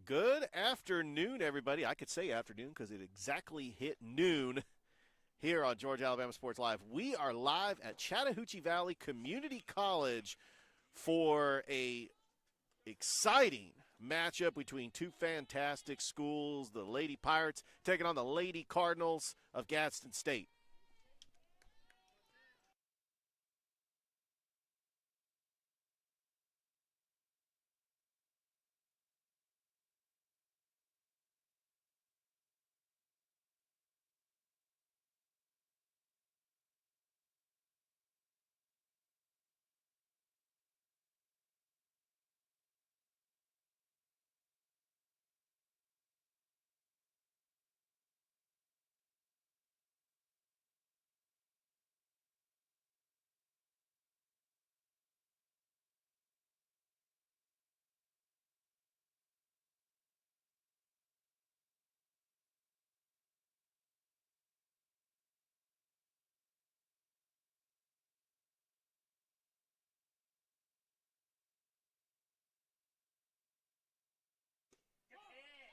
Good afternoon, everybody. I could say afternoon because it exactly hit noon here on Georgia Alabama Sports Live. We are live at Chattahoochee Valley Community College for a exciting matchup between two fantastic schools, the Lady Pirates taking on the Lady Cardinals of Gadsden State.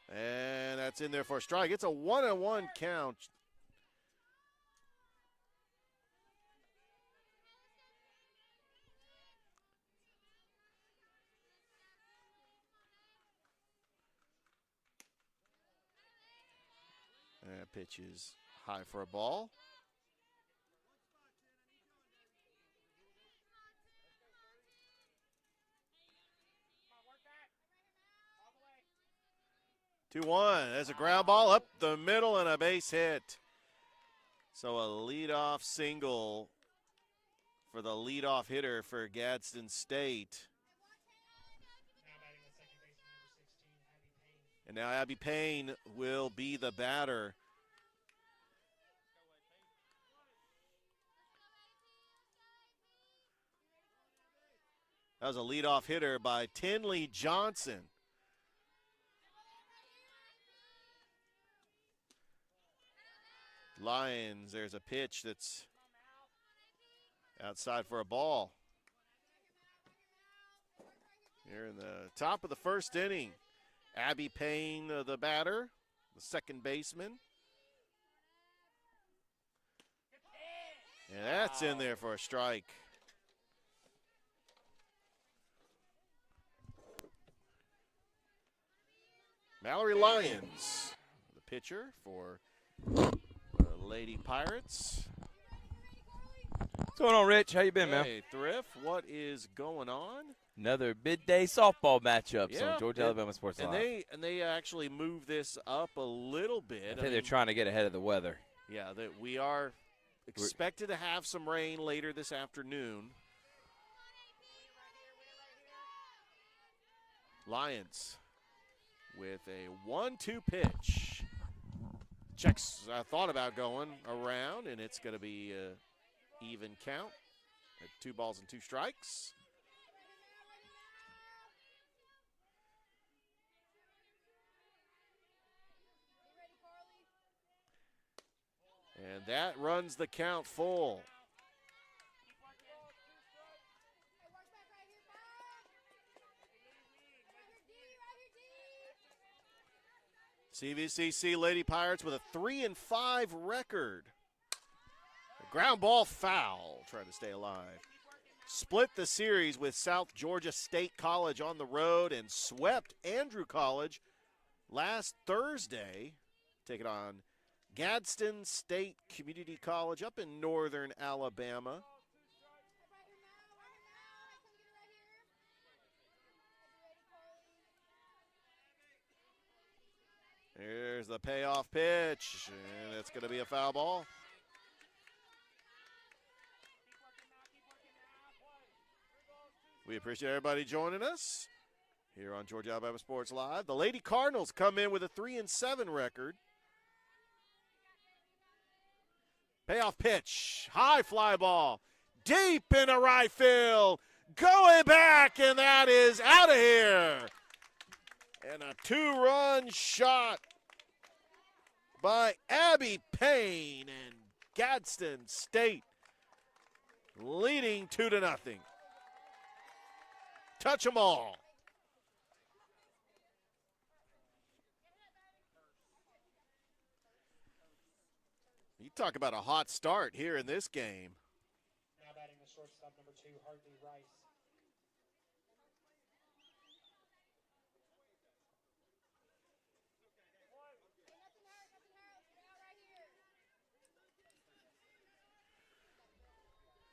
And that's in there for a strike. It's a 1-1 count. And pitch is high for a ball. Two-one. There's a ground ball up the middle and a base hit. So a leadoff single for the leadoff hitter for Gadsden State. And now Abby Payne will be the batter. That was a leadoff hitter by Tinley Johnson. Lions, there's a pitch that's outside for a ball. Here in the top of the first inning, Abby Payne, the batter, the second baseman. And that's in there for a strike. Mallory Lyons, the pitcher for Lady Pirates. What's going on, Rich? How you been, man? Hey, Thrift, what is going on? Another midday softball matchup on Georgia Alabama Sports Live. And they actually moved this up a little bit. I think they're trying to get ahead of the weather. Yeah, that we are expected to have some rain later this afternoon. Lions with a 1-2 pitch. Checks thought about going around, and it's going to be an even count at 2 balls and 2 strikes. And that runs the count full. CVCC Lady Pirates with a 3-5 record. A ground ball foul, trying to stay alive. Split the series with South Georgia State College on the road and swept Andrew College last Thursday, taking on Gadsden State Community College up in northern Alabama. Here's the payoff pitch, and it's going to be a foul ball. We appreciate everybody joining us here on Georgia Alabama Sports Live. The Lady Cardinals come in with a 3-7 record. Payoff pitch, high fly ball, deep into right field, going back, and that is out of here. And a 2-run shot by Abby Payne, and Gadsden State leading 2-0. Touch them all. Talk about a hot start here in this game. Now batting the shortstop, number 2, Hartley Rice.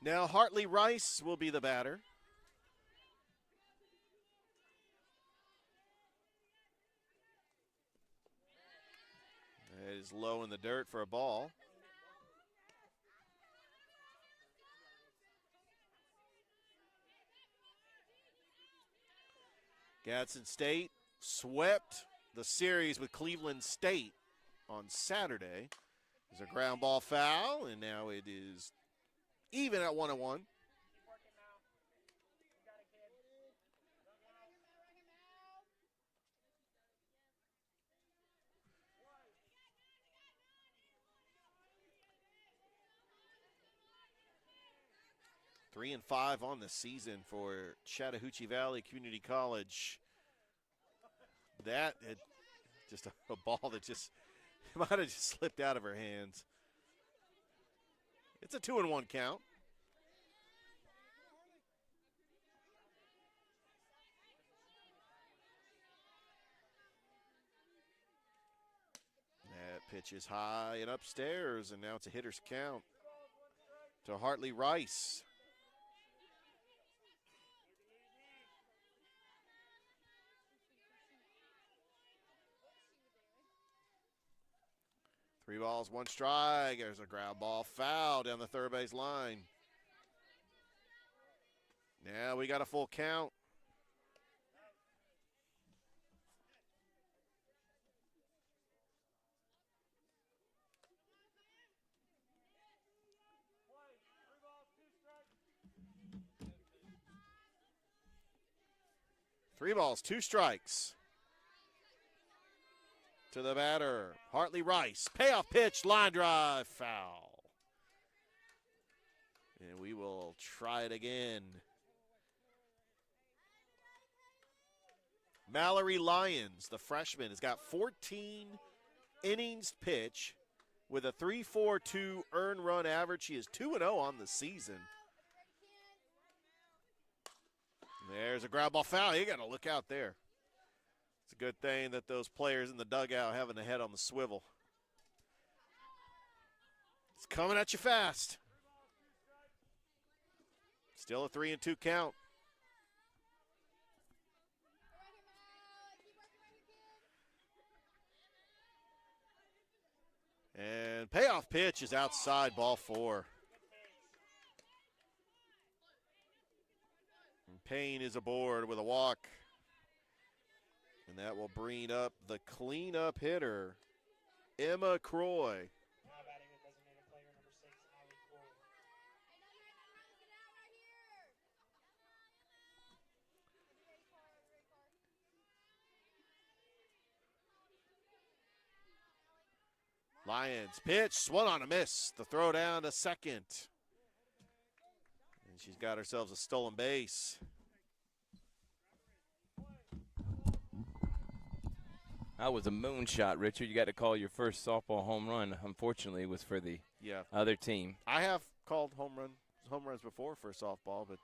Now Hartley Rice will be the batter. It is low in the dirt for a ball. Gadsden State swept the series with Cleveland State on Saturday. There's a ground ball foul, and now it is even at 1-1. 3-5 on the season for Chattahoochee Valley Community College. That had just a ball that just might have just slipped out of her hands. It's a 2-1 count. That pitch is high and upstairs, and now it's a hitter's count to Hartley Rice. Three balls, one strike. There's a ground ball foul down the third base line. Now we got a full count. Three balls, two strikes. To the batter, Hartley Rice. Payoff pitch, line drive, foul. And we will try it again. Mallory Lyons, the freshman, has got 14 innings pitch with a 3.42 earned run average. She is 2-0 on the season. There's a ground ball foul. You got to look out there. It's a good thing that those players in the dugout having the head on the swivel. It's coming at you fast. Still a 3-2 count. And payoff pitch is outside, ball 4. And Payne is aboard with a walk. And that will bring up the cleanup hitter, Emma Croy. Now batting the designated player, number 6, Ali Corey. Lions pitch, swung on a miss. The throw down to second. And she's got herself a stolen base. That was a moonshot, Richard. You got to call your first softball home run. Unfortunately, it was for the other team. I have called home runs before for softball, but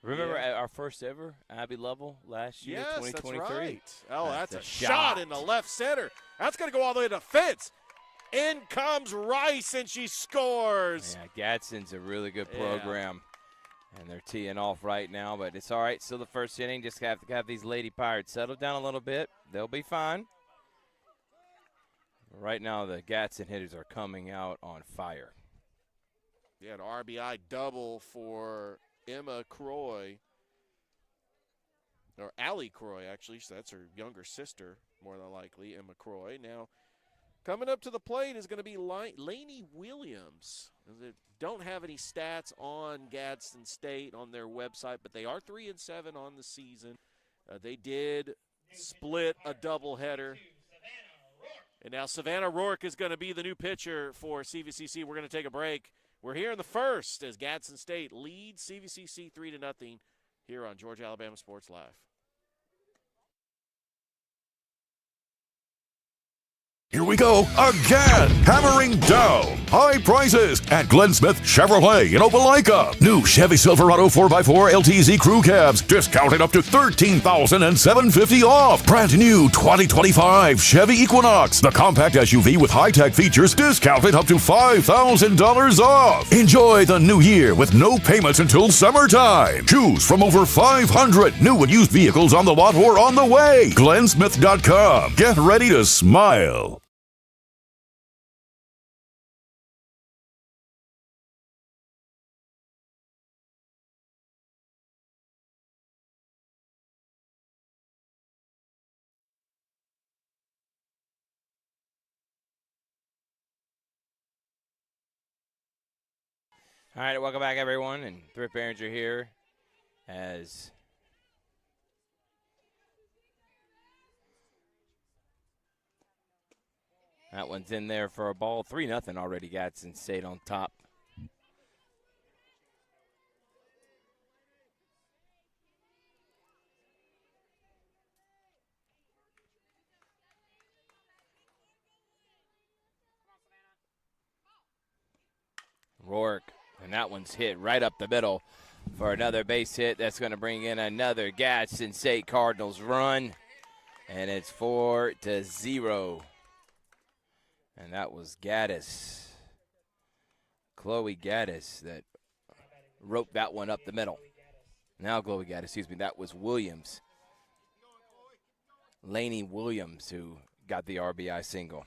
remember our first ever Abbey Level last year, 2023? That's right. Oh, that's a shot in the left center. That's going to go all the way to the fence. In comes Rice, and she scores. Yeah, Gadsden's a really good program. And they're teeing off right now, but it's all right. Still the first inning. Just have to have these Lady Pirates settle down a little bit. They'll be fine. Right now, the Gadsen hitters are coming out on fire. Yeah, an RBI double for Emma Croy. Or Allie Croy, actually. So that's her younger sister, more than likely, Emma Croy. Now, coming up to the plate is going to be Lainey Williams. They don't have any stats on Gadsden State on their website, but they are 3-7 on the season. They did split a doubleheader. And now Savannah Rourke is going to be the new pitcher for CVCC. We're going to take a break. We're here in the first as Gadsden State leads CVCC 3-0 here on Georgia Alabama Sports Live. Here we go again. Hammering down high prices at Glenn Smith Chevrolet in Opelika. New Chevy Silverado 4x4 LTZ crew cabs discounted up to $13,750 off. Brand new 2025 Chevy Equinox, the compact SUV with high-tech features, discounted up to $5,000 off. Enjoy the new year with no payments until summertime. Choose from over 500 new and used vehicles on the lot or on the way. GlennSmith.com. Get ready to smile. All right, welcome back, everyone. And Thrift Behringer here as that one's in there for a ball. 3-0 already. Gadsden State on top. Rourke. And that one's hit right up the middle for another base hit. That's going to bring in another Gadsden State Cardinals run. And it's 4-0. And that was Gaddis. Chloe Gaddis that roped that one up the middle. Now Chloe Gaddis, excuse me, that was Williams. Laney Williams who got the RBI single.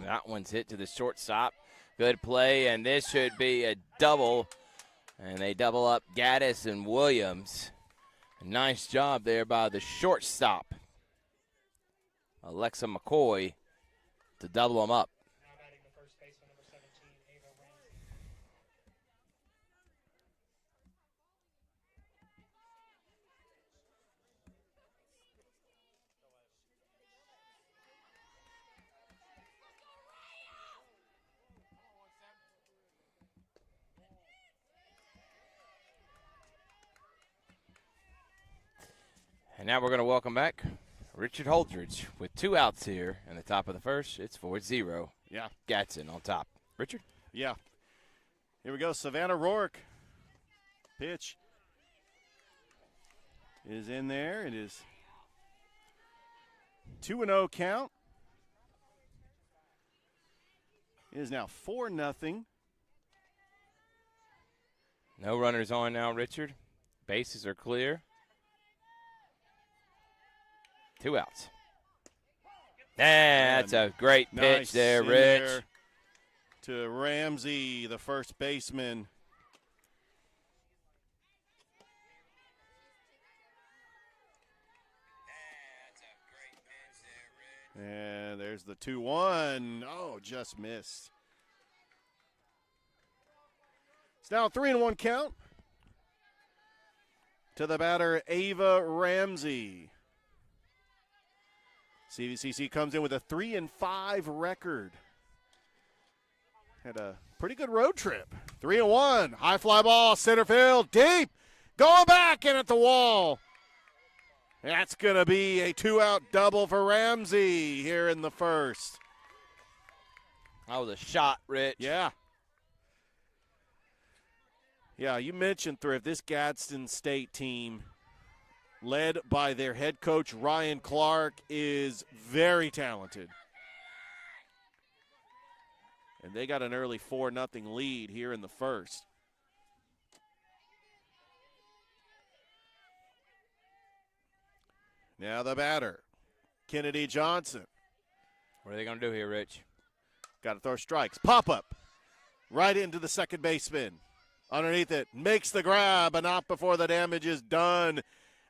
That one's hit to the shortstop. Good play, and this should be a double. And they double up Gaddis and Williams. Nice job there by the shortstop, Alexa McCoy, to double them up. Now batting the first baseman, number 17, Ava Ramsey. And now we're going to welcome back Richard Holdridge with 2 outs here in the top of the first. It's 4-0. Yeah. Gadsden on top. Richard? Yeah. Here we go. Savannah Rourke. Pitch is in there. It is 2-0 count. It is now 4-0. No runners on now, Richard. Bases are clear. 2 outs. That's a great pitch Nice there, in Rich. there to Ramsey, the first baseman. And there's the 2-1. Oh, just missed. It's now a 3-1 count to the batter, Ava Ramsey. CVCC comes in with a 3-5 record. Had a pretty good road trip. 3-1. High fly ball, center field, deep. Going back in at the wall. That's going to be a 2-out double for Ramsey here in the first. That was a shot, Rich. Yeah. Yeah, you mentioned, Thrift, this Gadsden State team, led by their head coach, Ryan Clark, is very talented. And they got an early 4-0 lead here in the first. Now the batter, Kennedy Johnson. What are they going to do here, Rich? Got to throw strikes. Pop up right into the second baseman. Underneath it, makes the grab, but not before the damage is done,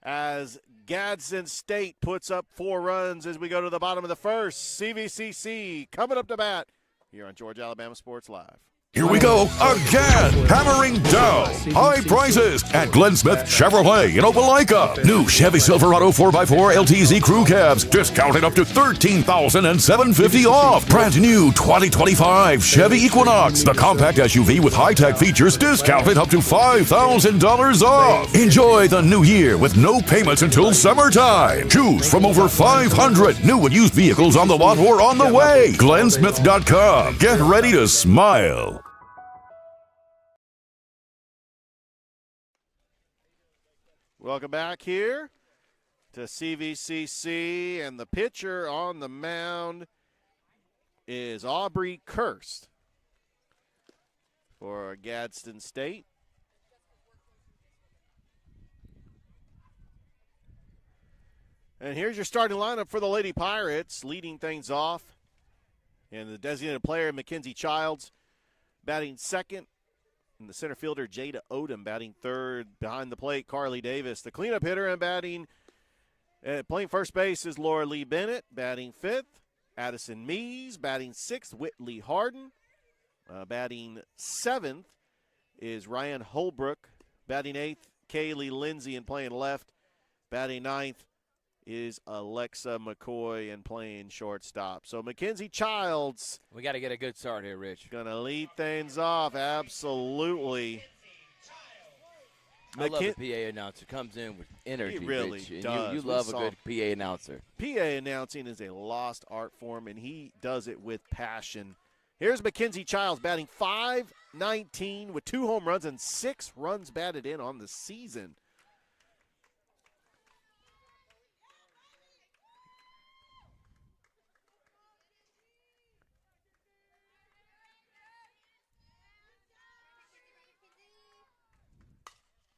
as Gadsden State puts up 4 runs as we go to the bottom of the first. CVCC coming up to bat here on Georgia Alabama Sports Live. Here we go again. Hammering dough. High prices at Glenn Smith Chevrolet in Opelika. New Chevy Silverado 4x4 LTZ crew cabs discounted up to $13,750 off. Brand new 2025 Chevy Equinox, the compact SUV with high-tech features discounted up to $5,000 off. Enjoy the new year with no payments until summertime. Choose from over 500 new and used vehicles on the lot or on the way. GlennSmith.com. Get ready to smile. Welcome back here to CVCC, and the pitcher on the mound is Aubrey Kirst for Gadsden State. And here's your starting lineup for the Lady Pirates, leading things off. And the designated player, Mackenzie Childs, batting second. And the center fielder, Jada Odom, batting third. Behind the plate, Carly Davis. The cleanup hitter and playing first base is Laura Lee Bennett. Batting fifth, Addison Mees. Batting sixth, Whitley Harden. Batting seventh is Ryan Holbrook. Batting eighth, Kaylee Lindsay, and playing left. Batting ninth is Alexa McCoy, and playing shortstop. So Mackenzie Childs. We got to get a good start here, Rich. Going to lead things off, absolutely. I love the PA announcer. Comes in with energy. He really Rich. does. You love a good PA announcer. PA announcing is a lost art form, and he does it with passion. Here's Mackenzie Childs batting .519 with 2 home runs and 6 runs batted in on the season.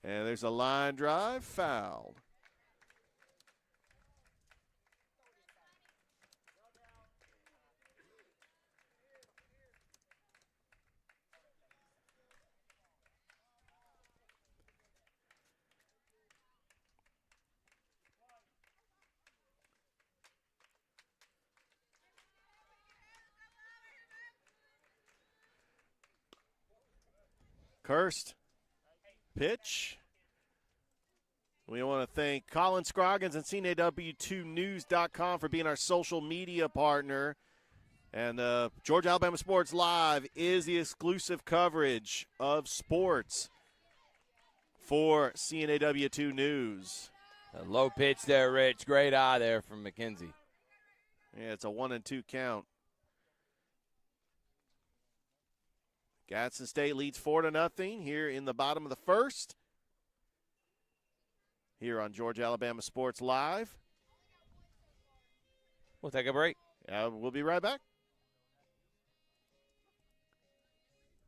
And there's a line drive, fouled. Kirst, pitch. We want to thank Colin Scroggins and CNAW2News.com for being our social media partner. And Georgia Alabama Sports Live is the exclusive coverage of sports for CNAW2 News. A low pitch there, Rich. Great eye there from McKenzie. Yeah, it's a 1-2 count. Gadsden State leads 4-0 here in the bottom of the first. Here on Georgia Alabama Sports Live. We'll take a break. We'll be right back.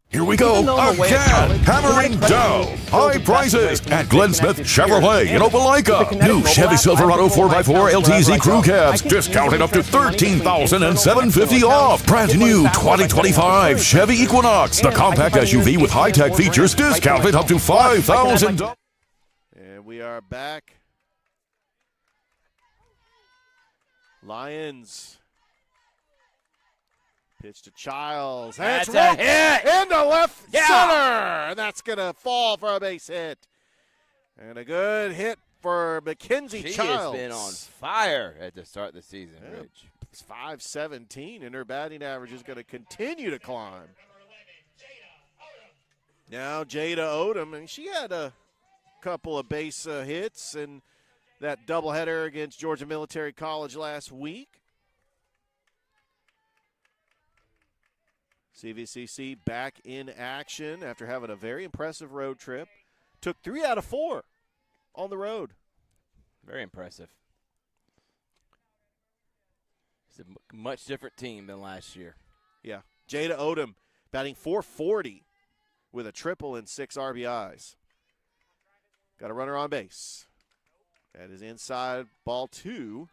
Here we go again. Hammering dough. High prices at Glenn Smith Chevrolet in Opelika. New Chevy Silverado 4x4 LTZ crew cabs discounted up to $13,750 off. Brand new 2025 Chevy Equinox, the compact SUV with high-tech features discounted up to $5,000. And we are back. Lions. Pitch to Childs. That's a hit! Into left center. And that's going to fall for a base hit. And a good hit for Mackenzie Childs. She has been on fire at the start of the season, Rich. It's .517, and her batting average is going to continue to climb. Now Jada Odom, and she had a couple of base hits in that doubleheader against Georgia Military College last week. CVCC back in action after having a very impressive road trip. Took 3 out of 4 on the road. Very impressive. It's a much different team than last year. Yeah. Jada Odom batting .440 with a triple and 6 RBIs. Got a runner on base. That is inside, ball 2.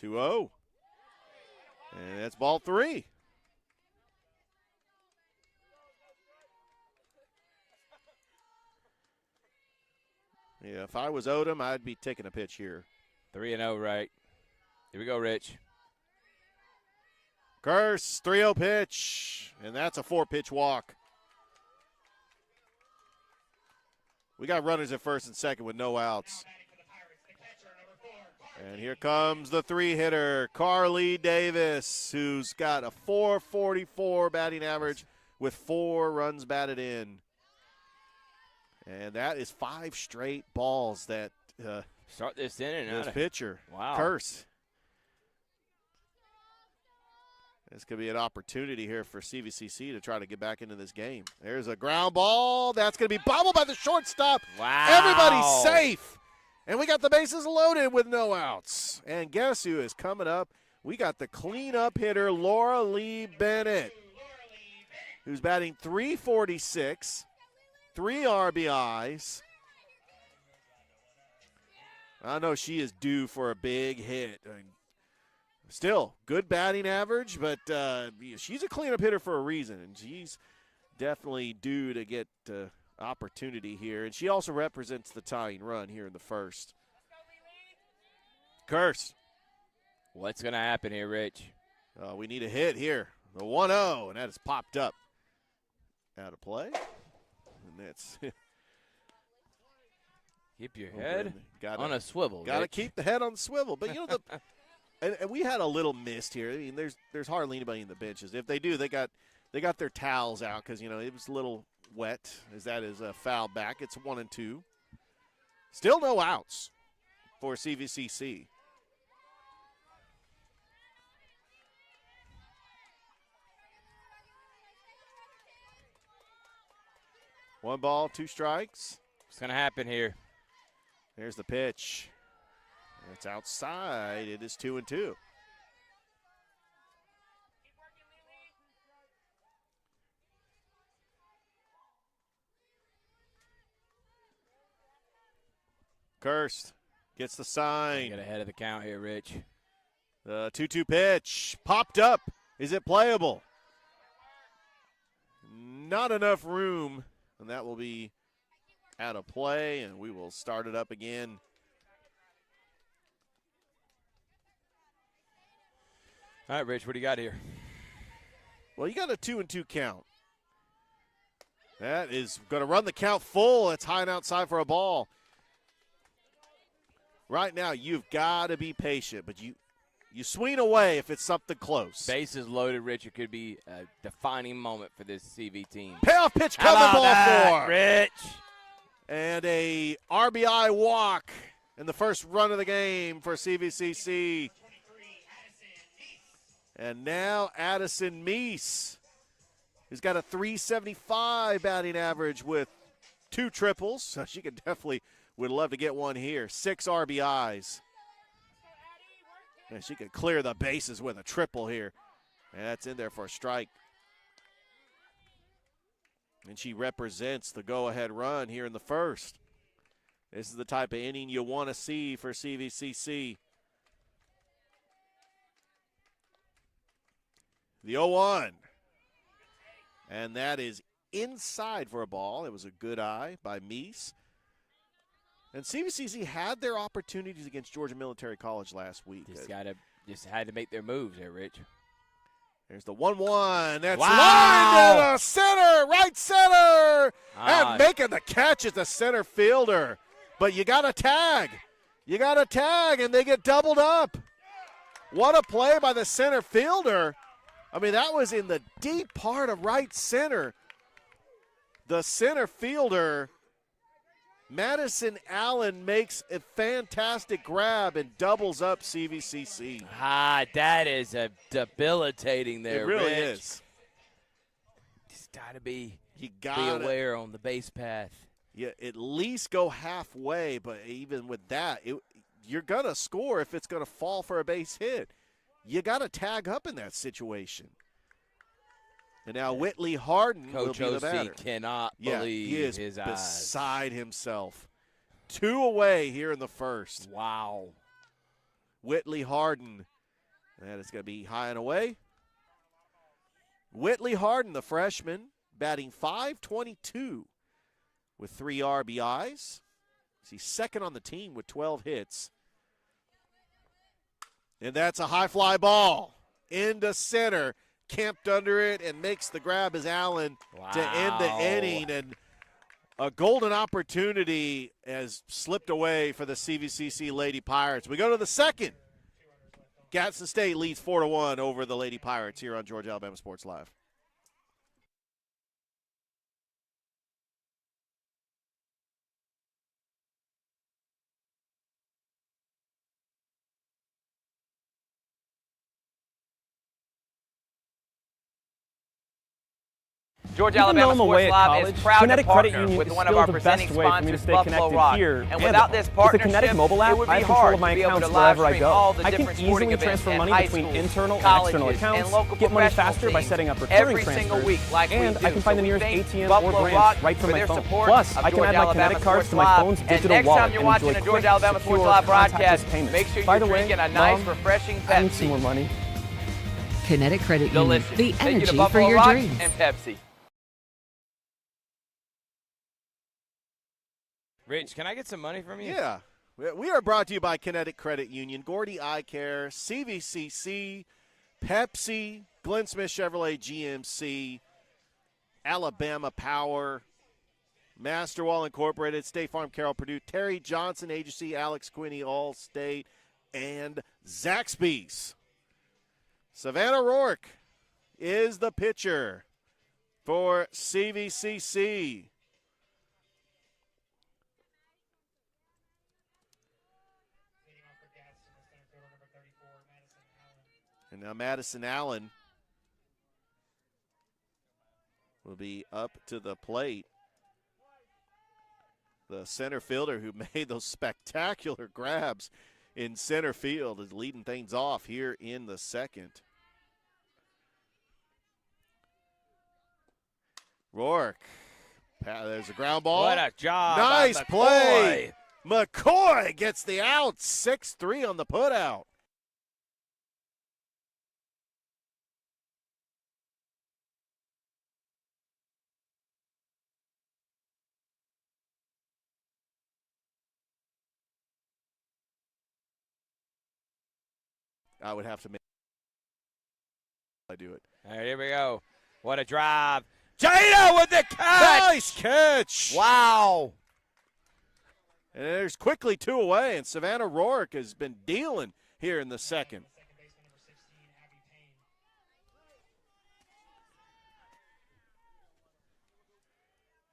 And that's ball 3. Yeah, if I was Odom, I'd be taking a pitch here. 3-0, right? Here we go, Rich. Curse, 3-0 pitch, and that's a 4-pitch walk. We got runners at first and second with no outs. And here comes the 3-hitter, Carly Davis, who's got a .444 batting average with 4 runs batted in. And that is 5 straight balls that Start this inning. this pitcher, Wow. Curse. This could be an opportunity here for CVCC to try to get back into this game. There's a ground ball. That's going to be bobbled by the shortstop. Wow. Everybody's safe. And we got the bases loaded with no outs. And guess who is coming up? We got the cleanup hitter, Laura Lee Bennett, who's batting .346, 3 RBIs. I know she is due for a big hit. I mean, still, good batting average, but she's a cleanup hitter for a reason, and she's definitely due to get opportunity here. And she also represents the tying run here in the first. Curse. What's going to happen here, Rich? We need a hit here. The 1-0, and that is popped up. Out of play. And that's Keep your head on a swivel. Got to Rich. keep the head on the swivel. But, you know, and we had a little mist here. I mean, there's hardly anybody in the benches. If they do, they got their towels out because, you know, it was a little wet as that is a foul back. It's 1-2. Still no outs for CVCC. One ball, 2 strikes. What's going to happen here? There's the pitch. It's outside. It is 2-2. Cursed gets the sign. Get ahead of the count here, Rich. The 2-2 pitch popped up. Is it playable? Not enough room, and that will be out of play, and we will start it up again. All right, Rich, what do you got here? Well, you got a 2-2 count. That is going to run the count full. It's high and outside for a ball. Right now, you've got to be patient, but you swing away if it's something close. Bases loaded, Rich. It could be a defining moment for this CV team. Payoff pitch How coming, about ball that, 4. Rich? And a RBI walk in the first run of the game for CVCC. And now Addison Meese, who's got a .375 batting average with 2 triples. So she could definitely would love to get one here. 6 RBIs. And she could clear the bases with a triple here. And that's in there for a strike. And she represents the go-ahead run here in the first. This is the type of inning you want to see for CVCC. The 0-1. And that is inside for a ball. It was a good eye by Meese. And CVCC had their opportunities against Georgia Military College last week. Just had to make their moves there, Rich. There's the 1-1. That's Wow. lined to center, right center. Ah. And making the catch is the center fielder. But you got to tag. You got to tag, and they get doubled up. What a play by the center fielder. I mean, that was in the deep part of right center. The center fielder, Madison Allen, makes a fantastic grab and doubles up CVCC. That is a debilitating there, It really Rich. is. Just got to be gotta aware on the base path. Yeah, at least go halfway, but even with that, you're going to score if it's going to fall for a base hit. You got to tag up in that situation. And now Whitley Harden Coach will be the OC batter. cannot Yeah, believe he is his eyes. beside himself. 2 away here in the first. Wow. Whitley Harden. That is going to be high and away. Whitley Harden, the freshman, batting .522 with 3 RBIs. He's second on the team with 12 hits. And that's a high fly ball into center. Camped under it and makes the grab as Allen to end the inning. And a golden opportunity has slipped away for the CVCC Lady Pirates. We go to the second. Gadsden State leads 4-1 over the Lady Pirates here on Georgia Alabama Sports Live. Georgia Alabama Sports Live is proud to partner with one of our presenting sponsors, Buffalo Rock. And without this partnership, it would be hard to be able to live stream all the different sporting events in high schools, colleges, and local professional teams every single week like we do. I can find the nearest ATM or Buffalo branch Rock right from for my their phone. support Plus, of I can Georgia add my Alabama Kinetic cards Sports to my Live. phone's And digital next wallet time you're and watching enjoy a quick, Georgia Alabama Sports secure, Live contactless broadcast, payments. make sure By you're the way, drinking a nice, Mom, refreshing I need some more Pepsi. money. Kinetic Credit Union, Delicious. the Take you to energy for Buffalo your Rock dreams. and Pepsi. Rich, can I get some money from you? Yeah. We are brought to you by Kinetic Credit Union, Gordy Eye Care, CVCC, Pepsi, Glenn Smith Chevrolet GMC, Alabama Power, Masterwall Incorporated, State Farm Carroll Purdue, Terry Johnson Agency, Alex Quinney Allstate, and Zaxby's. Savannah Rourke is the pitcher for CVCC. Leading off for Gadsden, the center fielder, number 34, Madison Allen. And now Madison Allen will be up to the plate. The center fielder who made those spectacular grabs in center field is leading things off here in the second. Rourke. There's a ground ball. What a job. Nice by play. McCoy gets the out. 6-3 on the putout. I would have to make I do it. All right, here we go. What a drive. Jada with the catch. Nice catch. Wow. And there's quickly 2 away, and Savannah Rourke has been dealing here in the second. Second baseman, number 16, Abby Payne.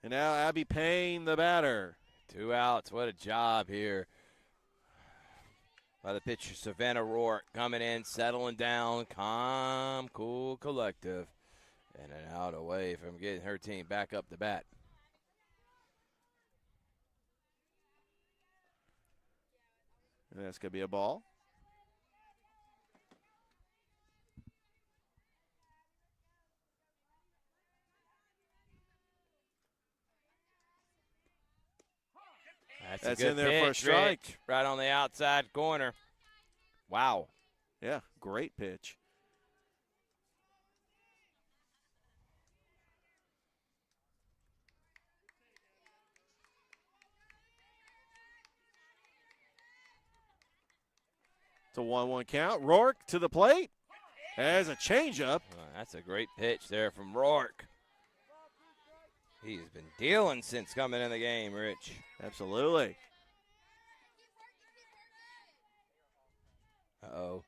And now Abby Payne, the batter. 2 outs. What a job here by the pitcher, Savannah Rourke, coming in, settling down, calm, cool, collective, and an out away from getting her team back up to bat. And that's going to be a ball. That's a good in there for a pitch, strike. Rich, right on the outside corner. Wow. Yeah, great pitch. It's a 1-1 count. Rourke to the plate. Has a changeup. That's a great pitch there from Rourke. He's been dealing since coming in the game, Rich. Absolutely. Uh-oh.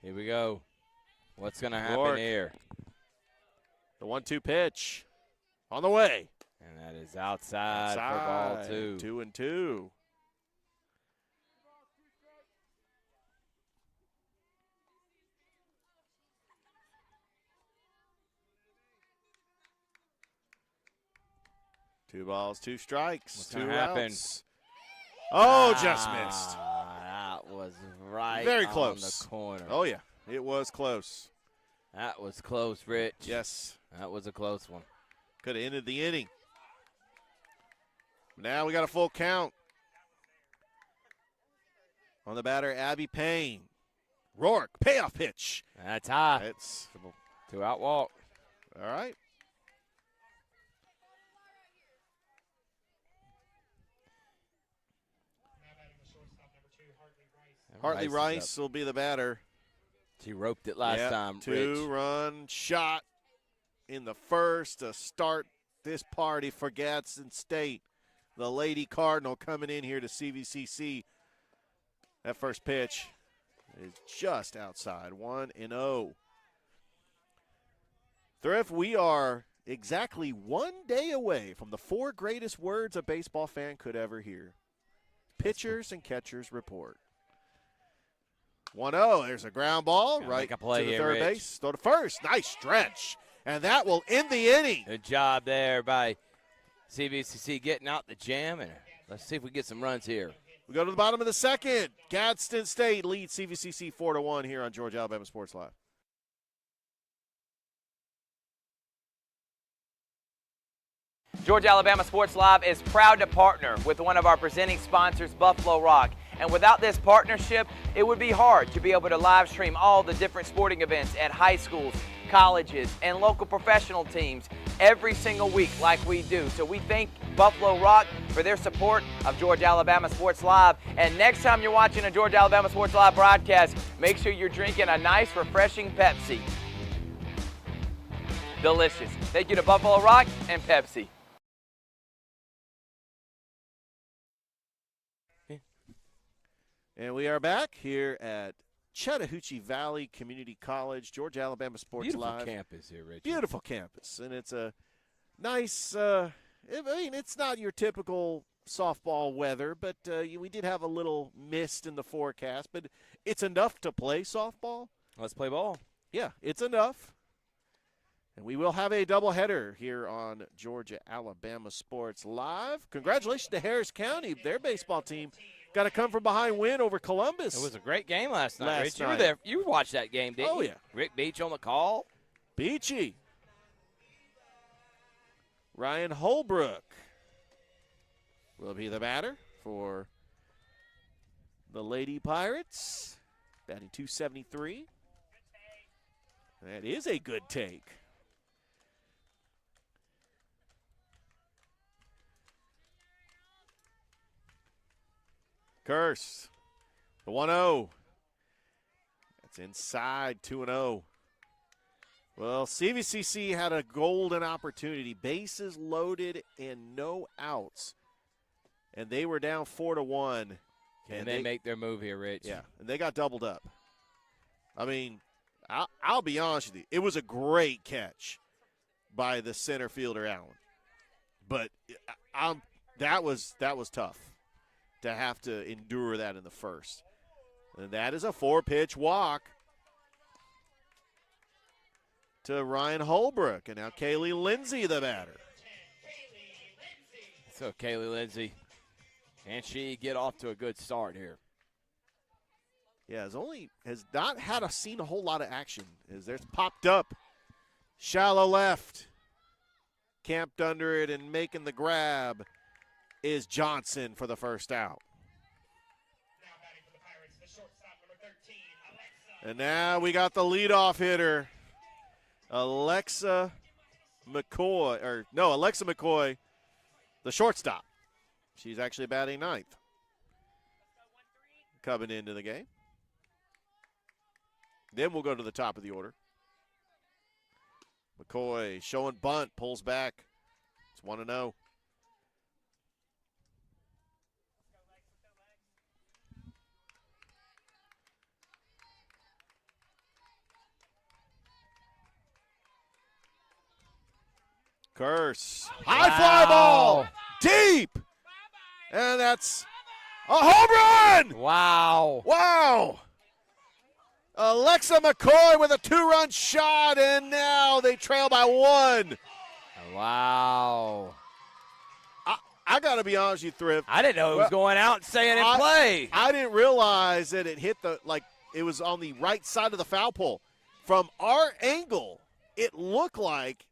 Here we go. What's going to happen Rourke. here? The 1-2 pitch on the way. And that is outside for ball 2. 2-2. Two balls, 2 strikes, What's 2 gonna happen? outs. Oh, just missed. That was right Very on close. the corner. Oh, yeah. It was close. That was close, Rich. Yes. That was a close one. Could have ended the inning. Now we got a full count. On the batter, Abby Payne. Rourke, payoff pitch. That's high. It's 2 out walk. all right. Hartley Rice will be the batter. She roped it last time, Rich. 2-run shot in the first to start this party for Gadsden State. The Lady Cardinal coming in here to CVCC. That first pitch is just outside, 1-0. Thrift, we are exactly 1 day away from the 4 greatest words a baseball fan could ever hear. Pitchers and catchers report. 1-0, there's a ground ball right to the third base. Throw to first, nice stretch. And that will end the inning. Good job there by CVCC getting out the jam. And let's see if we get some runs here. We go to the bottom of the second. Gadsden State leads CVCC 4-1 here on Georgia Alabama Sports Live. Georgia Alabama Sports Live is proud to partner with one of our presenting sponsors, Buffalo Rock. And without this partnership, it would be hard to be able to live stream all the different sporting events at high schools, colleges, and local professional teams every single week like we do. So we thank Buffalo Rock for their support of Georgia Alabama Sports Live. And next time you're watching a Georgia Alabama Sports Live broadcast, make sure you're drinking a nice, refreshing Pepsi. Delicious. Thank you to Buffalo Rock and Pepsi. And we are back here at Chattahoochee Valley Community College, Georgia Alabama Sports Live. Beautiful campus here, Richard. Beautiful campus. And it's a nice, it's not your typical softball weather, but we did have a little mist in the forecast, but it's enough to play softball. Let's play ball. Yeah, it's enough. And we will have a doubleheader here on Georgia Alabama Sports Live. Congratulations to Harris County. Their baseball team got a come-from-behind win over Columbus. It was a great game last night, Rich. You were there. You watched that game, didn't you? Oh, yeah. Rick Beach on the call. Beachy. Ryan Holbrook will be the batter for the Lady Pirates. Batting .273. That is a good take. Curse. The 1-0. That's inside 2-0. Well, CVCC had a golden opportunity. Bases loaded and no outs. And they were down 4-1. And they make their move here, Rich. Yeah, and they got doubled up. I mean, I'll be honest with you. It was a great catch by the center fielder, Allen. But that was tough to have to endure that in the first. And that is a 4-pitch walk to Ryan Holbrook. And now Kaylee Lindsay, the batter. So Kaylee Lindsay, can she get off to a good start here? Yeah, has not seen a whole lot of action. As there's popped up, shallow left, camped under it and making the grab is Johnson for the first out. Now batting for the Pirates, the shortstop, number 13, Alexa. And now we got the leadoff hitter, Alexa McCoy, the shortstop. She's actually batting ninth. Coming into the game. Then we'll go to the top of the order. McCoy showing bunt, pulls back. It's 1-0. Curse. High fly ball. Deep. And that's a home run. Wow. Wow. Alexa McCoy with a 2-run shot, and now they trail by 1. Wow. I got to be honest with you, Thrift. I didn't know it was going out and staying in play. I didn't realize that it hit it was on the right side of the foul pole. From our angle, it looked like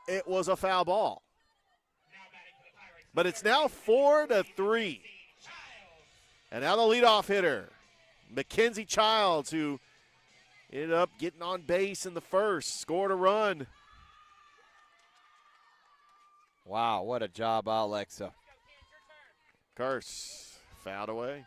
it was a foul ball. But it's now 4-3. And now the leadoff hitter, Mackenzie Childs, who ended up getting on base in the first, scored a run. Wow, what a job by Alexa. Curse, fouled away.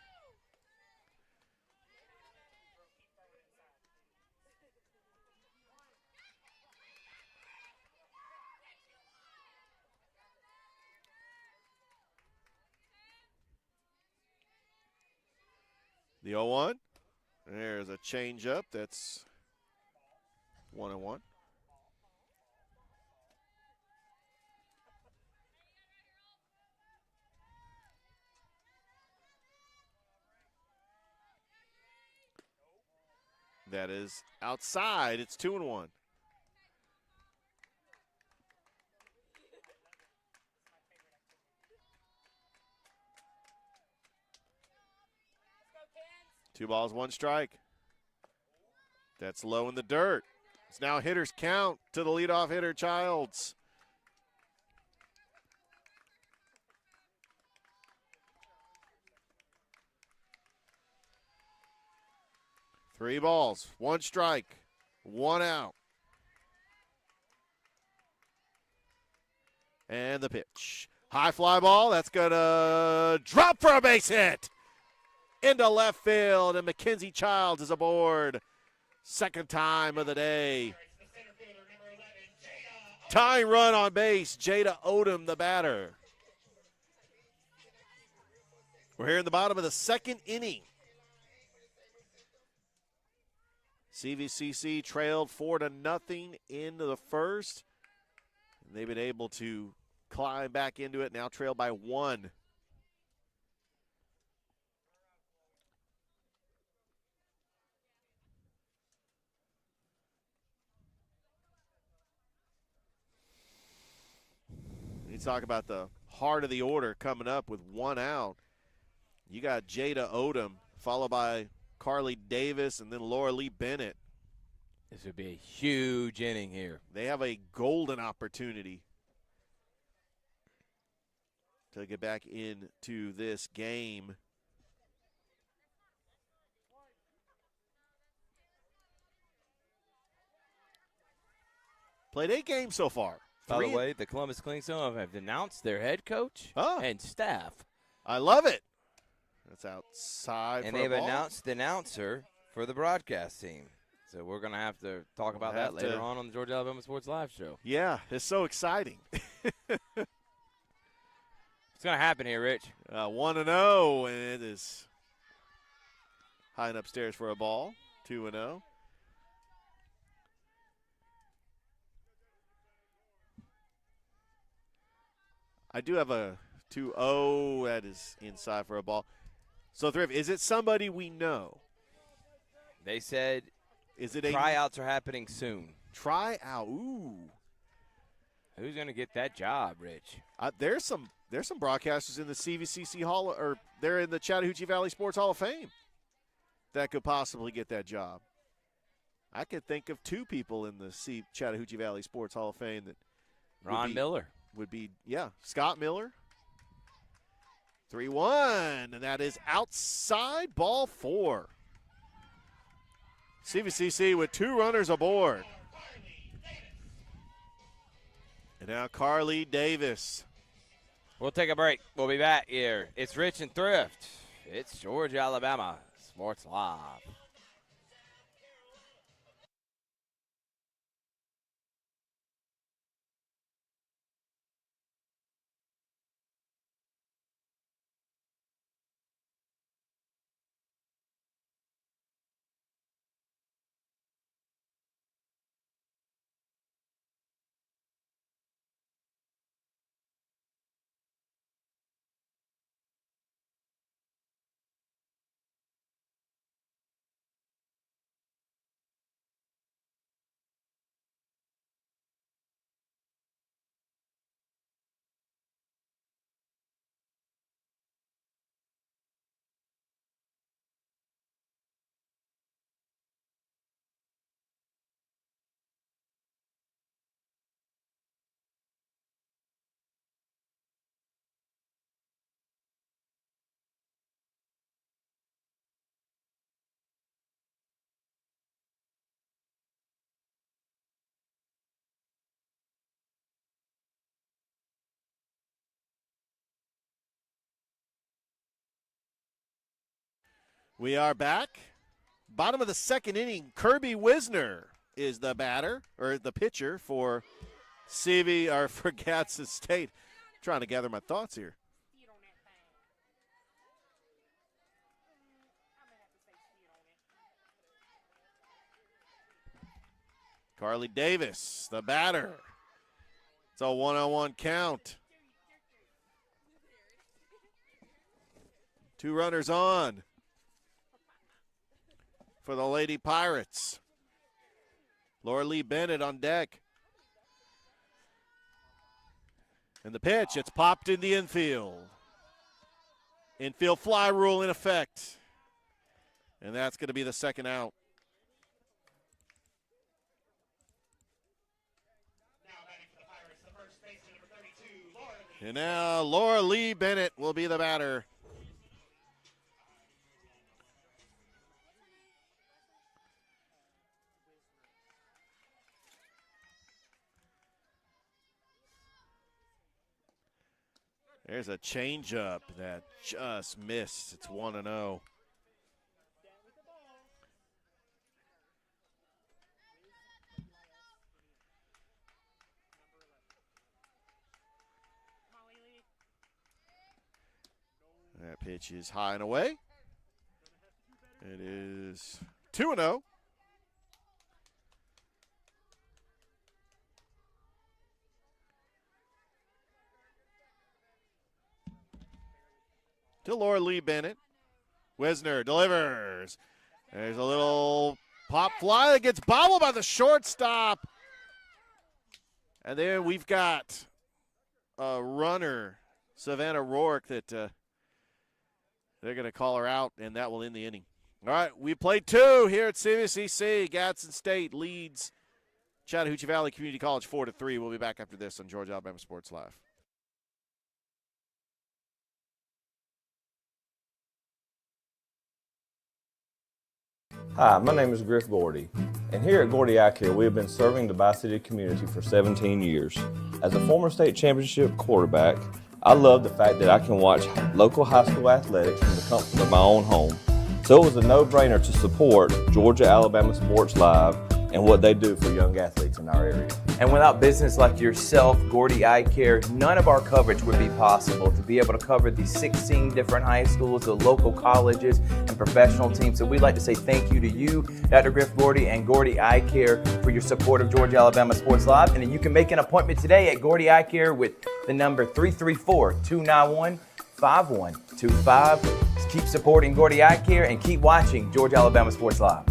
The 0-1. There's a changeup. That's 1-1. That is outside. It's 2-1. Two balls, one strike. That's low in the dirt. It's now hitter's count to the leadoff hitter, Childs. Three balls, one strike, one out. And the pitch. High fly ball. That's going to drop for a base hit. Into left field, and Mackenzie Childs is aboard. Second time of the day. Tying run on base, Jada Odom, the batter. We're here in the bottom of the second inning. CVCC trailed 4-0 into the first. They've been able to climb back into it, now trailed by 1. You talk about the heart of the order coming up with 1 out. You got Jada Odom, followed by Carly Davis, and then Laura Lee Bennett. This would be a huge inning here. They have a golden opportunity to get back into this game. Played 8 games so far. By the way, the Columbus Clingstone have announced their head coach and staff. I love it. That's outside. And they've announced the announcer for the broadcast team. So we're going to have to talk about that later on the Georgia Alabama Sports Live show. Yeah, it's so exciting. What's going to happen here, Rich? 1-0, and it is high and upstairs for a ball. 2-0. I do have a 2-0. That is inside for a ball. So, Thrift, is it somebody we know? They said is it tryouts are happening soon. Tryout. Ooh. Who's going to get that job, Rich? There's some broadcasters in the CVCC Hall, or they're in the Chattahoochee Valley Sports Hall of Fame that could possibly get that job. I could think of 2 people in the Chattahoochee Valley Sports Hall of Fame that Ron Miller. Would be, Scott Miller. 3-1, and that is outside, ball 4. CVCC with 2 runners aboard. And now Carly Davis. We'll take a break. We'll be back here. It's Rich and Thrift. It's Georgia, Alabama Sports Live. We are back. Bottom of the second inning, Kirby Wisner is the batter, or the pitcher for for Gadsden State. Trying to gather my thoughts here. Carly Davis, the batter. It's a 1-on-1 count. 2 runners on for the Lady Pirates. Laura Lee Bennett on deck. And the pitch, it's popped in the infield. Infield fly rule in effect. And that's going to be the second out. And now Laura Lee Bennett will be the batter. There's a changeup that just missed. It's 1-0. That pitch is high and away. It is 2-0. To Laura Lee Bennett. Wisner delivers. There's a little pop fly that gets bobbled by the shortstop. And then we've got a runner, Savannah Rourke, that they're going to call her out, and that will end the inning. All right, we played 2 here at CVCC. Gadsden State leads Chattahoochee Valley Community College 4-3. We'll be back after this on Georgia Alabama Sports Live. Hi, my name is Griff Gordy, and here at Gordy Eye Care, we have been serving the Bi-City community for 17 years. As a former state championship quarterback, I love the fact that I can watch local high school athletics from the comfort of my own home. So it was a no-brainer to support Georgia Alabama Sports Live and what they do for young athletes in our area. And without business like yourself, Gordy Eye Care, none of our coverage would be possible to be able to cover the 16 different high schools, the local colleges, and professional teams. So we'd like to say thank you to you, Dr. Griff Gordy, and Gordy Eye Care for your support of Georgia Alabama Sports Live. And then you can make an appointment today at Gordy Eye Care with the number 334-291-5125. Keep supporting Gordy Eye Care and keep watching Georgia Alabama Sports Live.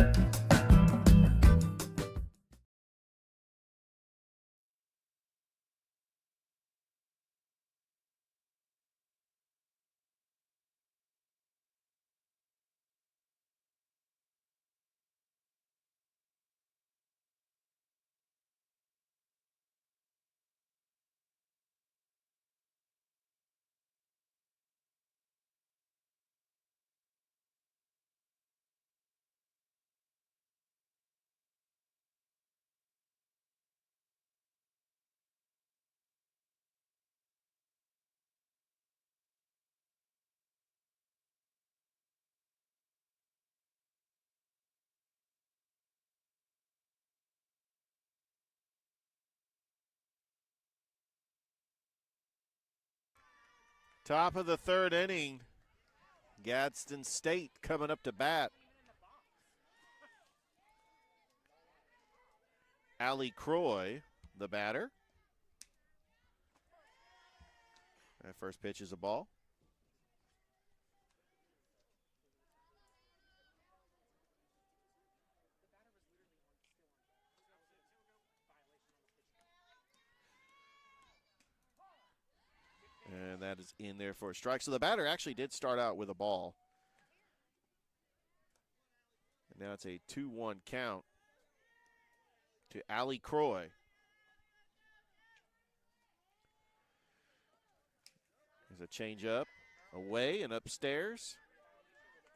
Top of the 3rd inning. Gadsden State coming up to bat. Allie Croy, the batter. That first pitch is a ball. And that is in there for a strike. So the batter actually did start out with a ball. And now it's a 2-1 count to Allie Croy. There's a changeup away and upstairs.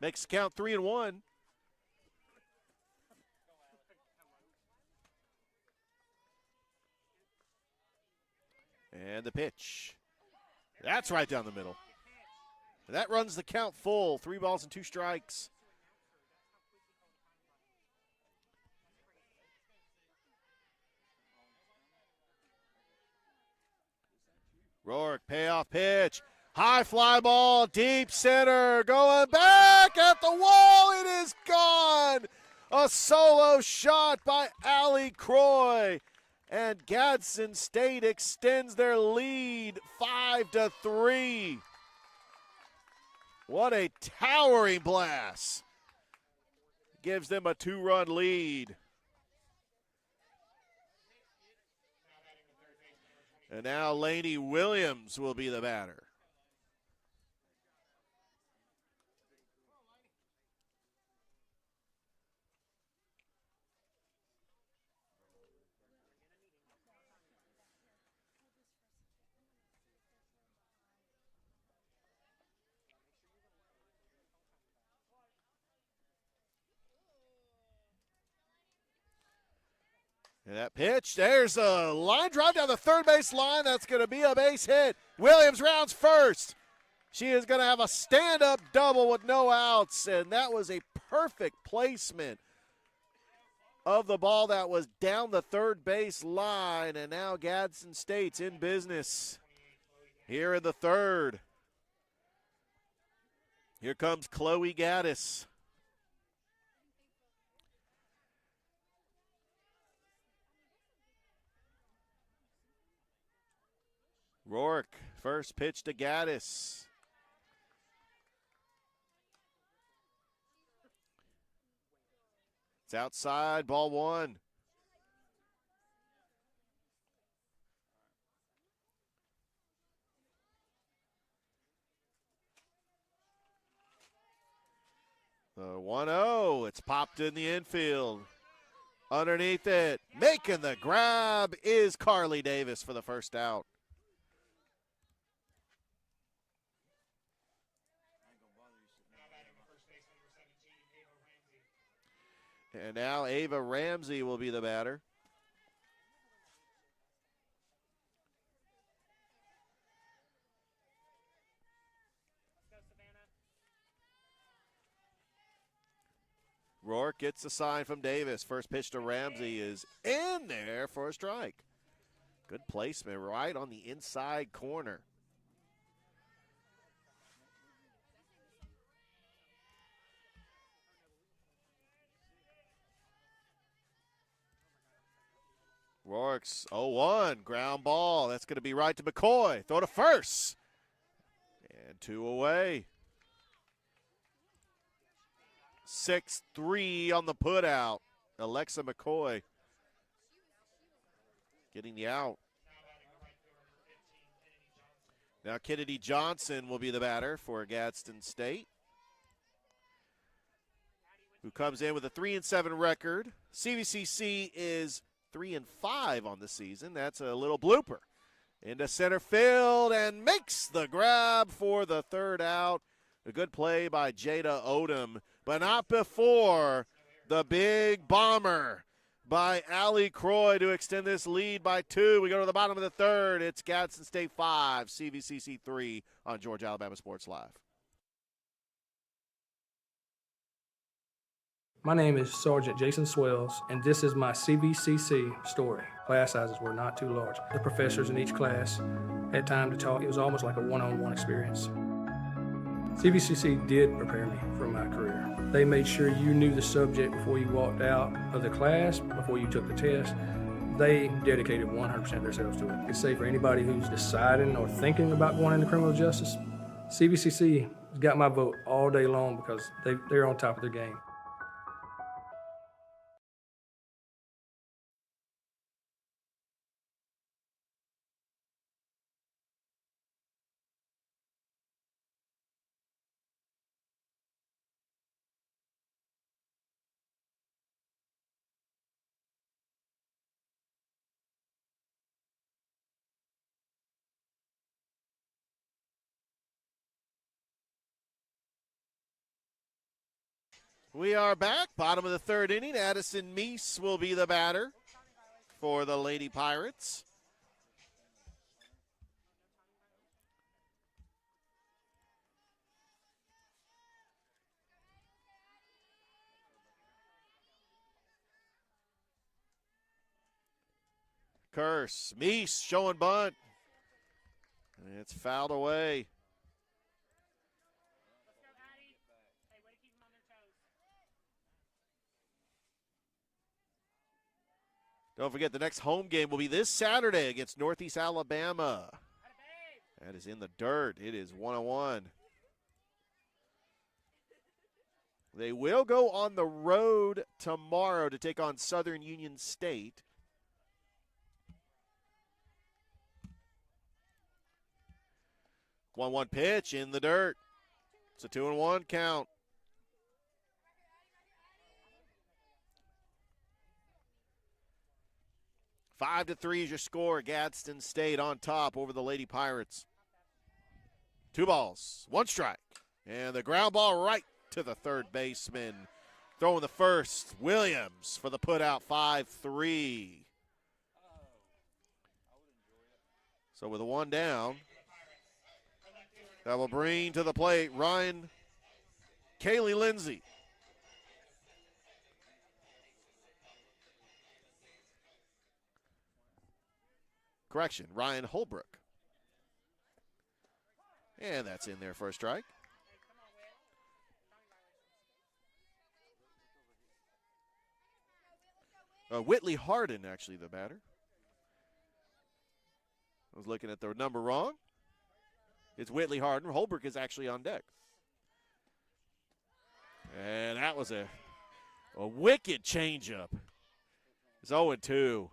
Makes the count 3-1. And the pitch. That's right down the middle. That runs the count full. 3 balls and 2 strikes. Rourke, payoff pitch. High fly ball, deep center. Going back at the wall. It is gone. A solo shot by Allie Croy. And Gadsden State extends their lead 5-3. What a towering blast. Gives them a 2-run lead. And now Lainey Williams will be the batter. And that pitch, there's a line drive down the third base line. That's going to be a base hit. Williams rounds first. She is going to have a stand-up double with no outs, and that was a perfect placement of the ball that was down the third base line, and now Gadsden State's in business here in the third. Here comes Chloe Gaddis. Rourke, first pitch to Gaddis. It's outside, ball one. The 1-0, it's popped in the infield. Underneath it, making the grab is Carly Davis for the first out. And now Ava Ramsey will be the batter. Rourke gets a sign from Davis. First pitch to Ramsey is in there for a strike. Good placement right on the inside corner. Rourke's 0-1, ground ball. That's going to be right to McCoy. Throw to first. And 2 away. 6-3 on the putout. Alexa McCoy getting the out. Now Kennedy Johnson will be the batter for Gadsden State, who comes in with a 3-7 record. CVCC is 3-5 on the season. That's a little blooper. Into center field and makes the grab for the third out. A good play by Jada Odom, but not before the big bomber by Allie Croy to extend this lead by 2. We go to the bottom of the third. It's Gadsden State 5, CVCC 3 on Georgia Alabama Sports Live. My name is Sergeant Jason Swells, and this is my CVCC story. Class sizes were not too large. The professors in each class had time to talk. It was almost like a one-on-one experience. CVCC did prepare me for my career. They made sure you knew the subject before you walked out of the class, before you took the test. They dedicated 100% of themselves to it. I could say for anybody who's deciding or thinking about going into criminal justice, CVCC has got my vote all day long because they're on top of their game. We are back, bottom of the third inning. Addison Meese will be the batter for the Lady Pirates. Curse, Meese showing bunt. And it's fouled away. Don't forget, the next home game will be this Saturday against Northeast Alabama. That is in the dirt. It is 1-1. They will go on the road tomorrow to take on Southern Union State. One pitch in the dirt. It's a 2-1 count. Five to 3 is your score. Gadsden State on top over the Lady Pirates. 2 balls, 1 strike. And the ground ball right to the third baseman. Throwing the first, Williams for the putout, 5-3. So with a 1 down, that will bring to the plate Ryan Kaylee Lindsay. Correction, Ryan Holbrook. And that's in there for a strike. Whitley Harden, actually, the batter. I was looking at the number wrong. It's Whitley Harden. Holbrook is actually on deck. And that was a wicked changeup. It's 0-2.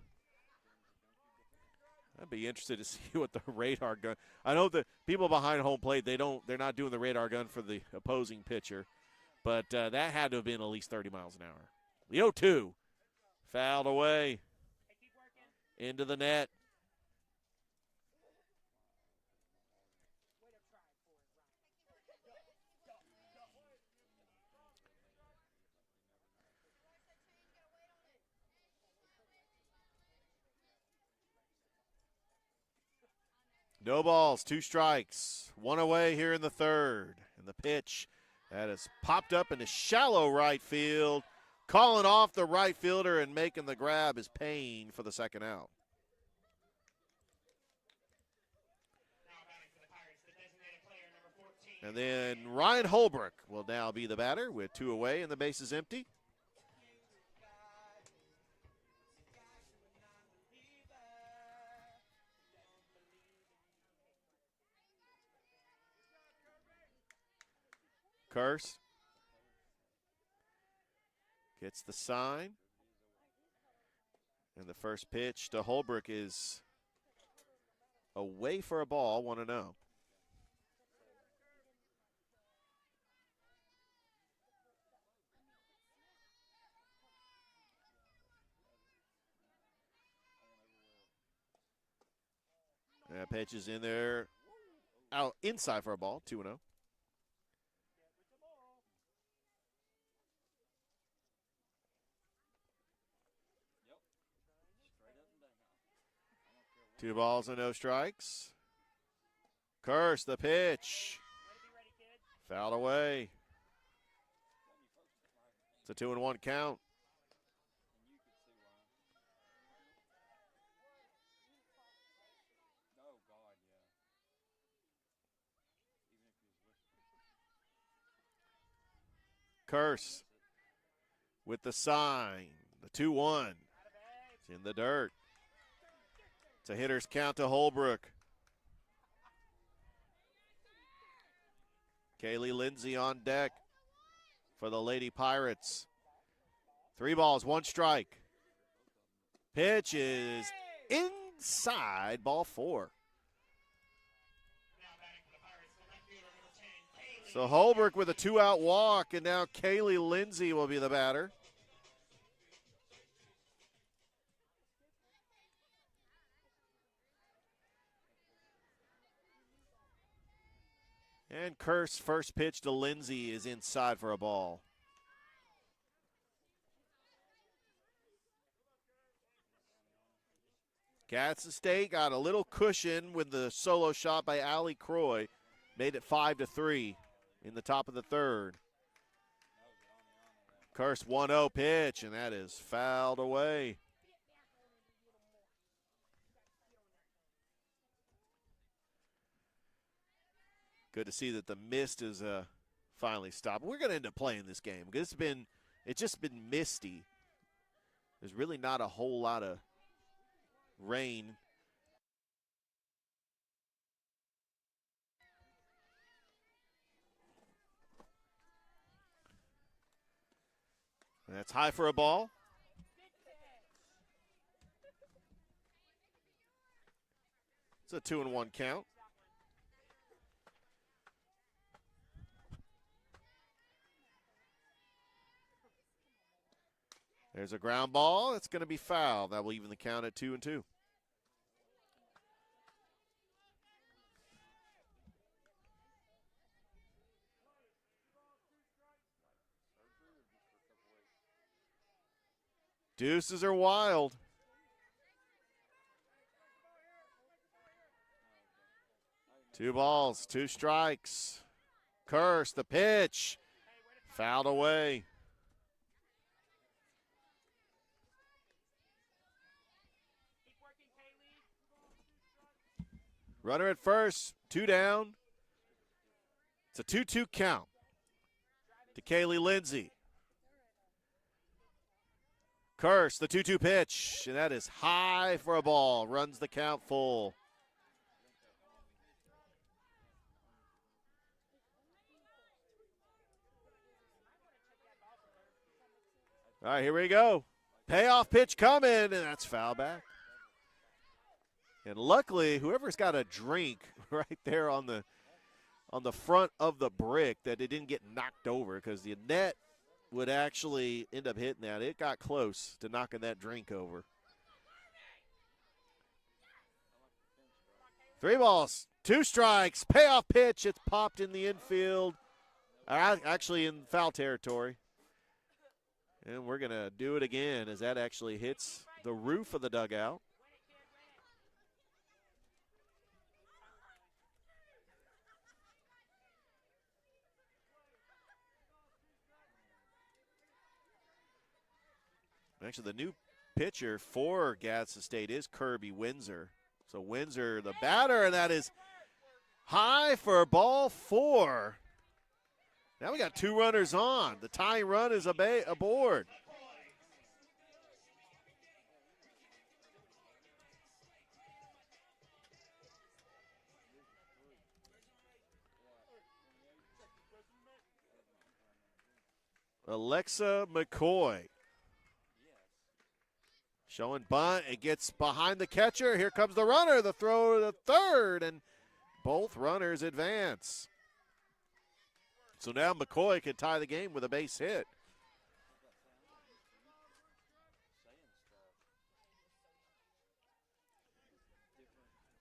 I'd be interested to see what the radar gun. I know the people behind home plate, they're not doing the radar gun for the opposing pitcher, but that had to have been at least 30 miles an hour. The 0-2 fouled away into the net. No balls, 2 strikes, 1 away here in the third. And the pitch that is popped up into shallow right field. Calling off the right fielder and making the grab is Payne for the second out. And then Ryan Holbrook will now be the batter with 2 away and the base is empty. Curse gets the sign. And the first pitch to Holbrook is away for a ball, 1-0. That pitch is in there, out inside for a ball, 2-0. Two balls and no strikes. Curse the pitch. Fouled away. It's a 2-1 count. Curse with the sign. The 2-1. It's in the dirt. It's a hitter's count to Holbrook. Kaylee Lindsay on deck for the Lady Pirates. 3 balls, 1 strike. Pitch is inside, ball 4. So Holbrook with a 2-out walk, and now Kaylee Lindsay will be the batter. And Kerr's first pitch to Lindsay is inside for a ball. Gadsden State got a little cushion with the solo shot by Allie Croy. Made it 5-3 in the top of the third. Kerr's 1-0 pitch, and that is fouled away. Good to see that the mist is finally stopped. We're going to end up playing this game because it's just been misty. There's really not a whole lot of rain. That's high for a ball. It's a 2-1 count. There's a ground ball. It's going to be foul. That will even the count at 2-2. Deuces are wild. Two balls, two strikes. Curse, the pitch. Fouled away. Runner at first, 2 down. It's a 2-2 count to Kaylee Lindsay. Curse, the 2-2 pitch, and that is high for a ball. Runs the count full. All right, here we go. Payoff pitch coming, and that's foul back. And luckily, whoever's got a drink right there on the front of the brick, that it didn't get knocked over, because the net would actually end up hitting that. It got close to knocking that drink over. 3 balls, 2 strikes, payoff pitch. It's popped in the infield, actually in foul territory. And we're going to do it again as that actually hits the roof of the dugout. Actually, the new pitcher for Gadsden State is Kirby Windsor. So Windsor, the batter, and that is high for ball 4. Now we got 2 runners on. The tying run is aboard. Alexa McCoy. Showing bunt. It gets behind the catcher. Here comes the runner. The throw to the third, and both runners advance. So now McCoy can tie the game with a base hit.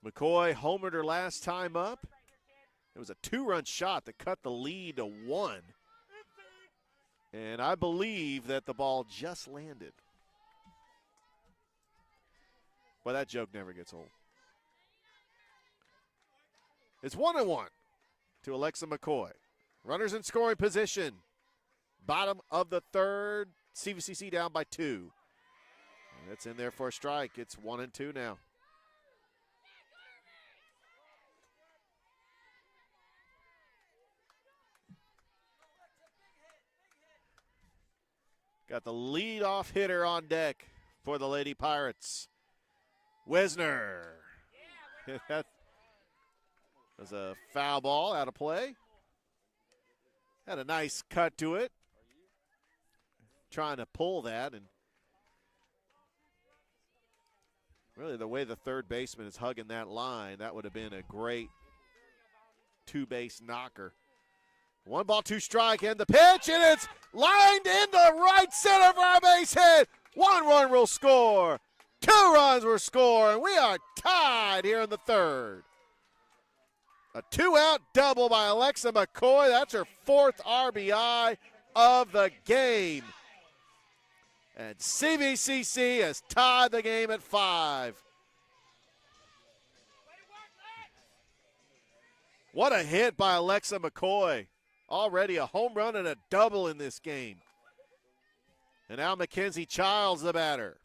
McCoy homered her last time up. It was a 2-run shot that cut the lead to 1. And I believe that the ball just landed. But that joke never gets old. It's 1-1 to Alexa McCoy. Runners in scoring position. Bottom of the third. CVCC down by 2. And that's in there for a strike. It's 1-2 now. Got the leadoff hitter on deck for the Lady Pirates. Wisner. That was a foul ball out of play. Had a nice cut to it. Trying to pull that, and really the way the third baseman is hugging that line, that would have been a great 2-base knocker. 1 ball, 2 strike, and the pitch, and it's lined into right center for a base hit. 1 run will score. 2 runs will score, and we are tied here in the third. A 2-out double by Alexa McCoy. That's her 4th RBI of the game. And CVCC has tied the game at 5. What a hit by Alexa McCoy. Already a home run and a double in this game. And now Mackenzie Childs, the batter.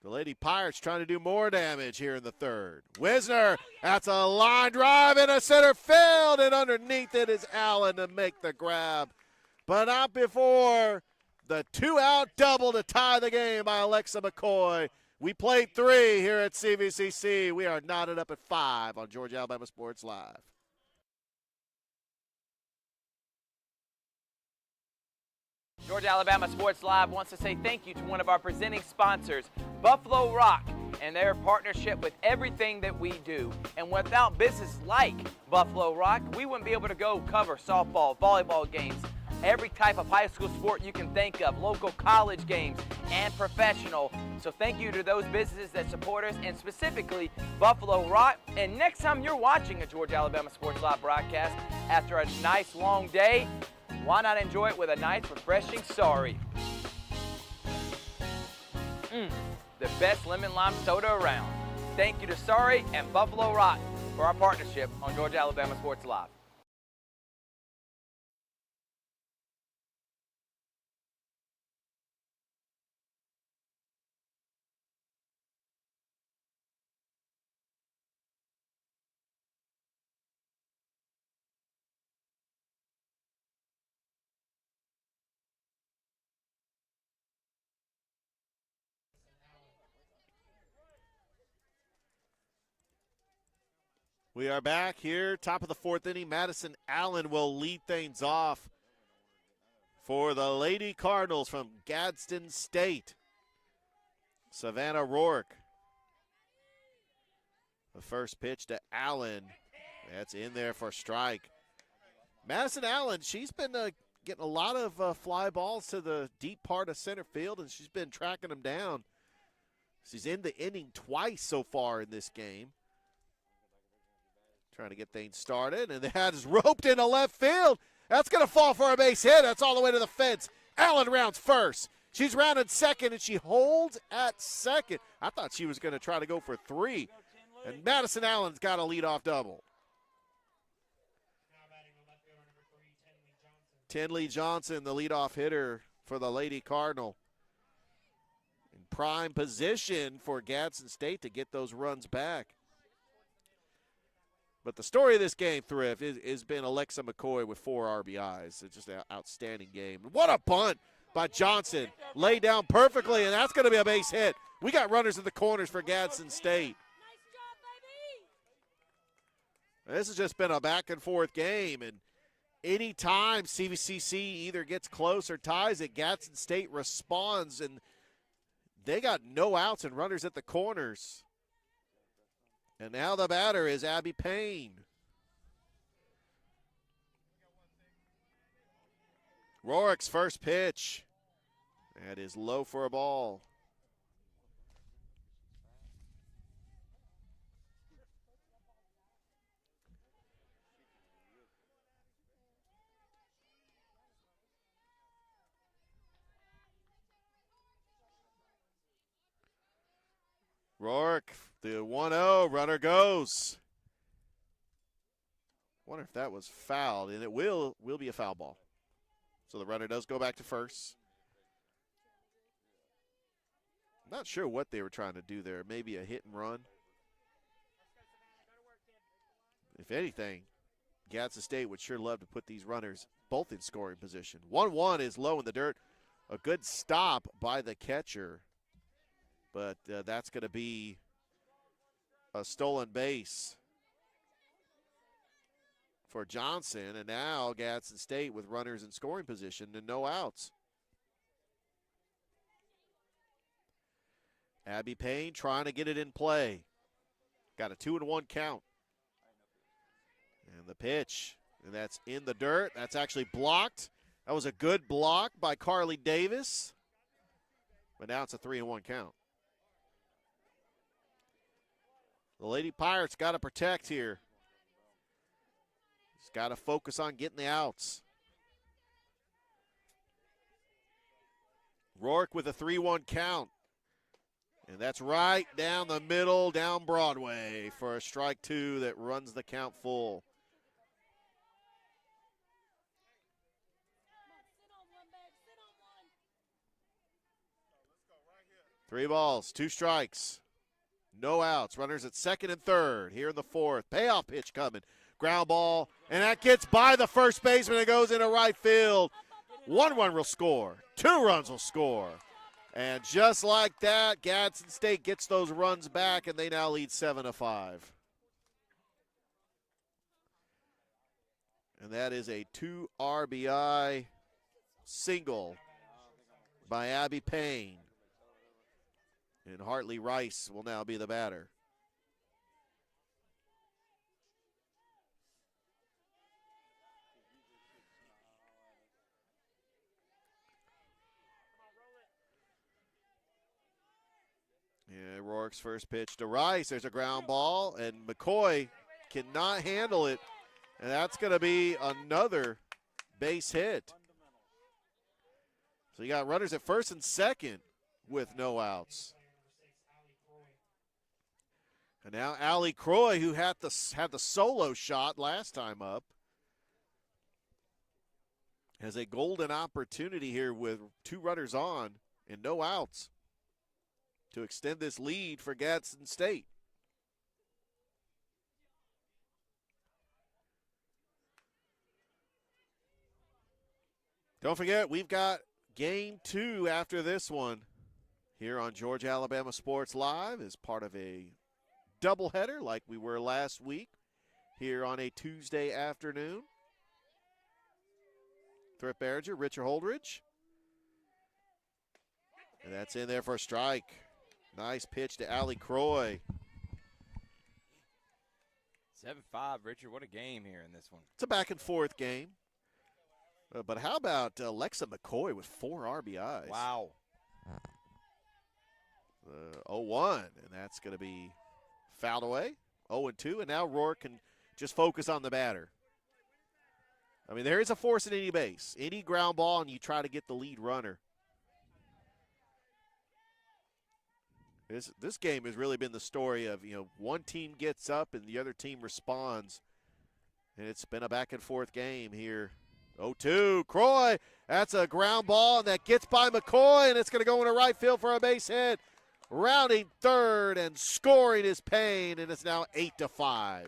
The Lady Pirates trying to do more damage here in the third. Wisner, that's a line drive into center field, and underneath it is Allen to make the grab. But not before The 2-out double to tie the game by Alexa McCoy. We played 3 here at CVCC. We are knotted up at 5 on Georgia Alabama Sports Live. Georgia Alabama Sports Live wants to say thank you to one of our presenting sponsors, Buffalo Rock, and their partnership with everything that we do. And without business like Buffalo Rock, we wouldn't be able to go cover softball, volleyball games, every type of high school sport you can think of, local college games, and professional. So thank you to those businesses that support us, and specifically Buffalo Rock. And next time you're watching a Georgia Alabama Sports Live broadcast after a nice long day, why not enjoy it with a nice, refreshing Sorry? The best lemon lime soda around. Thank you to Sorry and Buffalo Rock for our partnership on Georgia Alabama Sports Live. We are back here, top of the 4th inning. Madison Allen will lead things off for the Lady Cardinals from Gadsden State. Savannah Rourke. The first pitch to Allen. That's in there for a strike. Madison Allen, she's been getting a lot of fly balls to the deep part of center field, and she's been tracking them down. She's in the inning twice so far in this game. Trying to get things started, and that is roped into left field. That's going to fall for a base hit. That's all the way to the fence. Allen rounds first. She's rounded second, and she holds at second. I thought she was going to try to go for 3. And Madison Allen's got a leadoff double. Tinley Johnson, the leadoff hitter for the Lady Cardinal. In prime position for Gadsden State to get those runs back. But the story of this game, Thrift, has been Alexa McCoy with 4 RBIs. It's just an outstanding game. What a bunt by Johnson. Laid down perfectly, and that's going to be a base hit. We got runners in the corners for Gadsden State. This has just been a back-and-forth game, and any time CVCC either gets close or ties it, Gadsden State responds, and they got no outs and runners at the corners. And now the batter is Abby Payne. Rourke's first pitch. That is low for a ball. Rourke, the 1-0, runner goes. Wonder if that was fouled, and it will be a foul ball. So the runner does go back to first. I'm not sure what they were trying to do there. Maybe a hit and run. If anything, Gadsden State would sure love to put these runners both in scoring position. 1-1 is low in the dirt. A good stop by the catcher. But that's going to be a stolen base for Johnson. And now Gadsden State with runners in scoring position and no outs. Abby Payne trying to get it in play. Got a 2-1 count. And the pitch, and that's in the dirt. That's actually blocked. That was a good block by Carly Davis. But now it's a 3-1 count. The Lady Pirates got to protect here. Just got to focus on getting the outs. Rourke with a 3-1 count. And that's right down the middle, down Broadway for a strike 2 that runs the count full. Three balls, 2 strikes. No outs. Runners at second and third here in the 4th. Payoff pitch coming. Ground ball, and that gets by the first baseman and goes into right field. 1 run will score. 2 runs will score. And just like that, Gadsden State gets those runs back, and they now lead 7-5. And that is a 2 RBI single by Abby Payne. And Hartley Rice will now be the batter. Yeah, Rourke's first pitch to Rice. There's a ground ball, and McCoy cannot handle it. And that's going to be another base hit. So you got runners at first and second with no outs. And now Allie Croy, who had the solo shot last time up, has a golden opportunity here with 2 runners on and no outs to extend this lead for Gadsden State. Don't forget, we've got Game 2 after this one here on Georgia Alabama Sports Live as part of a doubleheader like we were last week here on a Tuesday afternoon. Thrift Behringer, Richard Holdridge. And that's in there for a strike. Nice pitch to Allie Croy. 7-5, Richard. What a game here in this one. It's a back and forth game. But how about Alexa McCoy with 4 RBIs? Wow. 0-1, and that's going to be fouled away. 0-2, and now Rourke can just focus on the batter. I mean, there is a force at any base. Any ground ball, and you try to get the lead runner. This game has really been the story of, one team gets up and the other team responds. And it's been a back-and-forth game here. 0-2, Croy, that's a ground ball, and that gets by McCoy, and it's going to go into right field for a base hit. Rounding third and scoring is Payne, and it's now 8-5.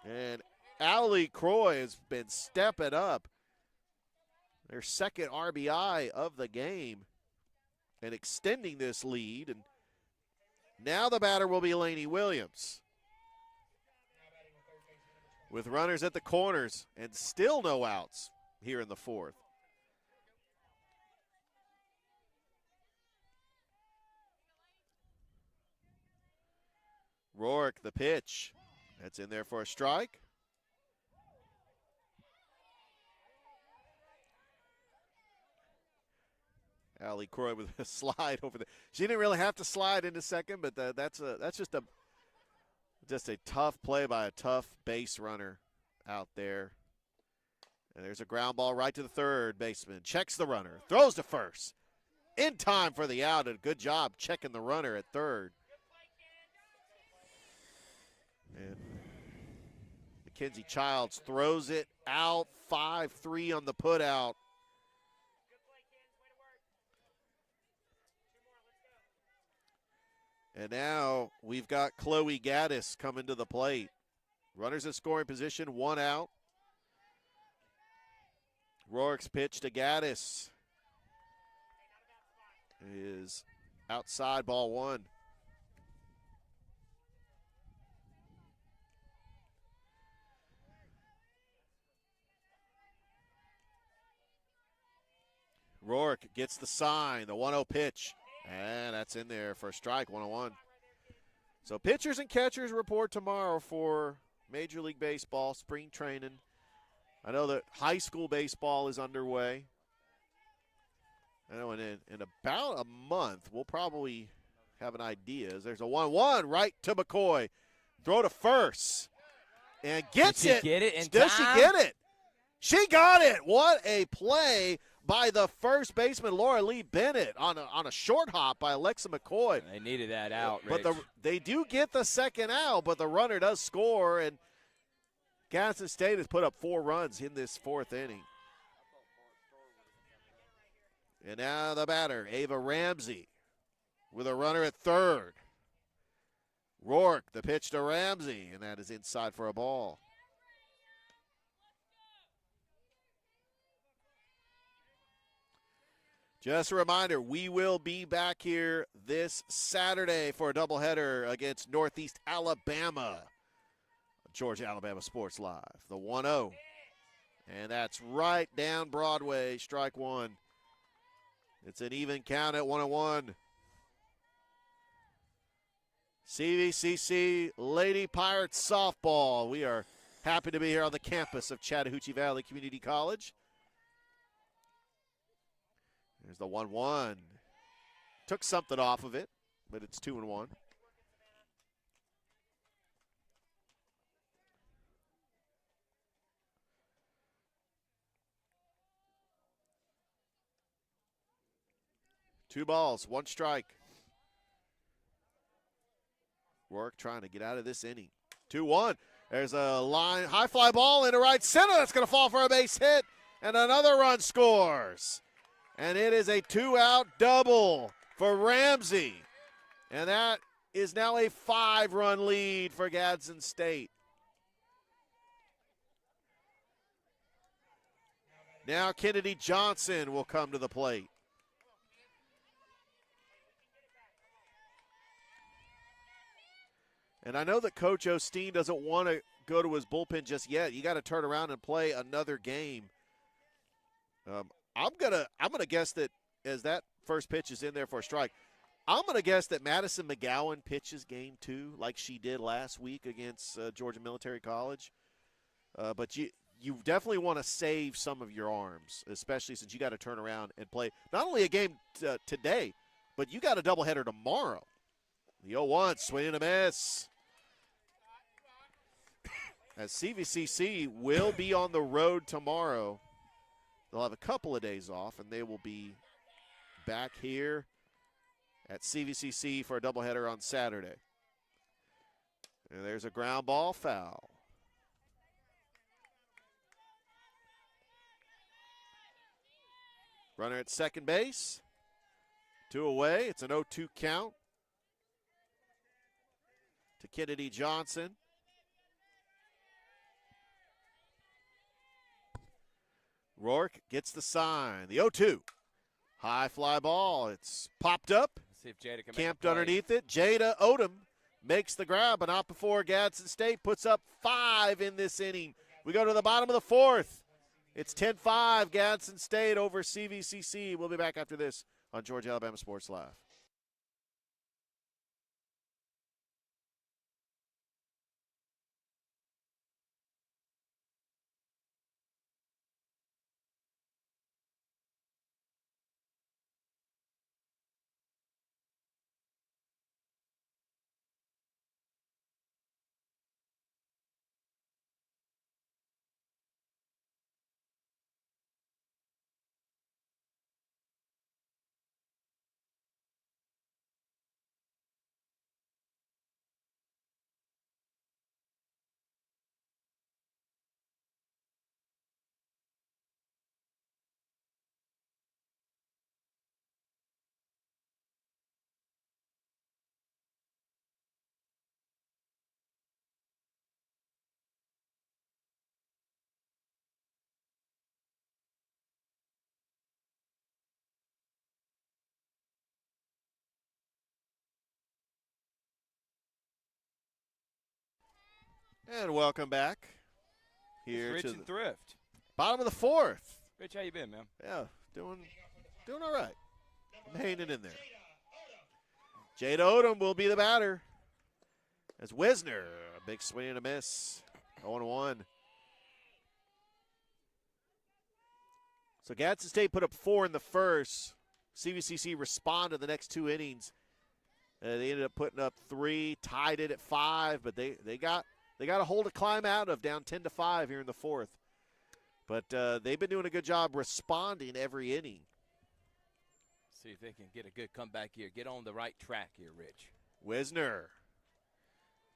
And Allie Croy has been stepping up. Their second RBI of the game and extending this lead. And now the batter will be Laney Williams. With runners at the corners and still no outs here in the 4th. Rourke, the pitch. That's in there for a strike. Allie Croy with a slide over there. She didn't really have to slide into second, but that's just a tough play by a tough base runner out there. And there's a ground ball right to the third baseman. Checks the runner, throws to first. In time for the out, and good job checking the runner at third. And Mackenzie Childs throws it out, 5-3 on the putout. And now we've got Chloe Gaddis coming to the plate. Runners in scoring position, 1 out. Rourke's pitch to Gaddis is outside, ball 1. Rourke gets the sign, the 1-0 pitch. And that's in there for a strike, 1-1. So pitchers and catchers report tomorrow for Major League Baseball, spring training. I know that high school baseball is underway. I know in about a month, we'll probably have an idea. There's a 1-1 right to McCoy. Throw to first. And gets it. Get it in Does time? she get it? She got it. What a play by the first baseman, Laura Lee Bennett, on a short hop by Alexa McCoy. They needed that out, But Rich. they do get the second out, but the runner does score, and Gadsden State has put up 4 runs in this 4th inning. And now the batter, Ava Ramsey, with a runner at third. Rourke, the pitch to Ramsey, and that is inside for a ball. Just a reminder, we will be back here this Saturday for a doubleheader against Northeast Alabama. Georgia Alabama Sports Live, the 1-0. And that's right down Broadway, strike one. It's an even count at 1-1. CVCC Lady Pirates softball. We are happy to be here on the campus of Chattahoochee Valley Community College. There's the 1-1. Took something off of it, but it's 2-1. Two balls, one strike. Rourke trying to get out of this inning. 2-1. There's a line, high fly ball into right center. That's going to fall for a base hit, and another run scores. And it is a 2-out double for Ramsey. And that is now a 5-run lead for Gadsden State. Now Kennedy Johnson will come to the plate. And I know that Coach Osteen doesn't want to go to his bullpen just yet. You got to turn around and play another game. I'm gonna guess that as that first pitch is in there for a strike, I'm gonna guess that Madison McGowan pitches game 2 like she did last week against Georgia Military College. But you definitely want to save some of your arms, especially since you got to turn around and play not only a game today, but you got a doubleheader tomorrow. The 0-1 swing and a miss. As CVCC will be on the road tomorrow. They'll have a couple of days off, and they will be back here at CVCC for a doubleheader on Saturday. And there's a ground ball foul. Runner at second base. 2 away. It's an 0-2 count to Kennedy Johnson. Rourke gets the sign. The 0-2. High fly ball. It's popped up. See if Jada can camped underneath it. Jada Odom makes the grab, but not before Gadsden State puts up 5 in this inning. We go to the bottom of the 4th. It's 10-5 Gadsden State over CVCC. We'll be back after this on Georgia Alabama Sports Live. And welcome back here Rich to and the Thrift. bottom of the 4th. Rich, how you been, man? Yeah, doing all right. I'm hanging in there. Jada Odom will be the batter. As Wisner, a big swing and a miss. 0-1. So Gadsden State put up 4 in the first. CVCC responded the next 2 innings. They ended up putting up 3, tied it at 5, but they got a hole to climb out of, down 10-5 here in the 4th. But they've been doing a good job responding every inning. See if they can get a good comeback here. Get on the right track here, Rich. Wisner.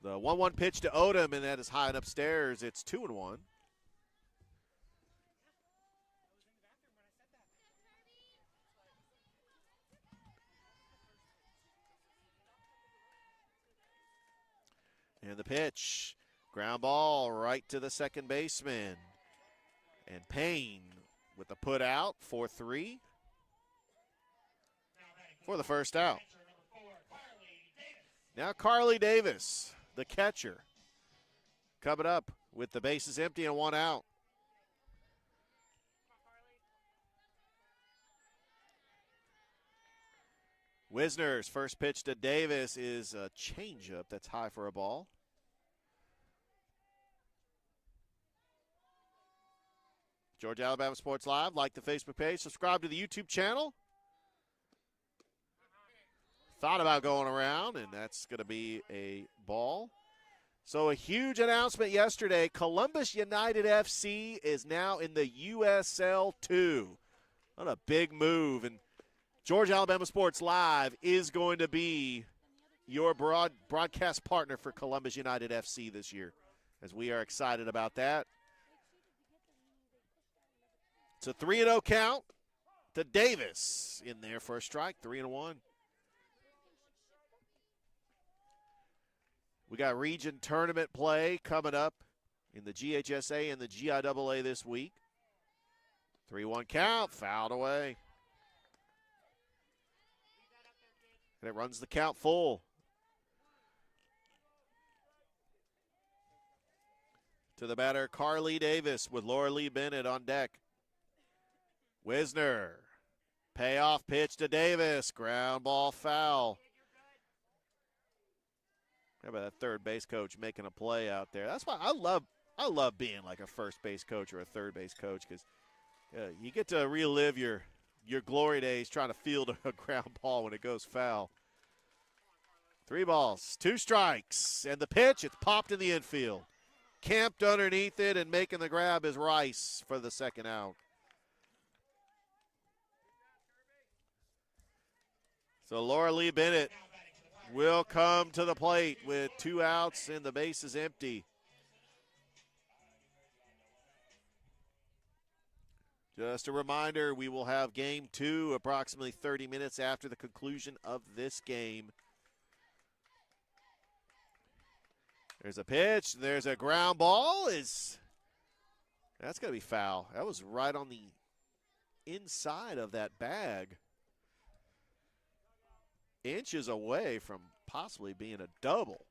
The 1-1 pitch to Odom, and that is high and upstairs. It's 2-1. And the pitch. Ground ball right to the second baseman. And Payne with the put out, 4-3. for the first out. Now Carly Davis, the catcher, coming up with the bases empty and one out. Wisner's first pitch to Davis is a changeup that's high for a ball. Georgia Alabama Sports Live, like the Facebook page, subscribe to the YouTube channel. Thought about going around, and that's going to be a ball. So a huge announcement yesterday. Columbus United FC is now in the USL 2. What a big move. And Georgia Alabama Sports Live is going to be your broadcast partner for Columbus United FC this year, as we are excited about that. It's a 3-0 count to Davis in there for a strike, 3-1. We got region tournament play coming up in the GHSA and the GIAA this week. 3-1 count, fouled away. And it runs the count full. To the batter, Carly Davis with Laura Lee Bennett on deck. Wisner, payoff pitch to Davis, ground ball foul. How about that third base coach making a play out there? That's why I love being like a first base coach or a third base coach, because you get to relive your glory days trying to field a ground ball when it goes foul. 3 balls, 2 strikes, and the pitch, it's popped in the infield. Camped underneath it and making the grab is Rice for the second out. So Laura Lee Bennett will come to the plate with 2 outs and the base is empty. Just a reminder, we will have game 2 approximately 30 minutes after the conclusion of this game. There's a pitch. There's a ground ball. That's going to be foul. That was right on the inside of that bag. Inches away from possibly being a double.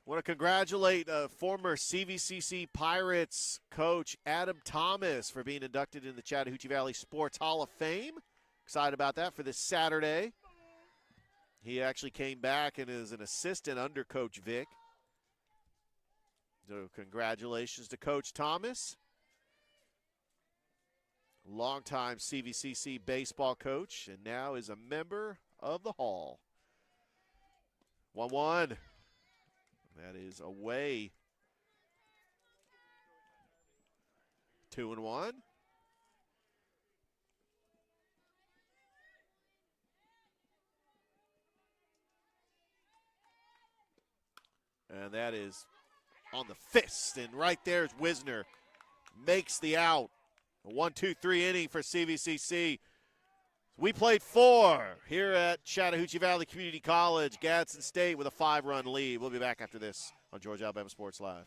I want to congratulate former CVCC Pirates coach Adam Thomas for being inducted in the Chattahoochee Valley Sports Hall of Fame. Excited about that for this Saturday. He actually came back and is an assistant under Coach Vic. So congratulations to Coach Thomas. Longtime CVCC baseball coach, and now is a member of the Hall. 1-1. That is away. 2-1. And that is on the fist, and right there is Wisner. Makes the out. A 1-2-3 inning for CVCC. We played 4 here at Chattahoochee Valley Community College. Gadsden State with a 5-run lead. We'll be back after this on Georgia Alabama Sports Live.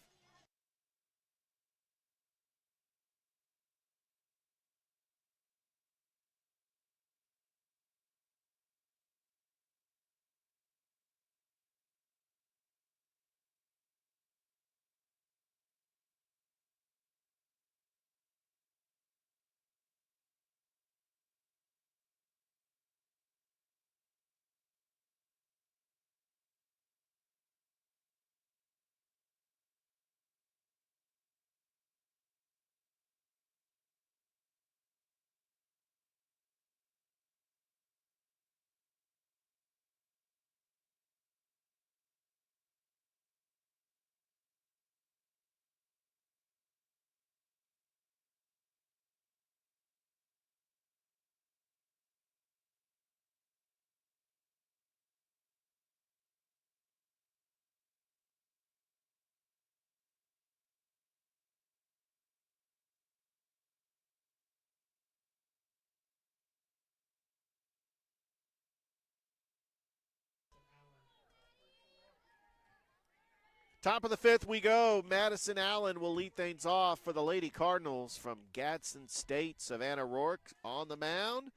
Top of the 5th we go. Madison Allen will lead things off for the Lady Cardinals from Gadsden State. Savannah Rourke on the mound.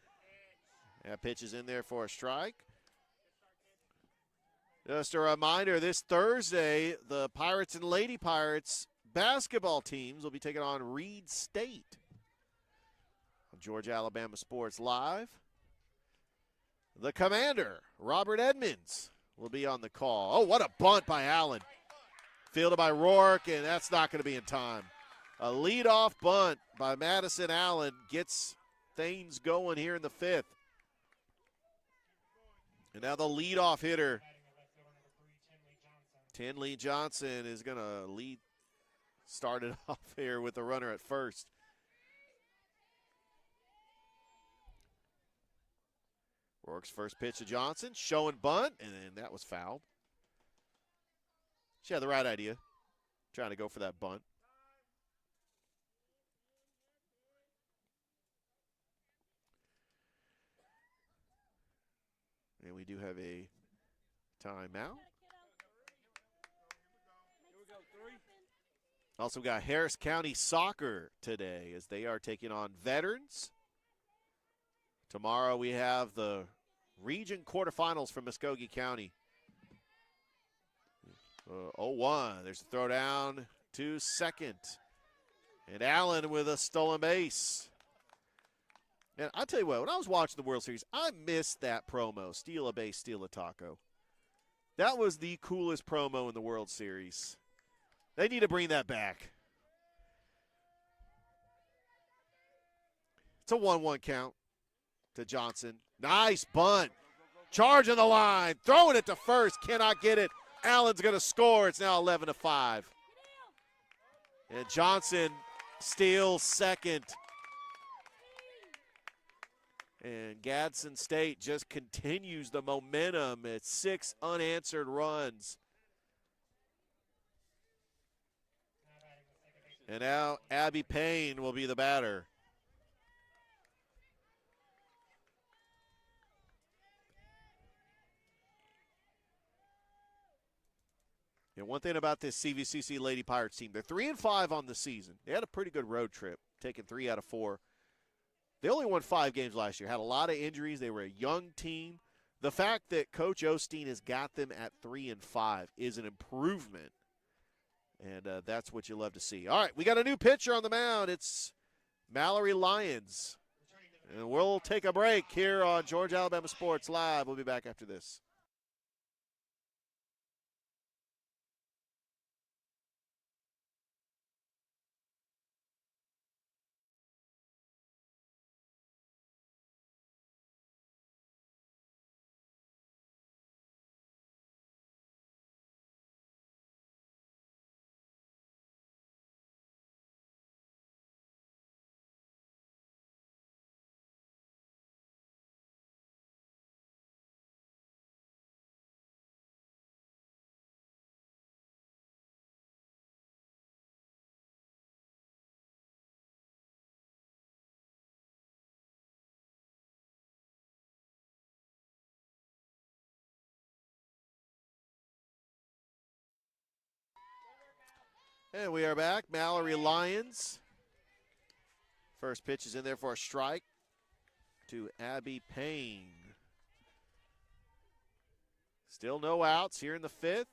That pitch is in there for a strike. Just a reminder, this Thursday, the Pirates and Lady Pirates basketball teams will be taking on Reed State. On Georgia Alabama Sports Live. The commander, Robert Edmonds, will be on the call. Oh, what a bunt by Allen. Fielded by Rourke, and that's not going to be in time. A leadoff bunt by Madison Allen gets things going here in the 5th. And now the leadoff hitter, Tinley Johnson, is going to start it off here with the runner at first. Rourke's first pitch to Johnson, showing bunt, and that was fouled. She had the right idea, trying to go for that bunt. And we do have a timeout. Also got Harris County Soccer today as they are taking on Veterans. Tomorrow we have the region quarterfinals from Muskogee County. 0-1. There's a throw down to second. And Allen with a stolen base. And I'll tell you what, when I was watching the World Series, I missed that promo, steal a base, steal a taco. That was the coolest promo in the World Series. They need to bring that back. It's a 1-1 count to Johnson. Nice bunt. Charging the line. Throwing it to first. Cannot get it. Allen's going to score. It's now 11-5. And Johnson steals second. And Gadsden State just continues the momentum at 6 unanswered runs. And now Abby Payne will be the batter. And one thing about this CVCC Lady Pirates team, they're 3-5 on the season. They had a pretty good road trip, taking 3 out of 4. They only won 5 games last year, had a lot of injuries. They were a young team. The fact that Coach Osteen has got them at 3-5 is an improvement. And that's what you love to see. All right, we got a new pitcher on the mound. It's Mallory Lyons. And we'll take a break here on Georgia Alabama Sports Live. We'll be back after this. And we are back. Mallory Lyons. First pitch is in there for a strike to Abby Payne. Still no outs here in the 5th.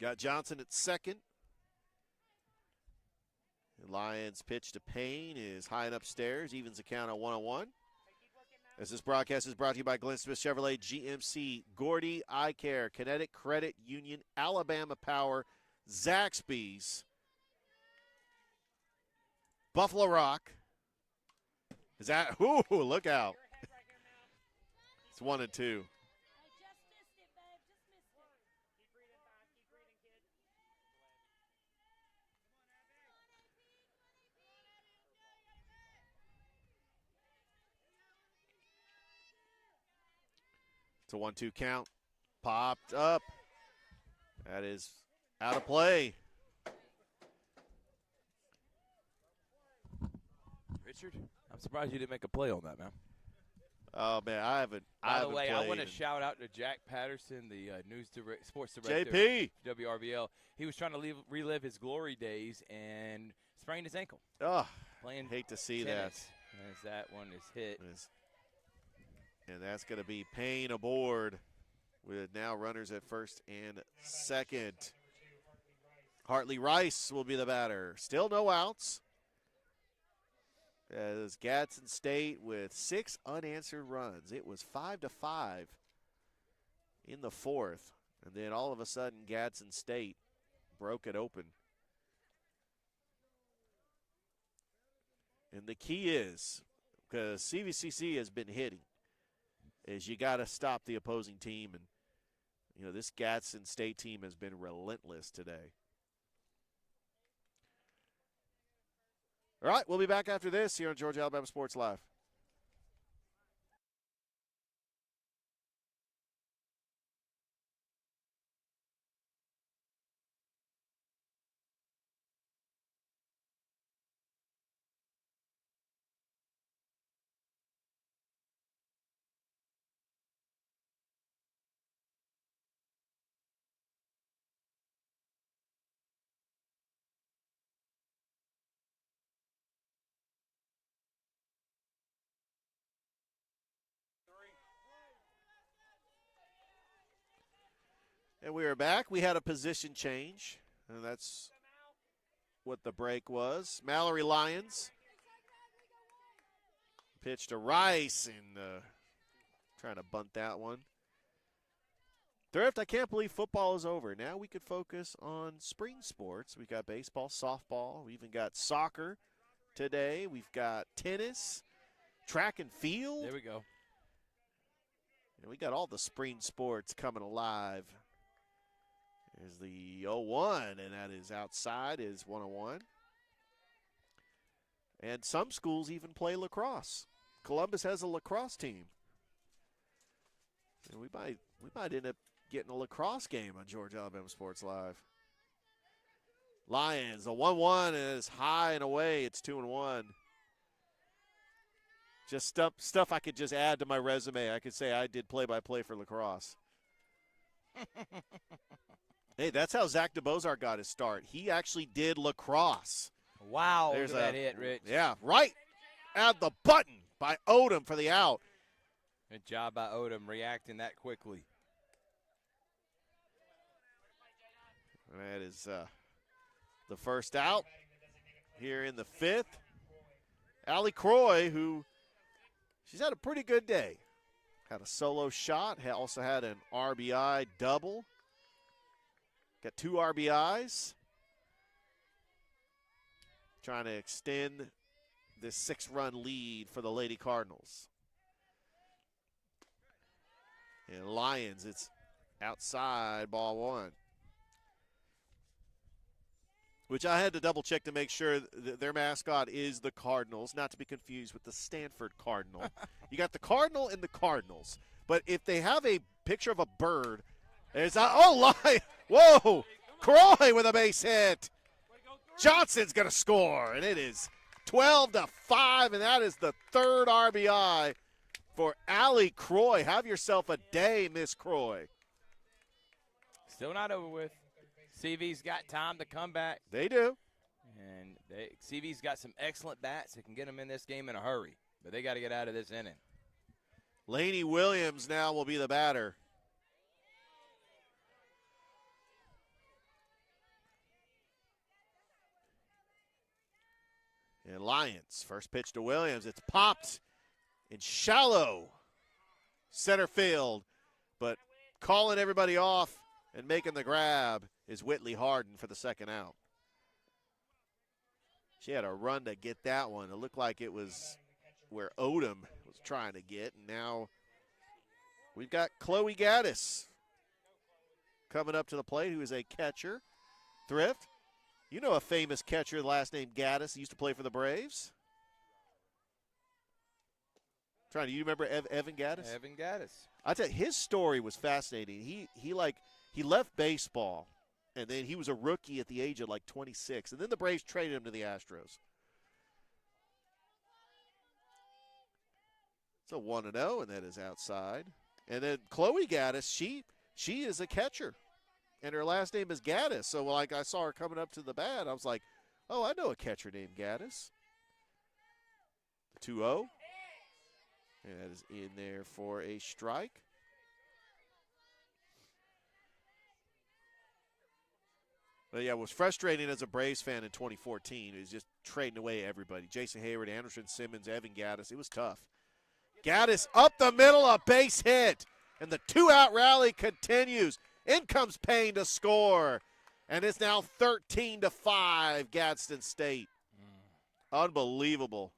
Got Johnson at second. And Lyons' pitch to Payne is high and upstairs, evens the count at 1-1. As this broadcast is brought to you by Glenn Smith Chevrolet, GMC, Gordy Eye Care, Kinetic Credit Union, Alabama Power, Zaxby's, Buffalo Rock. Is that, ooh, look out. It's 1-2. It's a 1-2 count. Popped up. That is out of play. Richard, I'm surprised you didn't make a play on that, man. Oh, man, I haven't. By the way, I want to to shout out to Jack Patterson, the sports director. JP. WRBL. He was trying to relive his glory days and sprained his ankle. Oh, playing hate to see tennis, as that one is hit. And that's going to be Payne aboard with now runners at first and second. Hartley Rice will be the batter. Still no outs. As Gadsden State with 6 unanswered runs. It was 5-5 in the fourth. And then all of a sudden, Gadsden State broke it open. And the key is, because CVCC has been hitting, is you got to stop the opposing team. And, you know, this Gadsden State team has been relentless today. All right, we'll be back after this here on Georgia Alabama Sports Live. And we are back. We had a position change, and that's what the break was. Mallory Lyons pitched to Rice and trying to bunt that one. Thrift, I can't believe football is over. Now we could focus on spring sports. We've got baseball, softball. We even got soccer today. We've got tennis, track and field. There we go. And we got all the spring sports coming alive. There's the 0-1, and that is outside, is 1-1. And some schools even play lacrosse. Columbus has a lacrosse team. And we might end up getting a lacrosse game on Georgia Alabama Sports Live. Lions, a 1-1, and it's high and away. It's 2-1. Just stuff I could just add to my resume. I could say I did play-by-play for lacrosse. Hey, that's how Zach DeBozar got his start. He actually did lacrosse. Wow, there's that hit, Rich. Yeah, right at the button by Odom for the out. Good job by Odom reacting that quickly. And that is the first out here in the fifth. Allie Croy, who she's had a pretty good day. Had a solo shot, also had an RBI double. Got 2 RBIs. Trying to extend this 6-run lead for the Lady Cardinals. And Lions, it's outside, ball 1. Which I had to double check to make sure that their mascot is the Cardinals, not to be confused with the Stanford Cardinal. You got the Cardinal and the Cardinals. But if they have a picture of a bird, there's Lion. Whoa! Croy with a base hit. Johnson's going to score, and it is 12-5, and that is the 3rd RBI for Allie Croy. Have yourself a day, Miss Croy. Still not over with. CV's got time to come back. They do. And CV's got some excellent bats that can get them in this game in a hurry, but they got to get out of this inning. Laney Williams now will be the batter. And Lions, first pitch to Williams. It's popped in shallow center field. But calling everybody off and making the grab is Whitley Harden for the second out. She had a run to get that one. It looked like it was where Odom was trying to get. And now we've got Chloe Gaddis coming up to the plate, who is a catcher. Thrift. You know a famous catcher, last name Gaddis, used to play for the Braves. Do you remember Evan Gaddis? Evan Gaddis. I tell you, his story was fascinating. He left baseball, and then he was a rookie at the age of like 26, and then the Braves traded him to the Astros. It's a 1-0, and that is outside. And then Chloe Gaddis, she is a catcher, and her last name is Gaddis. So, like, I saw her coming up to the bat, I was like, oh, I know a catcher named Gaddis. 2-0. And that is in there for a strike. But yeah, it was frustrating as a Braves fan in 2014. It was just trading away everybody. Jason Hayward, Anderson Simmons, Evan Gaddis. It was tough. Gaddis up the middle, a base hit. And the two-out rally continues. In comes Payne to score. And it's now 13-5, Gadsden State. Unbelievable.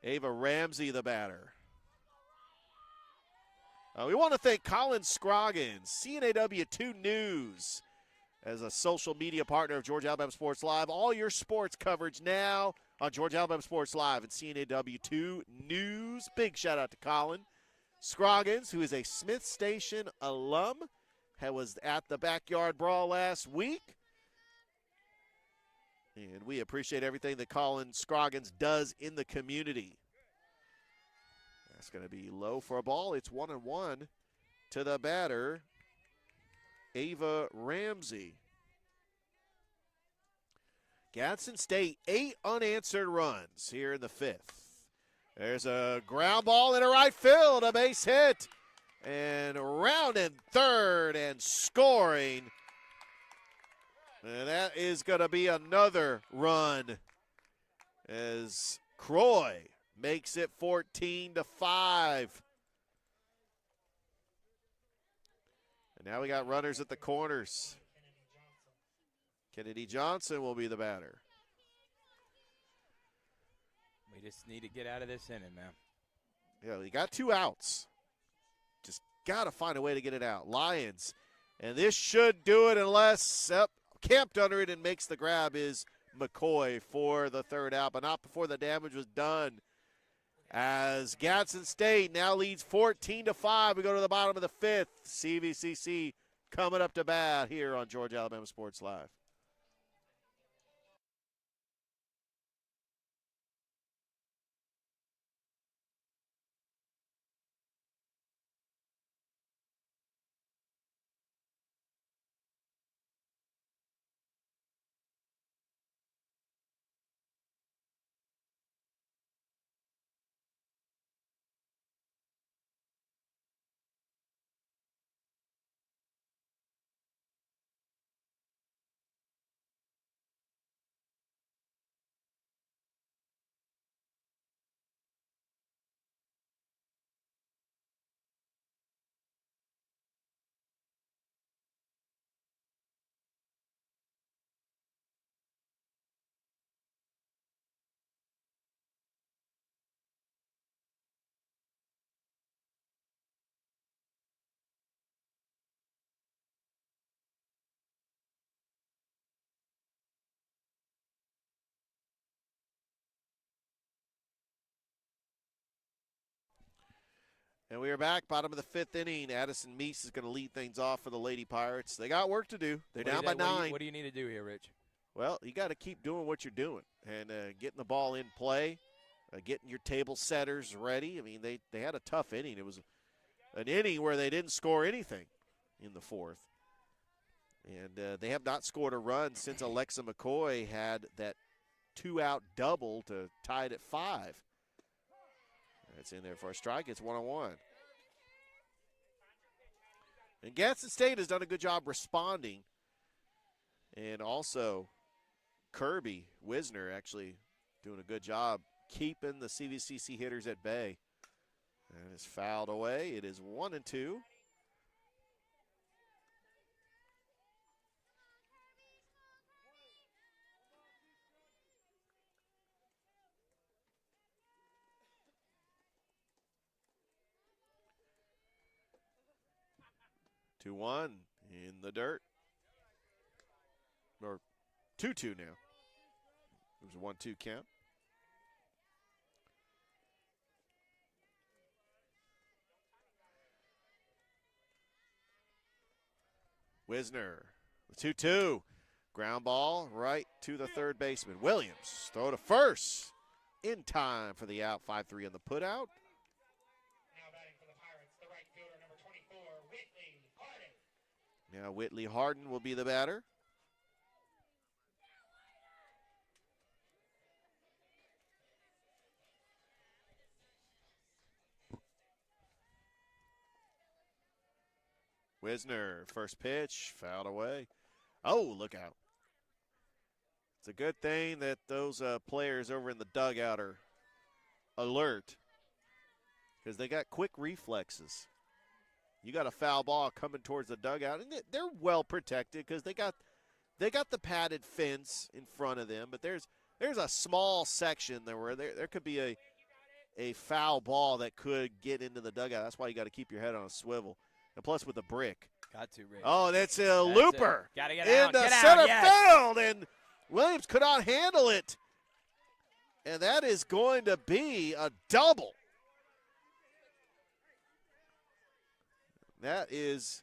Ava Ramsey, the batter. We want to thank Colin Scroggins, CNAW 2 News, as a social media partner of Georgia Alabama Sports Live. All your sports coverage now on Georgia Alabama Sports Live and CNAW 2 News. Big shout out to Colin Scroggins, who is a Smith Station alum, was at the Backyard Brawl last week. And we appreciate everything that Colin Scroggins does in the community. That's going to be low for a ball. It's 1-1 to the batter, Ava Ramsey. Gadsden State, 8 unanswered runs here in the 5th. There's a ground ball into right field, a base hit. And rounding third and scoring. And that is going to be another run as Croy makes it 14-5. And now we got runners at the corners. Kennedy Johnson will be the batter. We just need to get out of this inning, man. Yeah, we got 2 outs. Just got to find a way to get it out. Lions. And this should do it unless camped under it and makes the grab is McCoy for the 3rd out, but not before the damage was done. As Gadsden State now leads 14-5. We go to the bottom of the 5th. CVCC coming up to bat here on Georgia Alabama Sports Live. And we are back, bottom of the 5th inning. Addison Meese is going to lead things off for the Lady Pirates. They got work to do. They're down by 9. What do you need to do here, Rich? Well, you got to keep doing what you're doing and getting the ball in play, getting your table setters ready. I mean, they had a tough inning. It was an inning where they didn't score anything in the 4th. And they have not scored a run since Alexa McCoy had that 2-out double to tie it at 5. That's in there for a strike. It's 1-1. And Gadsden State has done a good job responding. And also, Kirby Wisner actually doing a good job keeping the CVCC hitters at bay. And it's fouled away. It is 1-2. Two 2-1 in the dirt. Or 2-2 now. It was a 1-2 count. Wisner, the 2-2. Ground ball right to the 3rd baseman. Williams, throw to first. in time for the out. 5-3 on the put out. Now batting for the Pirates, the right fielder, number 24, Whitley Harden. Now Whitley Harden will be the batter. Wisner, first pitch, fouled away. Oh, look out. It's a good thing that those players over in the dugout are alert because they got quick reflexes. You got a foul ball coming towards the dugout, and they're well protected because they got the padded fence in front of them, but there's a small section there where there could be a foul ball that could get into the dugout. That's why you got to keep your head on a swivel. And plus with the brick. Got to, Rich. Oh, that's a looper. Got to get into out. center Yes. field, and Williams could not handle it. And that is going to be a double. That is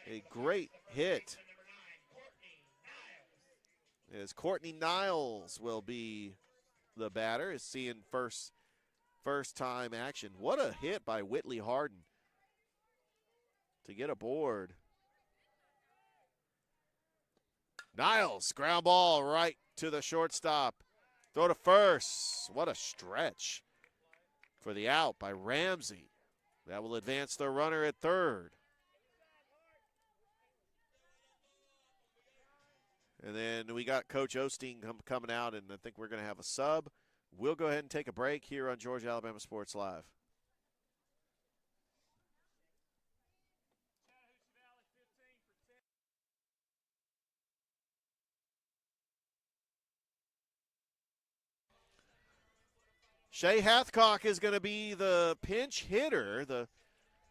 a great hit. As Courtney Niles will be the batter, is seeing first time action. What a hit by Whitley Harden to get aboard. Niles, ground ball right to the shortstop. Throw to first. What a stretch for the out by Ramsey. That will advance the runner at third. And then we got Coach Osteen coming out, and I think we're going to have a sub. We'll go ahead and take a break here on Georgia Alabama Sports Live. Shay Hathcock is going to be the pinch hitter, the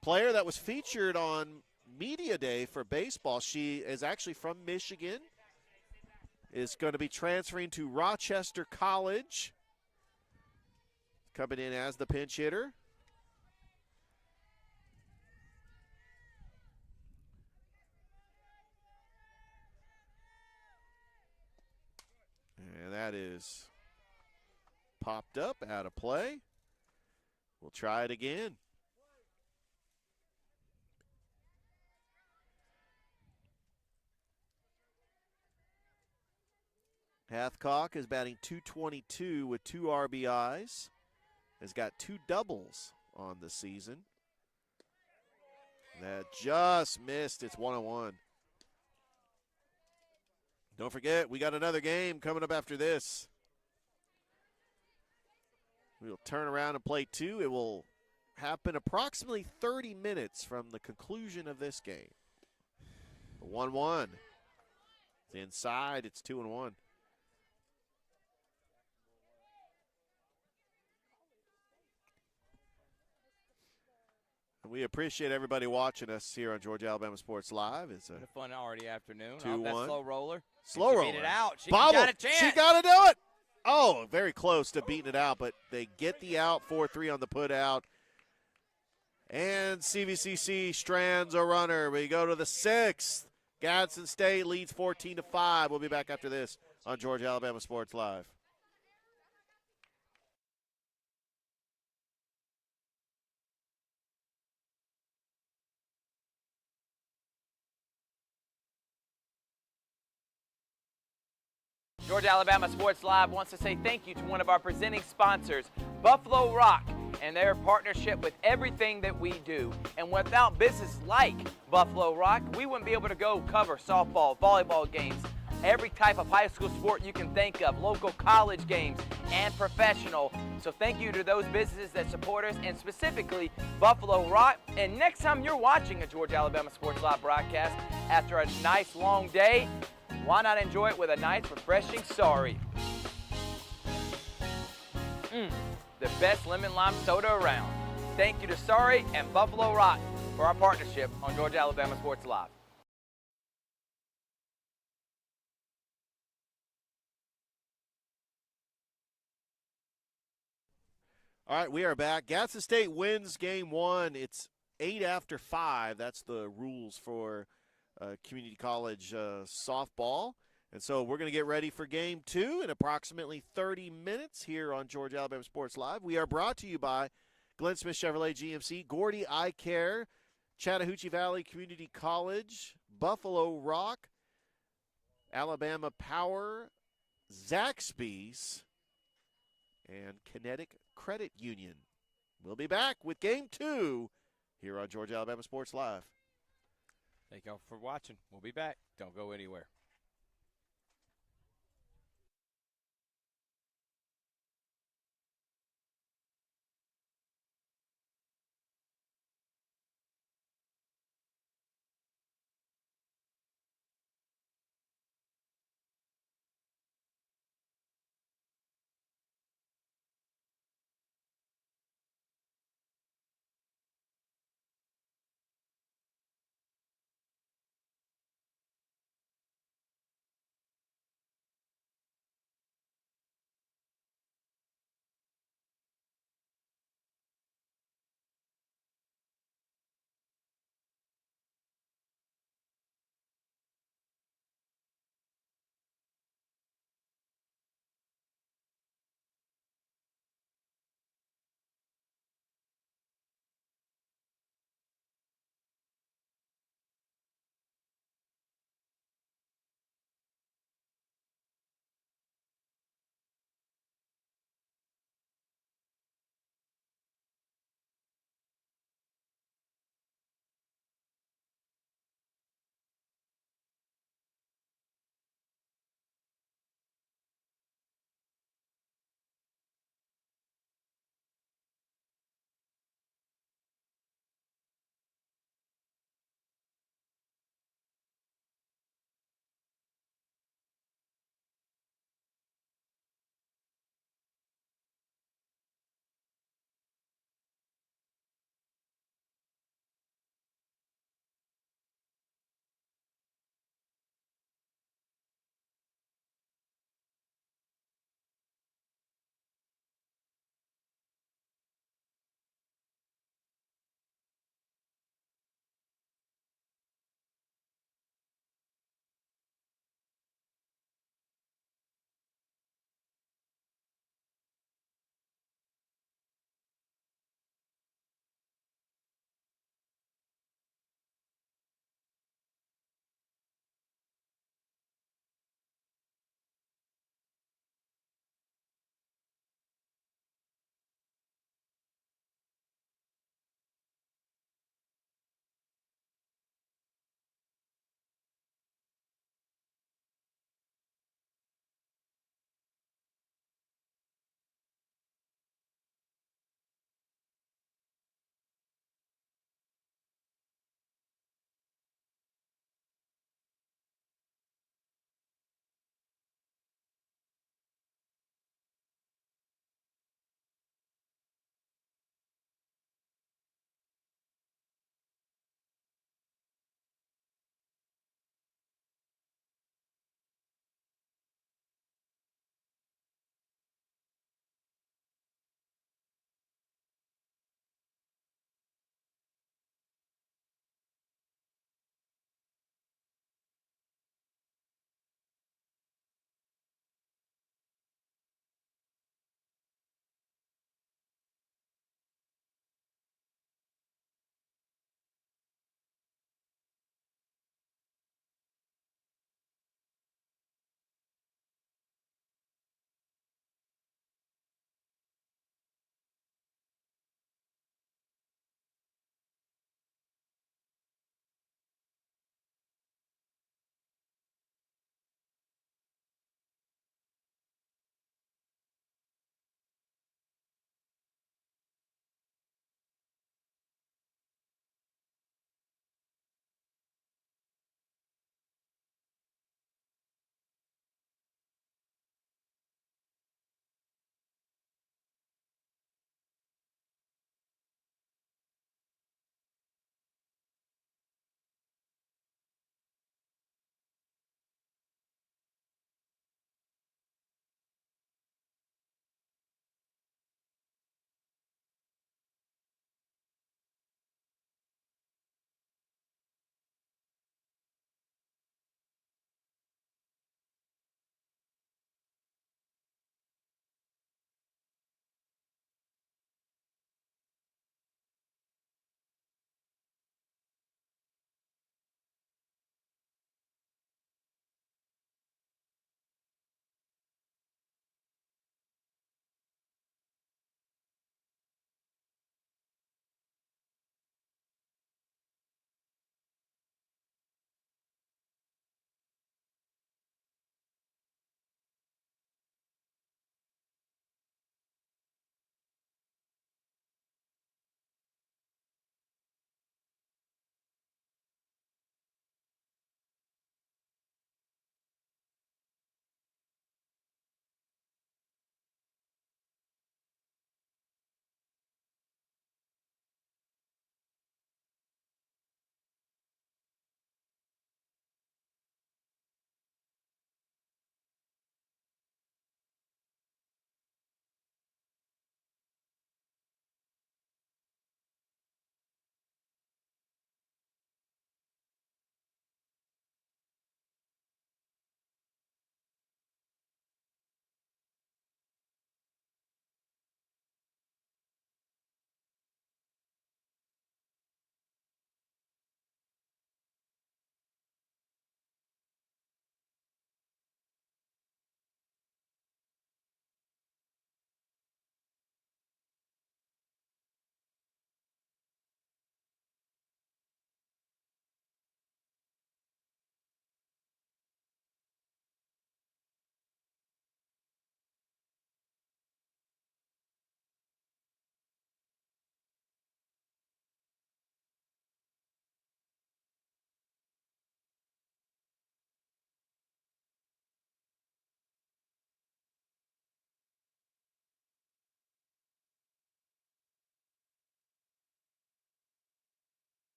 player that was featured on Media Day for baseball. She is actually from Michigan, is going to be transferring to Rochester College, coming in as the pinch hitter. And that is popped up, out of play. We'll try it again. Hathcock is batting .222 with 2 RBIs. Has got 2 doubles on the season. That just missed. It's 1-1. Don't forget, we got another game coming up after this. We'll turn around and play 2. It will happen approximately 30 minutes from the conclusion of this game. 1-1. It's inside. It's 2-1. We appreciate everybody watching us here on Georgia Alabama Sports Live. It's a fun already afternoon. 2-1. That slow roller. Slow roller. Beat it out. She Bobble. got a chance. She got to do it. Oh, very close to beating it out, but they get the out. 4-3 on the put out. And CVCC strands a runner. We go to the 6th. Gadsden State leads 14-5. We'll be back after this on Georgia Alabama Sports Live. Georgia Alabama Sports Live wants to say thank you to one of our presenting sponsors, Buffalo Rock, and their partnership with everything that we do. And without business like Buffalo Rock, we wouldn't be able to go cover softball, volleyball games, every type of high school sport you can think of, local college games, and professional. So thank you to those businesses that support us, and specifically Buffalo Rock. And next time you're watching a Georgia Alabama Sports Live broadcast after a nice long day, why not enjoy it with a nice, refreshing sorry? The best lemon lime soda around. Thank you to Sorry and Buffalo Rock for our partnership on Georgia Alabama Sports Live. All right, we are back. Gadsden State wins game 1. It's 8 after 5. That's the rules for community college softball. And so we're going to get ready for Game 2 in approximately 30 minutes here on Georgia Alabama Sports Live. We are brought to you by Glenn Smith Chevrolet GMC, Gordy Eye Care, Chattahoochee Valley Community College, Buffalo Rock, Alabama Power, Zaxby's, and Kinetic Credit Union. We'll be back with Game 2 here on Georgia Alabama Sports Live. Thank y'all for watching. We'll be back. Don't go anywhere.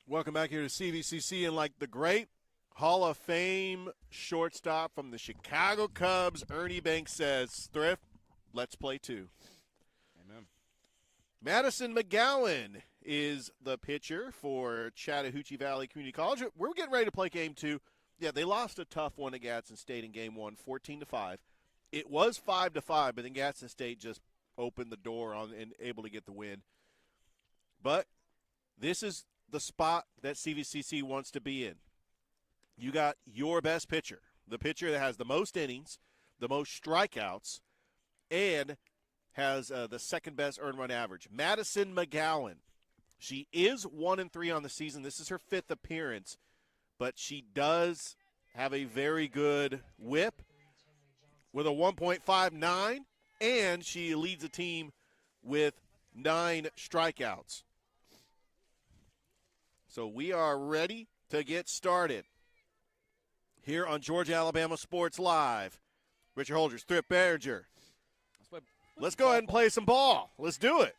Welcome back here to CVCC, and like the great Hall of Fame shortstop from the Chicago Cubs, Ernie Banks says, Thrift, let's play two. Amen. Madison McGowan is the pitcher for Chattahoochee Valley Community College. We're getting ready to play game two. Yeah, they lost a tough one at Gadsden State in game one, 14-5. It was 5-5, but then Gadsden State just opened the door on and able to get the win. But this is the spot that CVCC wants to be in. You got your best pitcher, the pitcher that has the most innings, the most strikeouts, and has the second best earned run average. Madison McGowan. She is 1-3 on the season. This is her 5th appearance, but she does have a very good whip with a 1.59, and she leads the team with 9 strikeouts. So we are ready to get started here on Georgia Alabama Sports Live. Richard Holdridge, Thrift Behringer. Let's go ahead and play some ball. Let's do it.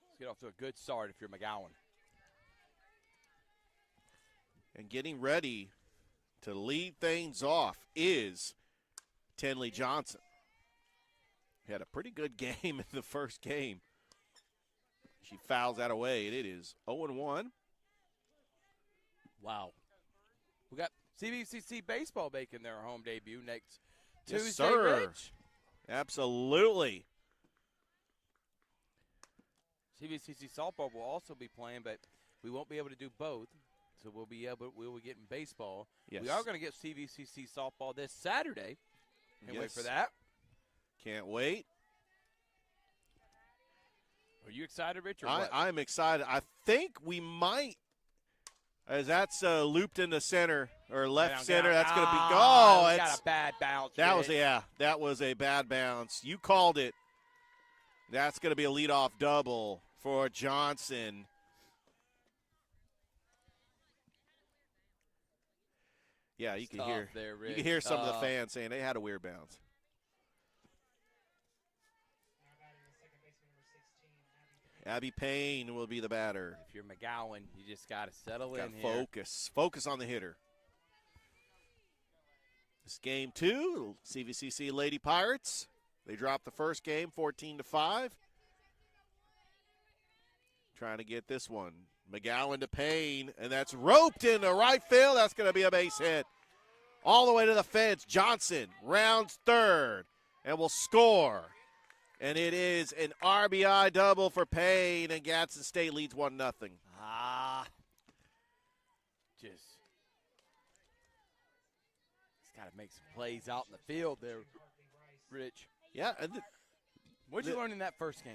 Let's get off to a good start if you're McGowan. And getting ready to lead things off is Tenley Johnson. He had a pretty good game in the first game. She fouls that away, and it is 0-1. Wow. We got CVCC baseball making their home debut next Yes, Tuesday, sir. Rich. Absolutely. CVCC softball will also be playing, but we won't be able to do both. So we'll be getting baseball. Yes. We are going to get CVCC softball this Saturday. Can't wait for Yes. that. Can't wait. Are you excited, Rich, or what? I'm excited. I think we might, as that's looped into center or left center. That's going to be got a bad bounce. That Rich. that was a bad bounce. You called it. That's going to be a leadoff double for Johnson. Yeah, you can hear there, Rich. you can hear some of the fans saying they had a weird bounce. Abby Payne will be the batter. If you're McGowan, you just got to settle in here. Focus on the hitter. This game 2, CVCC Lady Pirates. They dropped the first game 14-5. Trying to get this one. McGowan to Payne, and that's roped into right field. That's going to be a base hit. All the way to the fence. Johnson rounds third and will score. And it is an RBI double for Payne, and Gadsden State leads 1-0. Just got to make some plays out in the field there, Rich. Yeah. What did you learn in that first game?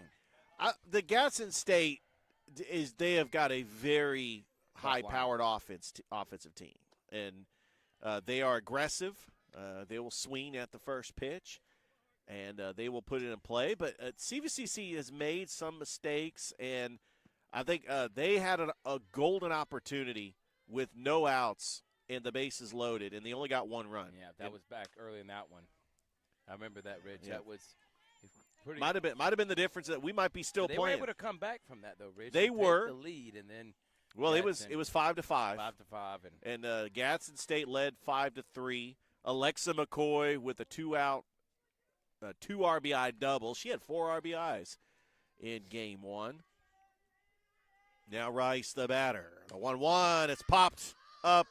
The Gadsden State they have got a very high-powered offensive team, and they are aggressive. They will swing at the first pitch, and they will put it in play. But CVCC has made some mistakes, and I think they had a golden opportunity with no outs and the bases loaded, and they only got 1 run. Yeah, that was back early in that one. I remember that, Rich. Yeah. That was pretty. Might have been the difference that we might be still they playing. They were able to come back from that, though, Rich. They to were take the lead, and then. Well, Gadsen, it was 5-5. 5-5, and Gadsden State led 5-3. Alexa McCoy with a 2-out, 2 RBI double. She had 4 RBIs in game 1. Now Rice, the batter. The 1-1. It's popped up.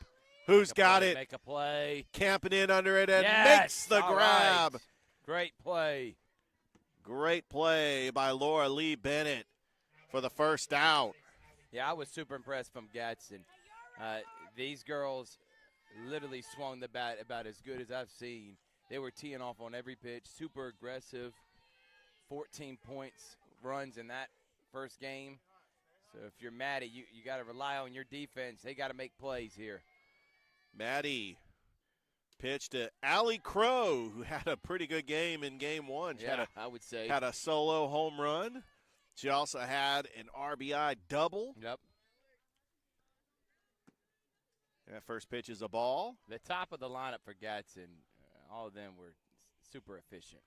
Who's got it? Make a play. Camping in under it and Yes, makes the all grab. Right. Great play. Great play by Laura Lee Bennett for the first out. Yeah, I was super impressed from Gadsen. These girls literally swung the bat about as good as I've seen. They were teeing off on every pitch, super aggressive, 14 points runs in that first game. So if you're Maddie, you got to rely on your defense. They got to make plays here. Maddie pitched to Allie Crow, who had a pretty good game in game 1. She I would say. Had a solo home run. She also had an RBI double. Yep. And that first pitch is a ball. The top of the lineup for Gadsen, all of them were super efficient.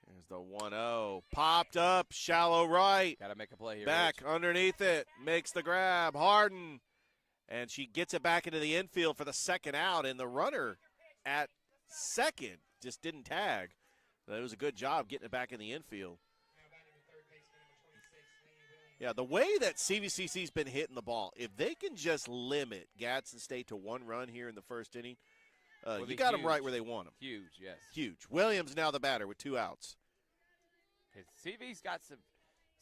There's the 1-0. Popped up, shallow right. Got to make a play here. Back Rich. underneath it. Makes the grab. Harden. And she gets it back into the infield for the second out. And the runner at second just didn't tag. It was a good job getting it back in the infield. Yeah, the way that CVCC's been hitting the ball, if they can just limit Gadsden State to 1 run here in the first inning, you got them right where they want them. Huge, yes. Huge. Williams now the batter with 2 outs. CV's got some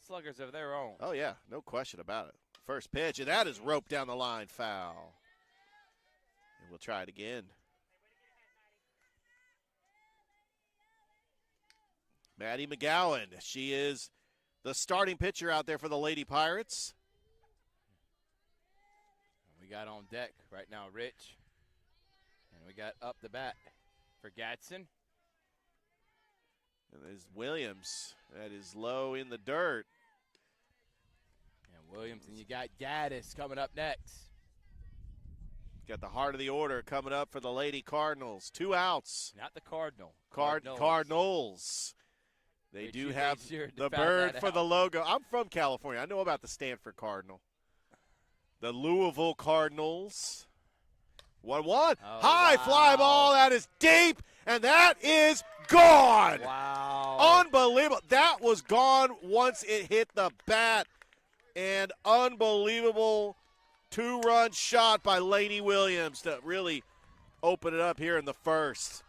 sluggers of their own. Oh, yeah, no question about it. First pitch, and that is roped down the line, foul. And we'll try it again. Maddie McGowan, she is the starting pitcher out there for the Lady Pirates. We got on deck right now, Rich. And we got up the bat for Gadsen. And there's Williams. That is low in the dirt. And Williams, and you got Gaddis coming up next. Got the heart of the order coming up for the Lady Cardinals. 2 outs. Not the Cardinal. Cardinals. They do have sure the bird for the logo. I'm from California. I know about the Stanford Cardinal. The Louisville Cardinals. 1-1. High fly ball. That is deep, and that is gone. Wow. Unbelievable. That was gone once it hit the bat. And unbelievable 2-run shot by Lainey Williams to really open it up here in the first.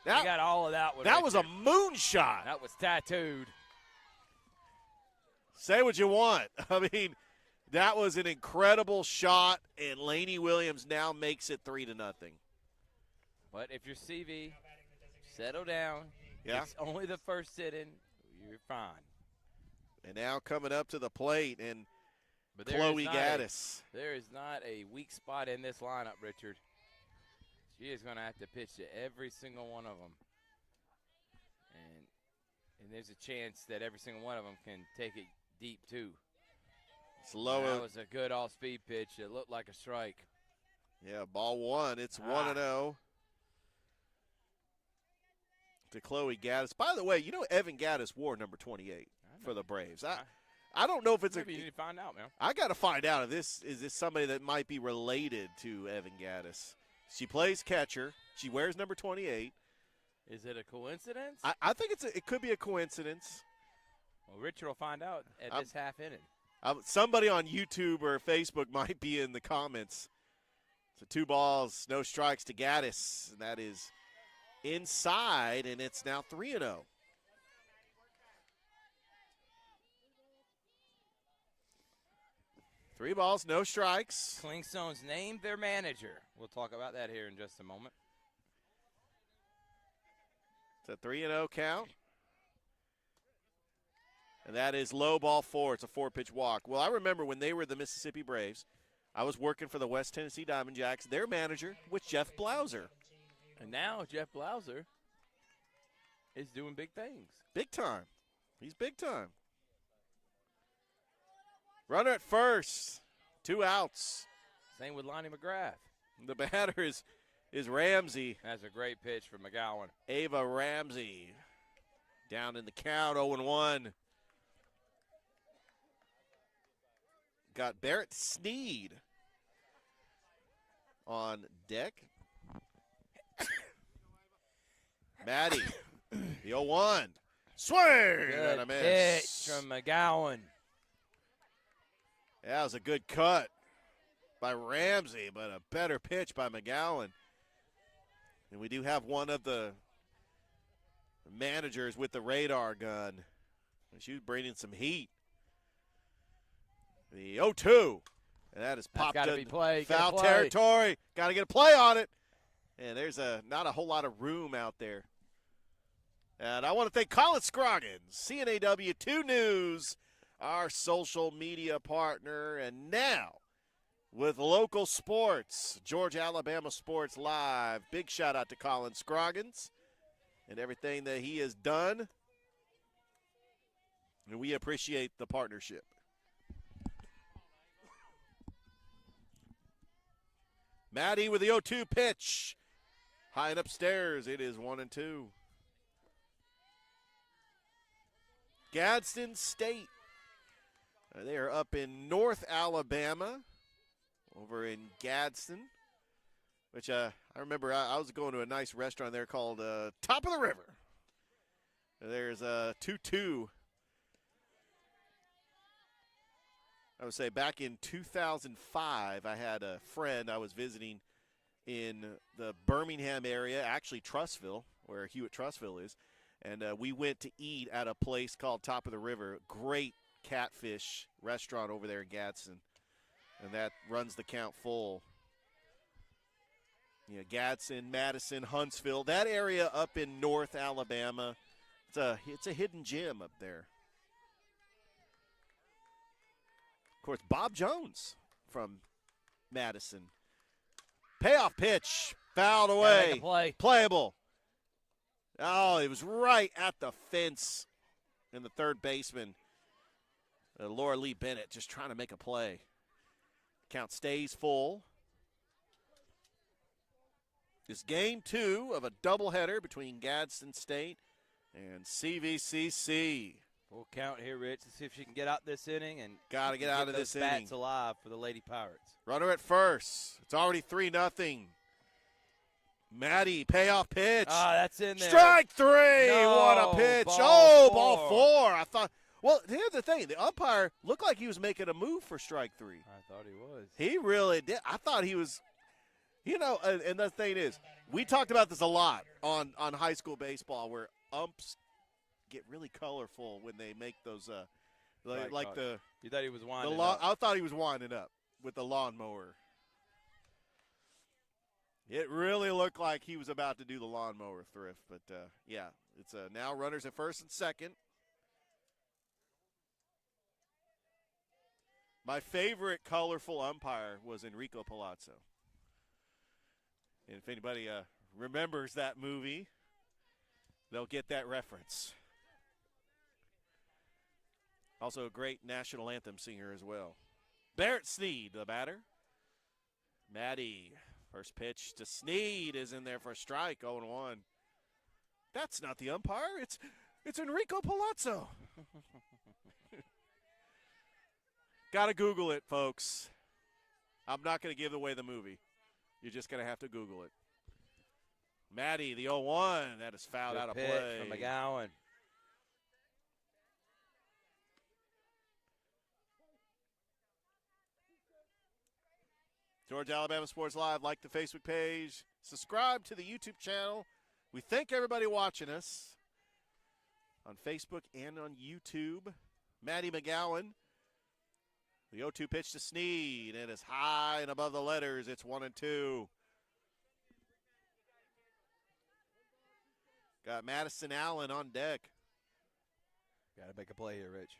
You got all of that one. That was a moonshot. That was tattooed. Say what you want. I mean, that was an incredible shot, and Lainey Williams now makes it 3-0. But if you're CV, settle down. Yeah. It's only the first sitting. You're fine. And now coming up to the plate, and But Chloe Gaddis. There is not a weak spot in this lineup, Richard. She is going to have to pitch to every single one of them. And there's a chance that every single one of them can take it deep, too. It's low. That was a good all-speed pitch. It looked like a strike. Yeah, ball 1. It's 1-0 to Chloe Gaddis. By the way, you know Evan Gaddis wore number 28 for the Braves. I don't know if it's Maybe you need to find out, man. I got to find out if this is somebody that might be related to Evan Gaddis. She plays catcher. She wears number 28. Is it a coincidence? I think it could be a coincidence. Well, Richard will find out at this half inning. Somebody on YouTube or Facebook might be in the comments. So 2 balls, no strikes to Gaddis, and that is inside, and it's now 3-0. Three balls, no strikes. Clingstone's named their manager. We'll talk about that here in just a moment. It's a 3-0 count. And that is low ball 4. It's a 4-pitch walk. Well, I remember when they were the Mississippi Braves, I was working for the West Tennessee Diamond Jacks. Their manager was Jeff Blauser. And now Jeff Blauser is doing big things. Big time. He's big time. Runner at first. 2 outs. Same with Lonnie McGrath. The batter is Ramsey. That's a great pitch for McGowan. Ava Ramsey down in the count, 0-1. Got Barrett Sneed on deck. Maddie, the 0-1. Swing! Good and a miss. pitch from McGowan. That was a good cut by Ramsey, but a better pitch by McGowan. And we do have one of the managers with the radar gun. She was bringing some heat. The 0-2. And that is popped up foul territory. Got to get a play on it. And there's not a whole lot of room out there. And I want to thank Colin Scroggins, CNAW 2 News, our social media partner. And now, with local sports, Georgia Alabama Sports Live. Big shout out to Colin Scroggins and everything that he has done. And we appreciate the partnership. Maddie with the 0-2 pitch. High and upstairs, it is 1-2. Gadsden State. They are up in North Alabama, over in Gadsden, which I remember I was going to a nice restaurant there called Top of the River. There's a 2-2. I would say back in 2005, I had a friend I was visiting in the Birmingham area, actually Trussville, where Hewitt Trussville is, and we went to eat at a place called Top of the River. Great catfish restaurant over there in Gadsden, and that runs the count full. Yeah, Gadsden, Madison, Huntsville, that area up in North Alabama. It's a hidden gem up there. Of course, Bob Jones from Madison. Payoff pitch, fouled away. Playable. Oh, it was right at the fence, and the third baseman, Laura Lee Bennett, just trying to make a play. Count stays full. It's game 2 of a doubleheader between Gadsden State and CVCC. Full count here, Rich. Let's see if she can get out this inning and got to get out of this inning. Bats alive for the Lady Pirates. Runner at first. It's already 3-0. Maddie, payoff pitch. Ah, that's in there. Strike 3. No, what a pitch. ball 4. I thought. Well, here's the thing. The umpire looked like he was making a move for strike 3. I thought he was. He really did. I thought he was. You know, and the thing is, we talked about this a lot on high school baseball, where umps get really colorful when they make those like the. You thought he was winding up. I thought he was winding up with the lawnmower. It really looked like he was about to do the lawnmower thrift, but yeah, it's now runners at first and second. My favorite colorful umpire was Enrico Palazzo. And if anybody remembers that movie, they'll get that reference. Also a great national anthem singer as well. Barrett Sneed, the batter. Maddie, first pitch to Sneed is in there for a strike, 0-1. That's not the umpire. It's Enrico Palazzo. Got to Google it, folks. I'm not going to give away the movie. You're just going to have to Google it. Maddie, the 0-1. That is fouled out of play. From McGowan. Georgia Alabama Sports Live. Like the Facebook page. Subscribe to the YouTube channel. We thank everybody watching us on Facebook and on YouTube. Maddie McGowan. The 0-2 pitch to Sneed, and it's high and above the letters. It's 1-2. Got Madison Allen on deck. Got to make a play here, Rich.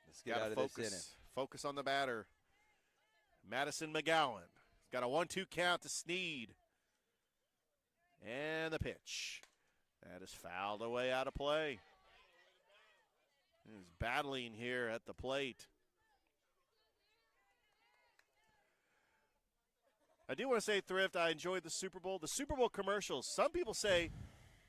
Let's get out of this inning. Focus on the batter. Madison McGowan. Got a 1-2 count to Sneed. And the pitch. That is fouled away out of play. He's battling here at the plate. I do want to say, Thrift, I enjoyed the Super Bowl. The Super Bowl commercials, some people say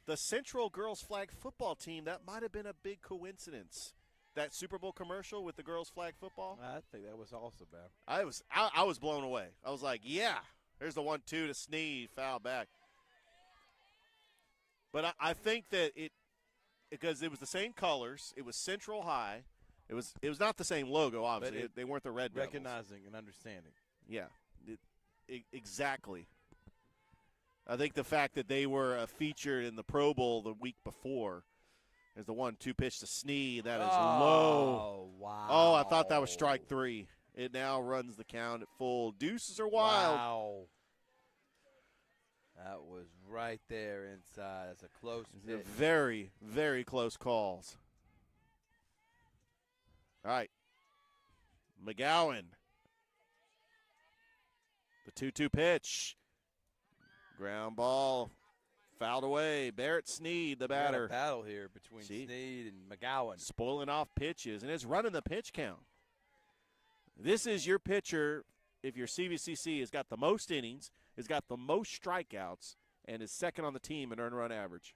the Central girls flag football team, that might have been a big coincidence. That Super Bowl commercial with the girls flag football. I think that was awesome, man. I was blown away. I was like, yeah, there's the 1-2 to Sneed, foul back. But I think that because it was the same colors, it was Central High. It was not the same logo, obviously. They weren't the Red Devils. Recognizing and understanding. Yeah. Exactly. I think the fact that they were featured in the Pro Bowl the week before is the 1-2 pitch to Sneed. That is low. Wow. Oh, I thought that was strike 3. It now runs the count at full. Deuces are wild. Wow. That was right there inside. That's a close pitch. Very, very close calls. All right. McGowan. The 2-2 pitch. Ground ball. Fouled away. Barrett Sneed, the batter. Battle here between Sneed and McGowan. Spoiling off pitches, and it's running the pitch count. This is your pitcher, if your CVCC has got the most innings, has got the most strikeouts, and is second on the team in earned run average.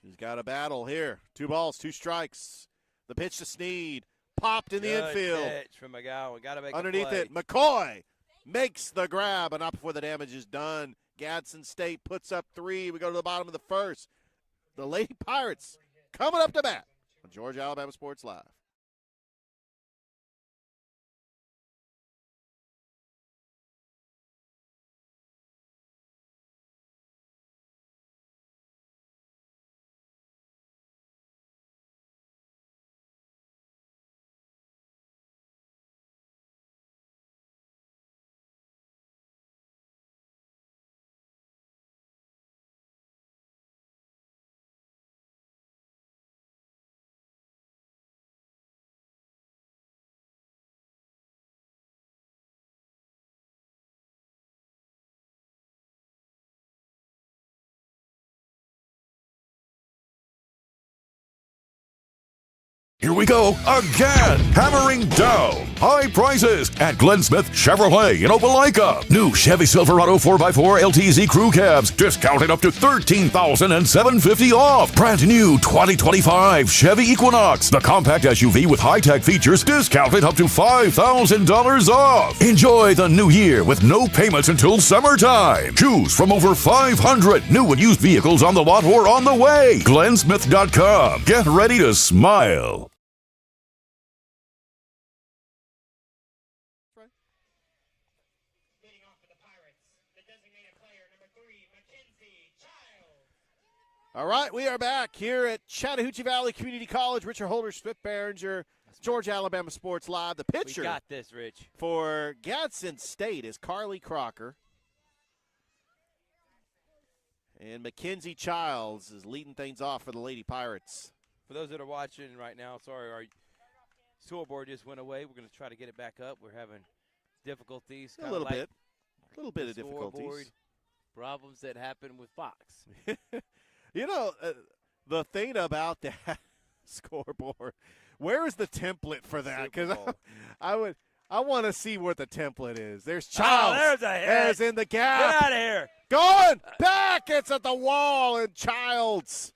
She's got a battle here. 2 balls, 2 strikes. The pitch to Sneed. Popped in the infield. Pitch from McGowan. Got to make underneath a play. it. McCoy makes the grab, and not before the damage is done. Gadsden State puts up 3. We go to the bottom of the first. The Lady Pirates coming up to bat on Georgia Alabama Sports Live. Here we go again. Hammering down high prices at Glenn Smith Chevrolet in Opelika. New Chevy Silverado 4x4 LTZ crew cabs discounted up to $13,750 off. Brand new 2025 Chevy Equinox, the compact SUV with high-tech features, discounted up to $5,000 off. Enjoy the new year with no payments until summertime. Choose from over 500 new and used vehicles on the lot or on the way. GlennSmith.com. Get ready to smile. All right, we are back here at Chattahoochee Valley Community College. Richard Holder, Smith Behringer, Georgia Alabama Sports Live. The pitcher We got this, Rich. for Gadsden State is Carly Crocker. And Mackenzie Childs is leading things off for the Lady Pirates. For those that are watching right now, sorry, our scoreboard just went away. We're going to try to get it back up. We're having difficulties. A little bit of difficulties. Problems that happen with Fox. You know, the thing about that scoreboard, where is the template for that? Because I want to see what the template is. There's Childs. There's a hit. There's in the gap. Get out of here. Going back. It's at the wall, and Childs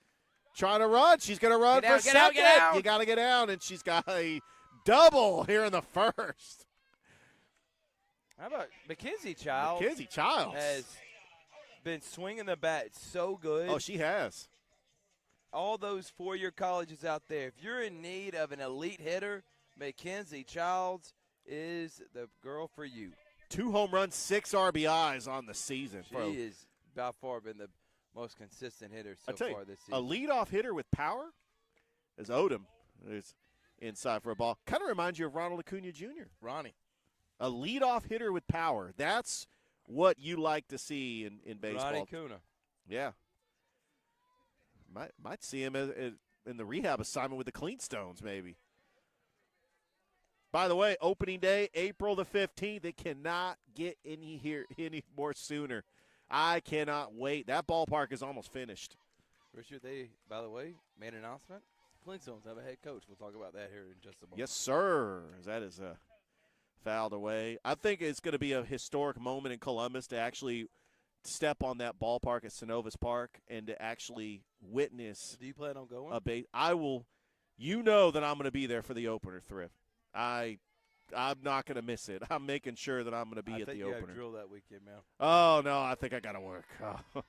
trying to run. She's going to run for second. Get out. You got to get down, and she's got a double here in the first. How about Mackenzie Childs? Mackenzie Childs has been swinging the bat so good. Oh, she has. All those four-year colleges out there, if you're in need of an elite hitter, Mackenzie Childs is the girl for you. 2 home runs, 6 RBIs on the season. She is by far been the most consistent hitter so far this season. A leadoff hitter with power is Odom. Is inside for a ball. Kind of reminds you of Ronald Acuna Jr. Ronnie. A leadoff hitter with power. That's what you like to see in baseball. Ronnie Acuna. Yeah. Might see him in the rehab assignment with the Cleanstones maybe. By the way, opening day, April the 15th. It cannot get any more sooner. I cannot wait. That ballpark is almost finished. Richard, they, by the way, made an announcement. Flintstones have a head coach. We'll talk about that here in just a moment. Yes, sir. That is fouled away. I think it's going to be a historic moment in Columbus to actually step on that ballpark at Synovus Park and to actually witness. Do you plan on going? I will. You know that I'm going to be there for the opener, Thrift. I'm not going to miss it. I'm making sure that I'm going to be at the opener. I think you have drill that weekend, man. Oh, no, I think I got to work. Oh.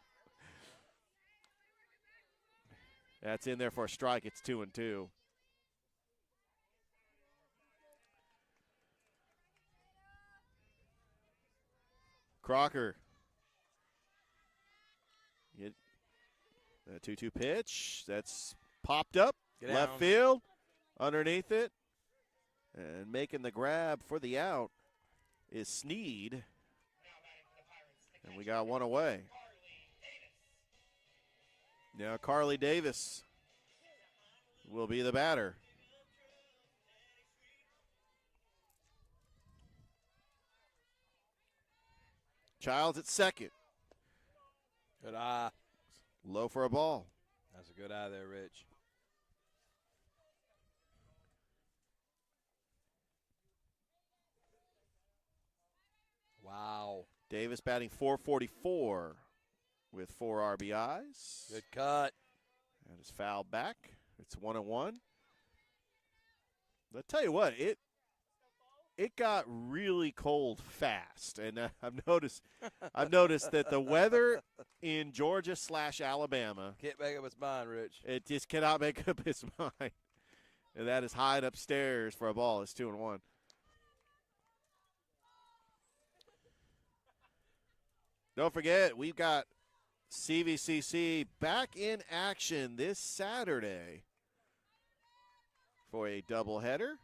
That's in there for a strike. It's 2-2. Crocker. Get a 2-2 pitch. That's popped up. Left field. Underneath it. And making the grab for the out is Sneed. And we got one away. Now Carly Davis will be the batter. Childs at second. Good eye. Low for a ball. That's a good eye there, Rich. Wow. Davis batting .444 with 4 RBIs. Good cut. That is fouled back. It's 1-1. I'll tell you what, it got really cold fast, and I've noticed that the weather in Georgia/Alabama Can't make up its mind, Rich. it just cannot make up its mind, and that is high upstairs for a ball. It's 2-1. Don't forget, we've got CVCC back in action this Saturday for a doubleheader.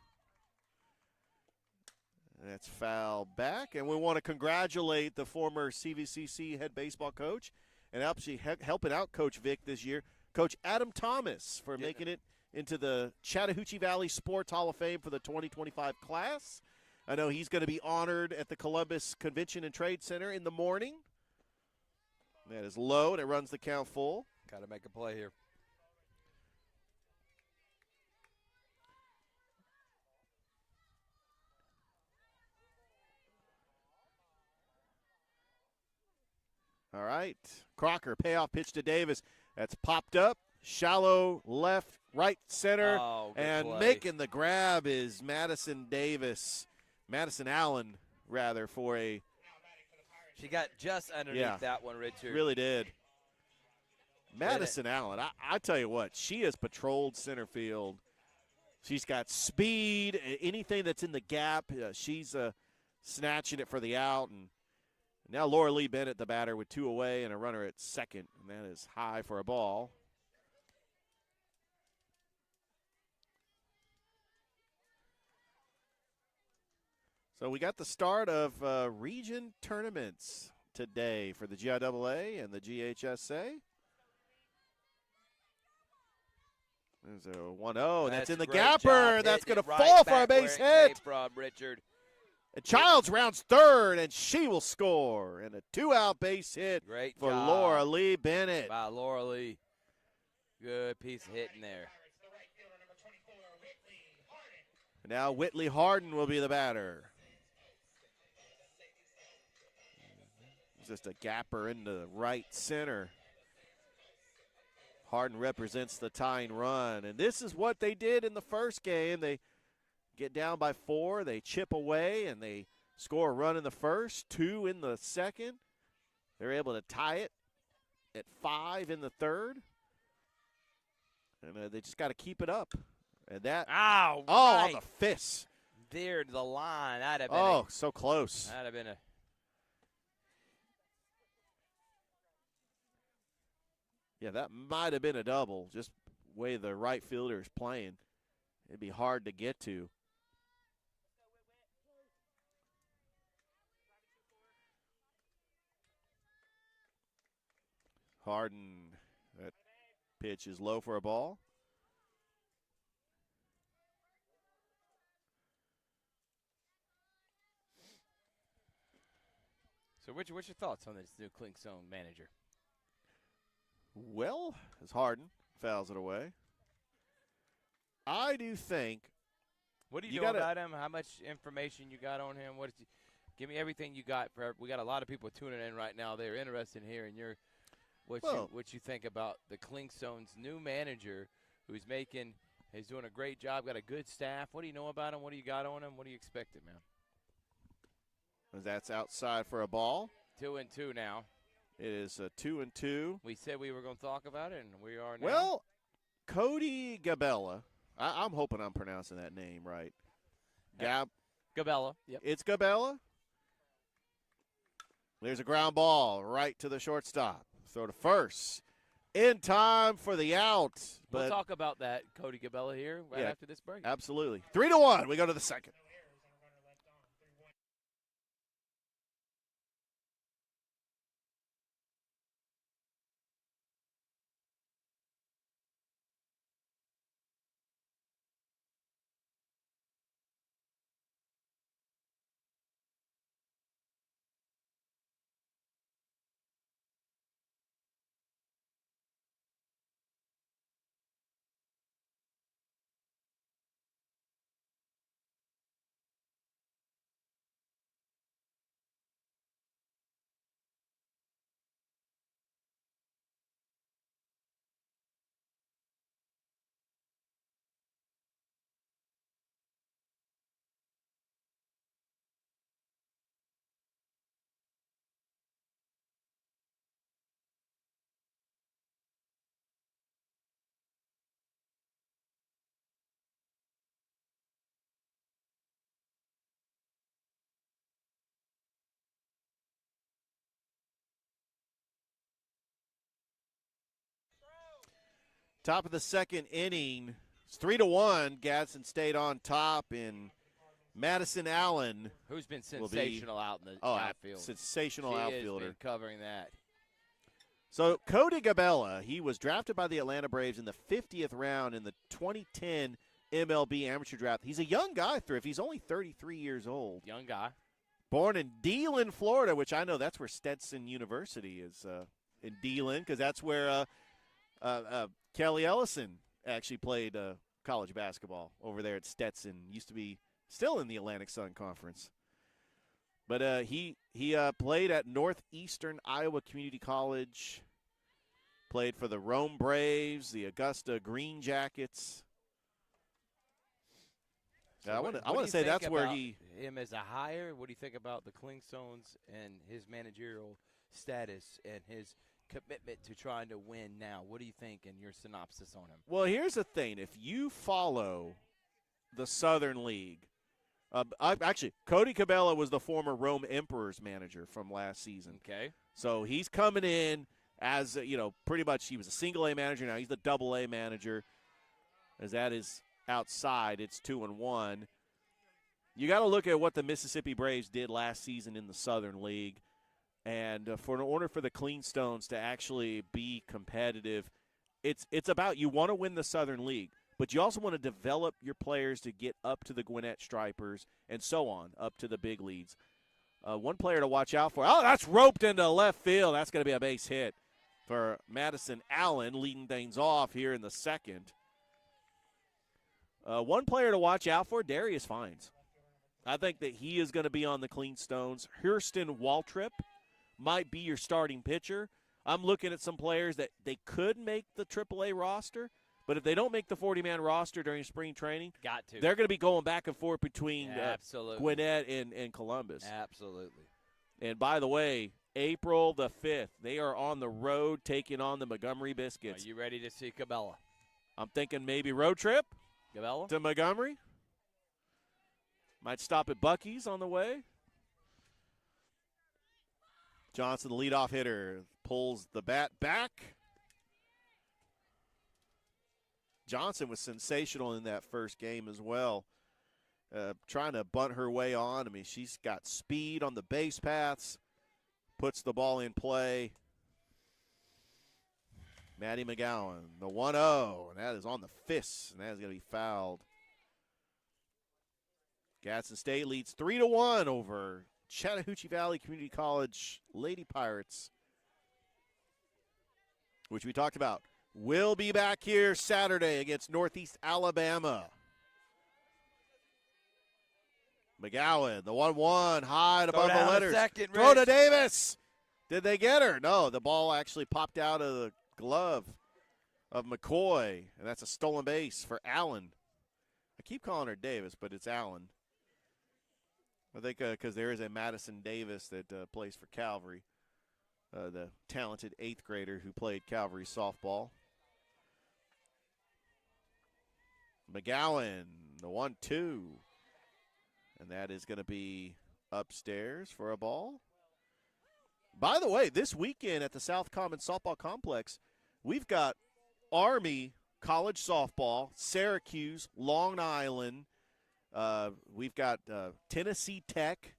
That's foul back, and we want to congratulate the former CVCC head baseball coach and actually helping out Coach Vic this year, Coach Adam Thomas, for making it into the Chattahoochee Valley Sports Hall of Fame for the 2025 class. I know he's going to be honored at the Columbus Convention and Trade Center in the morning. That is low, and it runs the count full. Got to make a play here. All right. Crocker, payoff pitch to Davis. That's popped up. Shallow left, right center. Oh, good and play. Making the grab is Madison Allen, rather, for a. She got just underneath that one, Richard. Really did. Madison Allen, I tell you what, she has patrolled center field. She's got speed. Anything that's in the gap, she's snatching it for the out. And now Laura Lee Bennett, the batter, with 2 away and a runner at second. And that is high for a ball. So we got the start of region tournaments today for the GIAA and the GHSA. There's a 1-0, and that's in the gapper. That's going to fall for a base hit. From Richard. And Childs rounds third, and she will score. And a 2-out base hit for Laura Lee Bennett. By Laura Lee. Good piece of hitting there. And now Whitley Harden will be the batter. Just a gapper into right center. Harden represents the tying run. And this is what they did in the first game. They get down by 4. They chip away, and they score a run in the first, 2 in the second. They're able to tie it at 5 in the third. And they just got to keep it up. And that. Ow, on the fist. There to the line. That'd have been so close. That'd have been a. Yeah, that might have been a double, just the way the right fielder is playing. It'd be hard to get to. Harden, that pitch is low for a ball. So, Richard, what's your thoughts on this new Clinkstone manager? Well, as Harden fouls it away, I do think. What do you know about him? How much information you got on him? Give me everything you got. We got a lot of people tuning in right now. They're interested in hearing what you think about the Clinkstone's new manager, he's doing a great job. Got a good staff. What do you know about him? What do you got on him? What do you expect him, man? That's outside for a ball. 2-2 now. It is a 2-2. We said we were going to talk about it, and we are now. Well, Cody Gabella. I'm hoping I'm pronouncing that name right. Gabella. Yep. It's Gabella. There's a ground ball right to the shortstop. Throw to first. In time for the out. We'll talk about that, Cody Gabella, here after this break. Absolutely. 3-1. We go to the second. Top of the second inning. It's 3-1. Gadsden State on top in Madison Allen. Who's been sensational out in the outfield. Sensational she outfielder. Has been covering that. So Cody Gabella, he was drafted by the Atlanta Braves in the 50th round in the 2010 MLB amateur draft. He's a young guy, Thrift. He's only 33 years old. Young guy. Born in Deland, Florida, which I know that's where Stetson University is, in Deland, because that's where Kelly Ellison actually played college basketball over there at Stetson. Used to be still in the Atlantic Sun Conference. But he played at Northeastern Iowa Community College, played for the Rome Braves, the Augusta Green Jackets. So I want to say that's where him as a hire. What do you think about the Clingstones and his managerial status and his commitment to trying to win now? What do you think in your synopsis on him? Well, here's the thing. If you follow the Southern League, actually, Cody Cabela was the former Rome Emperors manager from last season. Okay. So he's coming in as, pretty much he was a single-A manager. Now he's the double-A manager. As that is outside, it's 2-1. You got to look at what the Mississippi Braves did last season in the Southern League. And in order for the Clingstones to actually be competitive, it's about you want to win the Southern League. But you also want to develop your players to get up to the Gwinnett Stripers and so on, up to the big leagues. One player to watch out for. Oh, that's roped into left field. That's going to be a base hit for Madison Allen, leading things off here in the second. One player to watch out for, Darius Fines. I think that he is going to be on the Clingstones. Hurston Waltrip might be your starting pitcher. I'm looking at some players that they could make the AAA roster. But if they don't make the 40-man roster during spring training, they're going to be going back and forth between Gwinnett and Columbus. Absolutely. And by the way, April the 5th, they are on the road taking on the Montgomery Biscuits. Are you ready to see Cabela? I'm thinking maybe road trip Cabela to Montgomery. Might stop at Buc-ee's on the way. Johnson, the leadoff hitter, pulls the bat back. Johnson was sensational in that first game as well, trying to bunt her way on. I mean, she's got speed on the base paths, puts the ball in play. Maddie McGowan, the 1-0, and that is on the fist, and that is going to be fouled. Gadsden State leads 3-1 over Chattahoochee Valley Community College Lady Pirates, which we talked about. We'll be back here Saturday against Northeast Alabama. McGowan, the 1-1, high above the letters. Throw to Davis. Did they get her? No, the ball actually popped out of the glove of McCoy, and that's a stolen base for Allen. I keep calling her Davis, but it's Allen. I think because there is a Madison Davis that plays for Calvary, the talented 8th grader who played Calvary softball. McGowan, the 1-2. And that is going to be upstairs for a ball. By the way, this weekend at the South Common Softball Complex, we've got Army college softball, Syracuse, Long Island. We've got Tennessee Tech.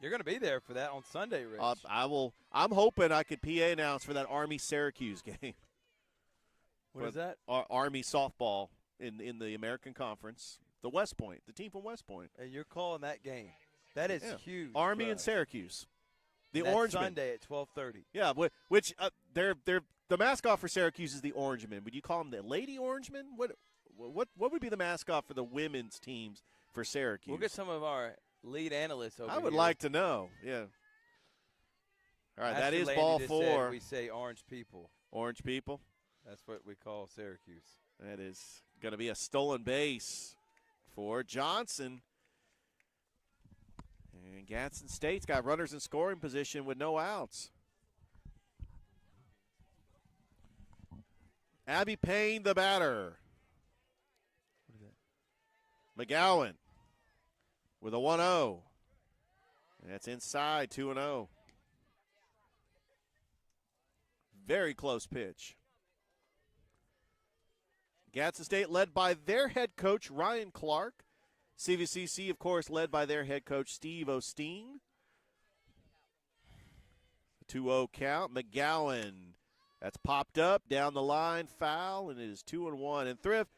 You're going to be there for that on Sunday, Rich. I'm hoping I could PA announce for that Army-Syracuse game. What is that? Army softball in the American Conference. The West Point, the team from West Point. And you're calling that game. That is huge. Army and Syracuse. The Orangemen. Sunday at 12:30. Yeah, which they're the mascot for Syracuse is the Orangemen. Would you call them the Lady Orangemen? What would be the mascot for the women's teams for Syracuse? We'll get some of our lead analysts over here. I would like to know. Yeah. All right, Ashley that is Landy ball just 4. Said we say orange people. Orange people. That's what we call Syracuse. That is going to be a stolen base for Johnson. And Gadsden State's got runners in scoring position with no outs. Abby Payne, the batter. What is that? McGowan with a 1-0. That's inside, 2-0. Very close pitch. Gadsden State led by their head coach, Ryan Clark. CVCC, of course, led by their head coach, Steve Osteen. 2-0 count. McGowan, that's popped up, down the line, foul, and it is 2-1. And Thrift,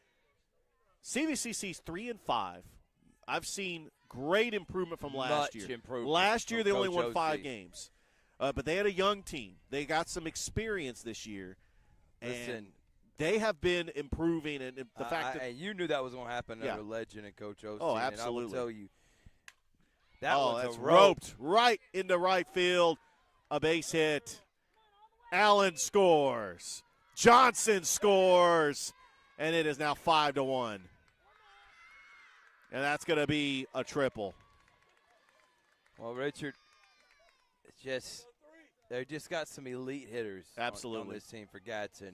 CVCC's 3-5. I've seen great improvement from last year. Much improvement. Last year they only Coach won 5 OC. games. But they had a young team. They got some experience this year. And Listen, they have been improving. And the fact that and you knew that was going to happen Yeah. under Legend and Coach OC. Oh, absolutely. And I will tell you, that was that's a roped right into right field. A base hit. Allen scores. Johnson scores. And it is now 5-1. And that's going to be a triple. Well, Richard, they just got some elite hitters Absolutely. on this team for Gadsen.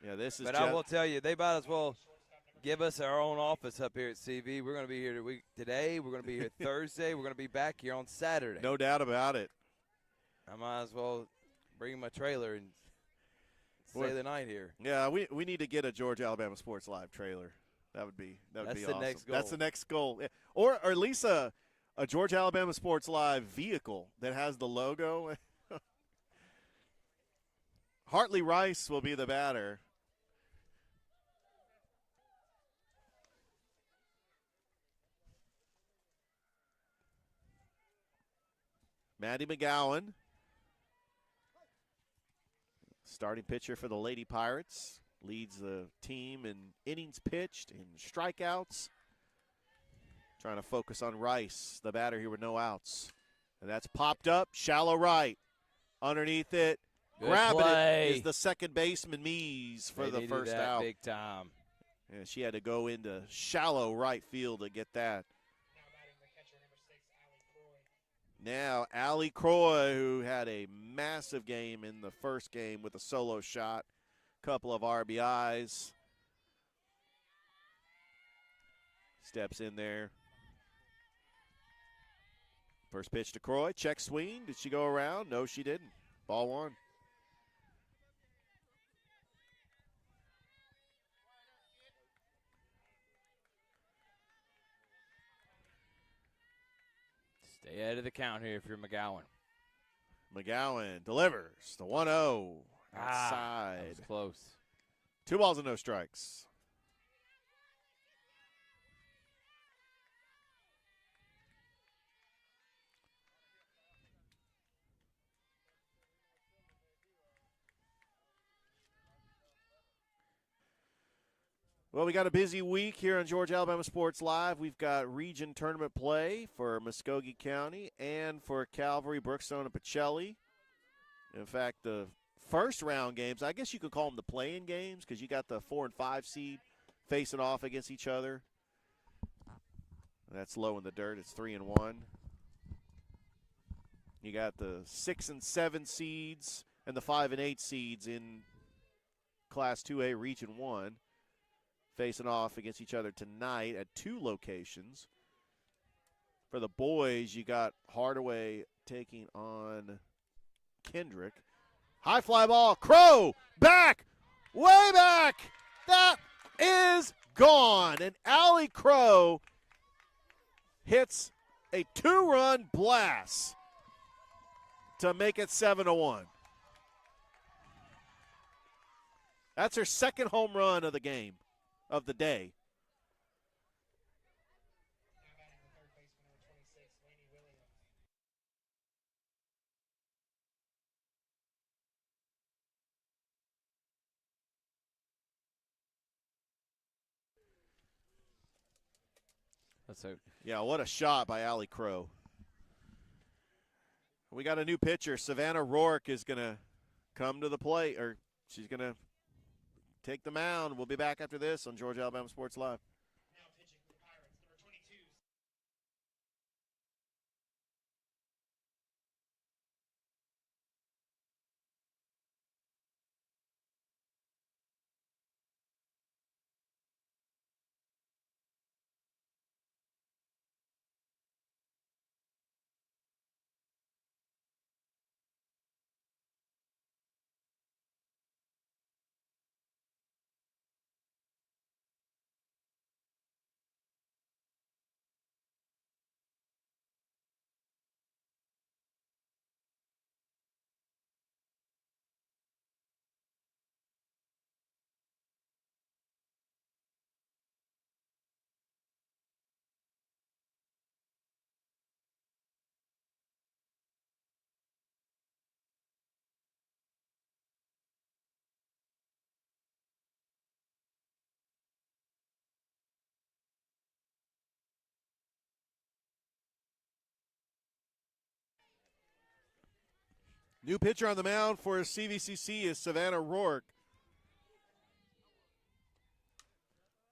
Yeah, this is. But I will tell you, they might as well give us our own office up here at CV. We're going to be here today. We're going to be here Thursday. We're going to be back here on Saturday. No doubt about it. I might as well bring my trailer and stay the night here. Yeah, we need to get a Georgia Alabama Sports Live trailer. That would be That's awesome. the next goal. That's the next goal. Yeah. Or at least a Georgia Alabama Sports Live vehicle that has the logo. Hartley Rice will be the batter. Maddie McGowan, starting pitcher for the Lady Pirates, leads the team in innings pitched and strikeouts. Trying to focus on Rice, the batter here with no outs. And that's popped up, shallow right. Underneath it, grabbing it is the second baseman, Mees, for the first out. Big time. Yeah, she had to go into shallow right field to get that. Now, Allie Croy, who had a massive game in the first game with a solo shot, couple of RBIs. Steps in there. First pitch to Croy, check swing. Did she go around? No, she didn't. Ball 1. Stay out of the count here if you're McGowan. McGowan delivers the 1-0 outside. That was close. 2 balls and no strikes. Well, we got a busy week here on Georgia Alabama Sports Live. We've got region tournament play for Muskogee County and for Calvary, Brookstone, and Pacelli. In fact, the first round games, I guess you could call them the play-in games because you got the 4 and 5 seed facing off against each other. That's low in the dirt. It's 3 and 1. You got the 6 and 7 seeds and the 5 and 8 seeds in Class 2A Region 1. Facing off against each other tonight at 2 locations. For the boys, you got Hardaway taking on Kendrick. High fly ball. Crow back. Way back. That is gone. And Allie Crow hits a 2-run blast to make it 7-1. That's her second home run of the game. Of the day. Yeah, what a shot by Allie Crow. We got a new pitcher. Savannah Rourke is going to come to the plate, or she's going to take the mound. We'll be back after this on Georgia Alabama Sports Live. New pitcher on the mound for CVCC is Savannah Rourke.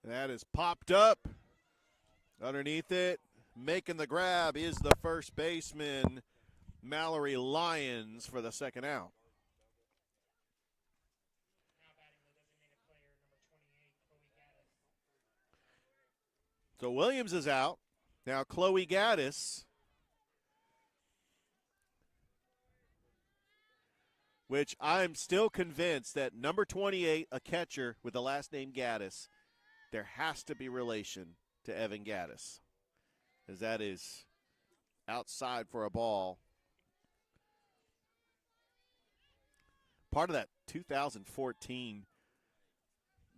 That is popped up. Underneath it, making the grab is the first baseman, Mallory Lyons, for the second out. So Williams is out. Now Chloe Gaddis, which I'm still convinced that number 28, a catcher with the last name Gaddis, there has to be relation to Evan Gaddis, as that is outside for a ball. Part of that 2014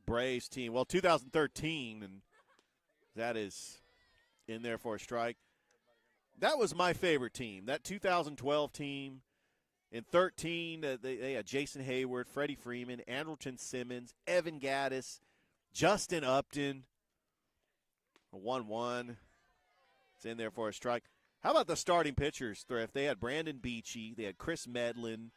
Braves team. Well, 2013, and that is in there for a strike. That was my favorite team, that 2012 team. In 13, they had Jason Hayward, Freddie Freeman, Andrelton Simmons, Evan Gaddis, Justin Upton. A 1-1. It's in there for a strike. How about the starting pitchers, Thrift? They had Brandon Beachy. They had Chris Medlin.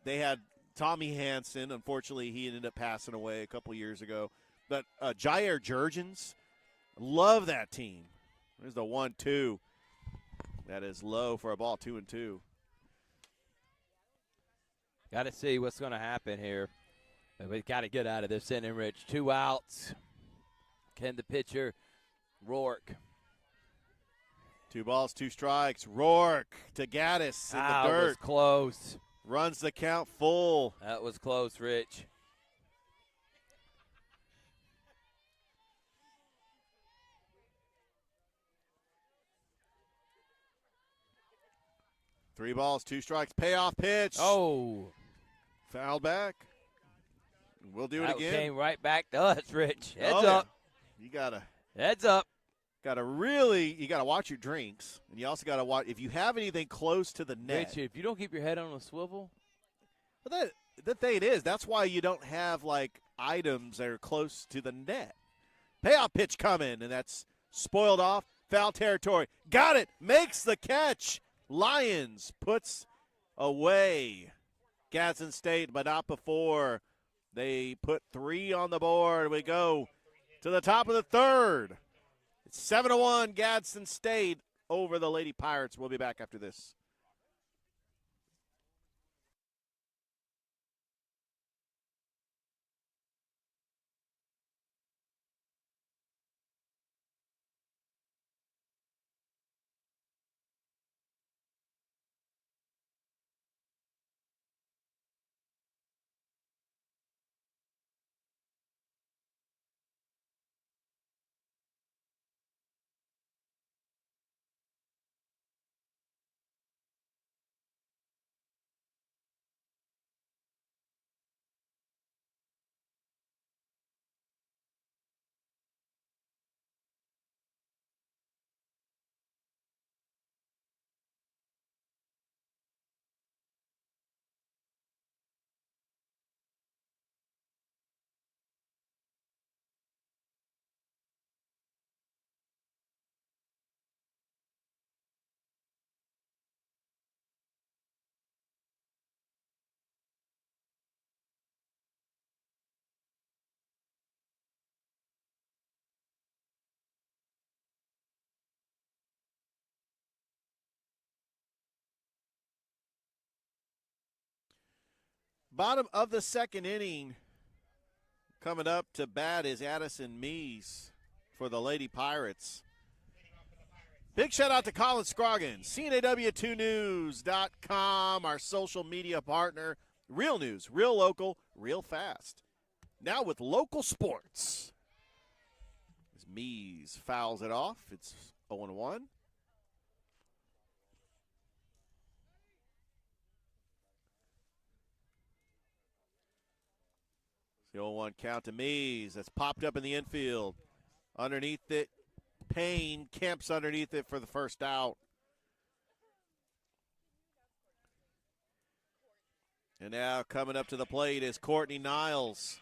They had Tommy Hansen. Unfortunately, he ended up passing away a couple years ago. But Jair Jurgens, love that team. There's the 1-2. That is low for a ball, 2-2. Got to see what's going to happen here. We've got to get out of this inning, Rich. 2 outs. Can the pitcher, Rourke? 2 balls, 2 strikes. Rourke to Gaddis in the dirt. That was close. Runs the count full. That was close, Rich. Three balls, 2 strikes. Payoff pitch. Oh. Foul back. We'll do it again. That came right back to us, Rich. Heads up. You gotta. Heads up. You gotta watch your drinks, and you also gotta watch if you have anything close to the net. Rich, if you don't keep your head on a swivel. Well, the thing is, that's why you don't have like items that are close to the net. Payoff pitch coming, and that's spoiled off. Foul territory. Got it. Makes the catch. Lyons puts away Gadsden State, but not before they put 3 on the board. We go to the top of the third. It's 7-1 Gadsden State over the Lady Pirates. We'll be back after this. Bottom of the second inning. Coming up to bat is Addison Mees for the Lady Pirates. Big shout out to Colin Scroggins, CNAW2news.com, our social media partner. Real news, real local, real fast. Now with local sports. As Mees fouls it off, it's 0-1. The 0-1 count to Mees. That's popped up in the infield. Underneath it, Payne camps underneath it for the first out. And now coming up to the plate is Courtney Niles.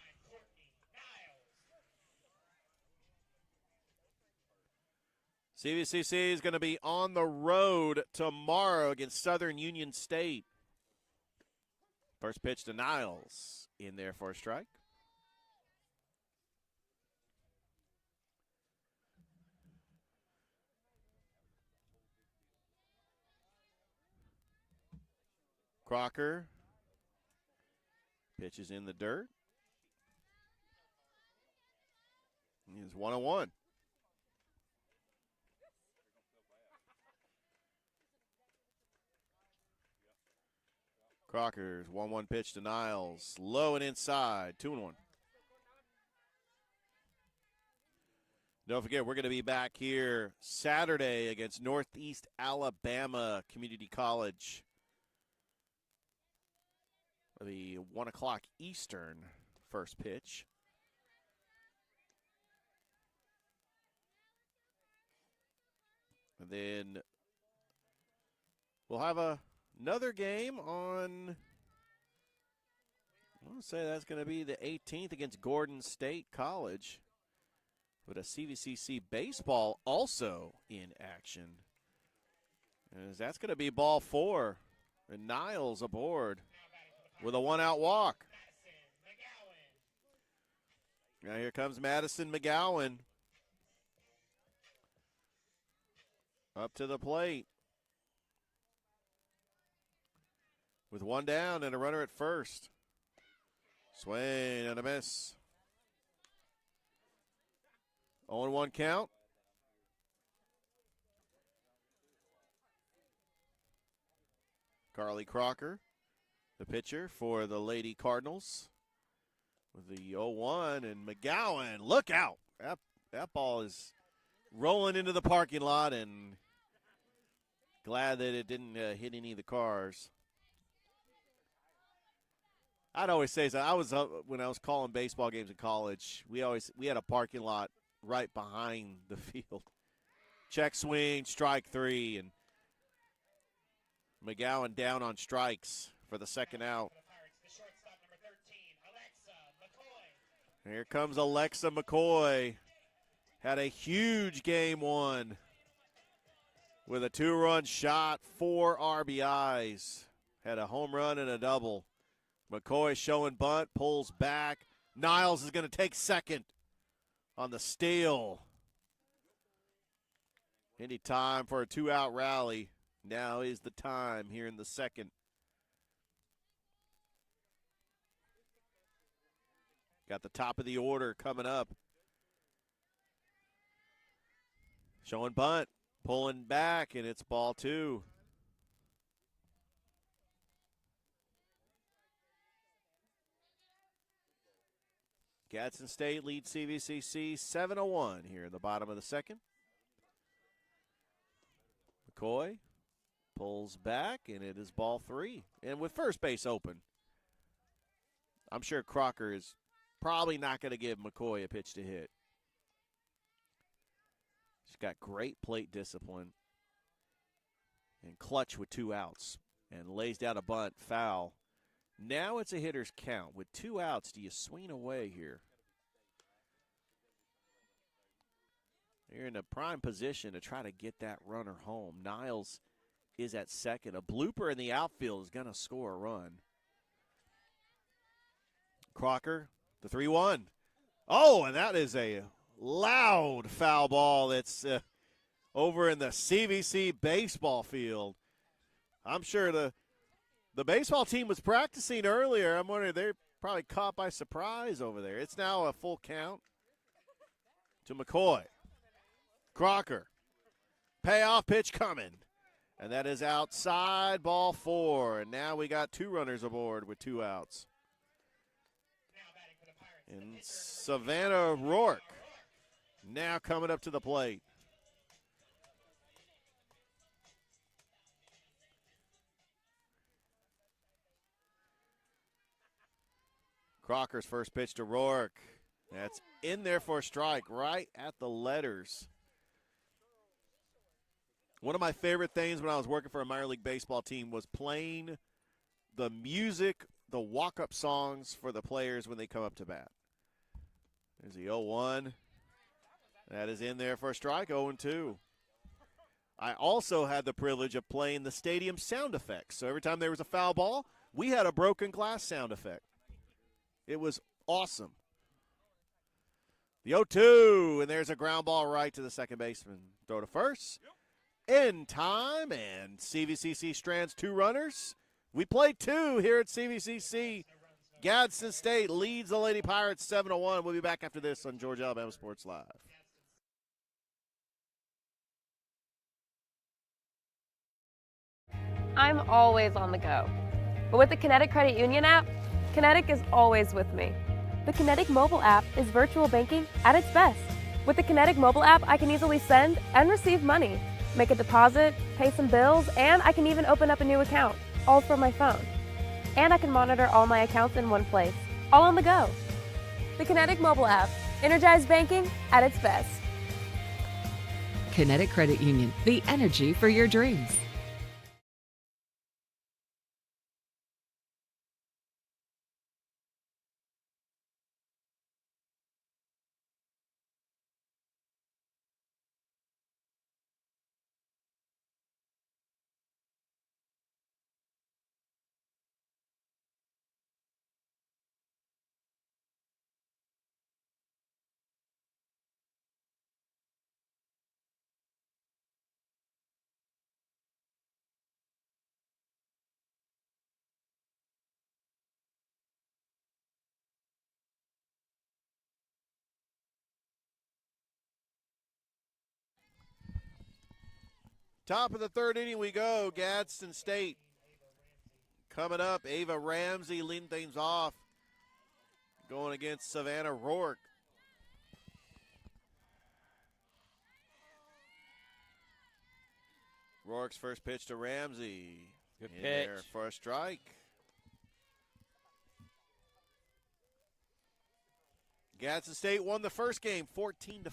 CVCC is going to be on the road tomorrow against Southern Union State. First pitch to Niles. In there for a strike. Crocker. Pitch is in the dirt. He's 1-1. Crocker's 1-1 pitch to Niles. Low and inside. 2-1. Don't forget, we're going to be back here Saturday against Northeast Alabama Community College. It'll be 1 o'clock Eastern first pitch. And then we'll have another game on, I want to say that's going to be the 18th against Gadsden State College. With a CVCC baseball also in action. As that's going to be ball 4. And Niles aboard with a 1-out walk. Now here comes Madison McGowan. Up to the plate. With 1 down and a runner at first. Swing and a miss. 0-1 count. Carly Crocker, the pitcher for the Lady Cardinals. With the 0-1, and McGowan, look out. That ball is rolling into the parking lot, and glad that it didn't hit any of the cars. I'd always say, so I was when I was calling baseball games in college, we had a parking lot right behind the field. Check swing, strike 3, and McGowan down on strikes for the second out. Here comes Alexa McCoy. Had a huge game 1 with a 2-run shot, 4 RBIs. Had a home run and a double. McCoy showing bunt, pulls back. Niles is going to take second on the steal. Any time for a 2-out rally. Now is the time here in the second. Got the top of the order coming up. Showing bunt, pulling back, and it's ball 2. Gadsden State leads CVCC 7-1 here in the bottom of the second. McCoy pulls back, and it is ball 3. And with first base open, I'm sure Crocker is probably not going to give McCoy a pitch to hit. He's got great plate discipline and clutch with 2 outs and lays down a bunt, foul. Now it's a hitter's count. With 2 outs, do you swing away here? You're in a prime position to try to get that runner home. Niles is at second. A blooper in the outfield is going to score a run. Crocker, the 3-1. Oh, and that is a loud foul ball that's over in the CVC baseball field. I'm sure the baseball team was practicing earlier. I'm wondering, they're probably caught by surprise over there. It's now a full count to McCoy. Crocker, payoff pitch coming. And that is outside, ball 4. And now we got 2 runners aboard with 2 outs. And Savannah Rourke now coming up to the plate. Crocker's first pitch to Rourke. That's in there for a strike, right at the letters. One of my favorite things when I was working for a minor league baseball team was playing the music, the walk-up songs for the players when they come up to bat. There's the 0-1. That is in there for a strike, 0-2. I also had the privilege of playing the stadium sound effects. So every time there was a foul ball, we had a broken glass sound effect. It was awesome. The 0-2, and there's a ground ball right to the second baseman. Throw to first. In time, and CVCC strands 2 runners. We played 2 here at CVCC. Gadsden State leads the Lady Pirates 7-1. We'll be back after this on Georgia Alabama Sports Live. I'm always on the go. But with the Kinetic Credit Union app, Kinetic is always with me. The Kinetic mobile app is virtual banking at its best. With the Kinetic mobile app, I can easily send and receive money, make a deposit, pay some bills, and I can even open up a new account, all from my phone. And I can monitor all my accounts in one place, all on the go. The Kinetic mobile app, energized banking at its best. Kinetic Credit Union, the energy for your dreams. Top of the 3rd inning we go. Gadsden State coming up. Ava Ramsey leading things off. Going against Savannah Rourke. Rourke's first pitch to Ramsey. Good in pitch. there for a strike. Gadsden State won the first game 14-5.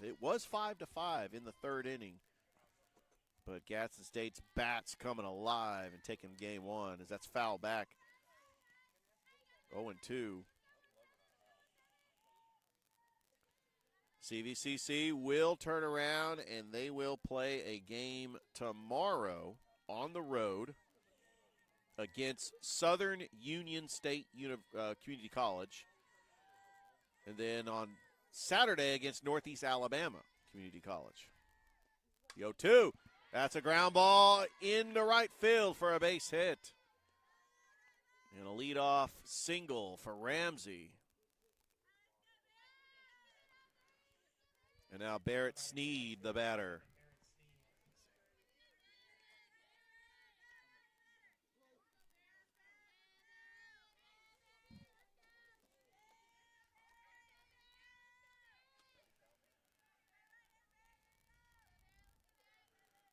It was 5-5 in the 3rd inning. But Gadsden State's bats coming alive and taking game 1 as that's foul back. 0-2. CVCC will turn around and they will play a game tomorrow on the road against Southern Union State Community College. And then on Saturday against Northeast Alabama Community College. The 0-2. That's a ground ball into right field for a base hit. And a leadoff single for Ramsey. And now Barrett Sneed, the batter.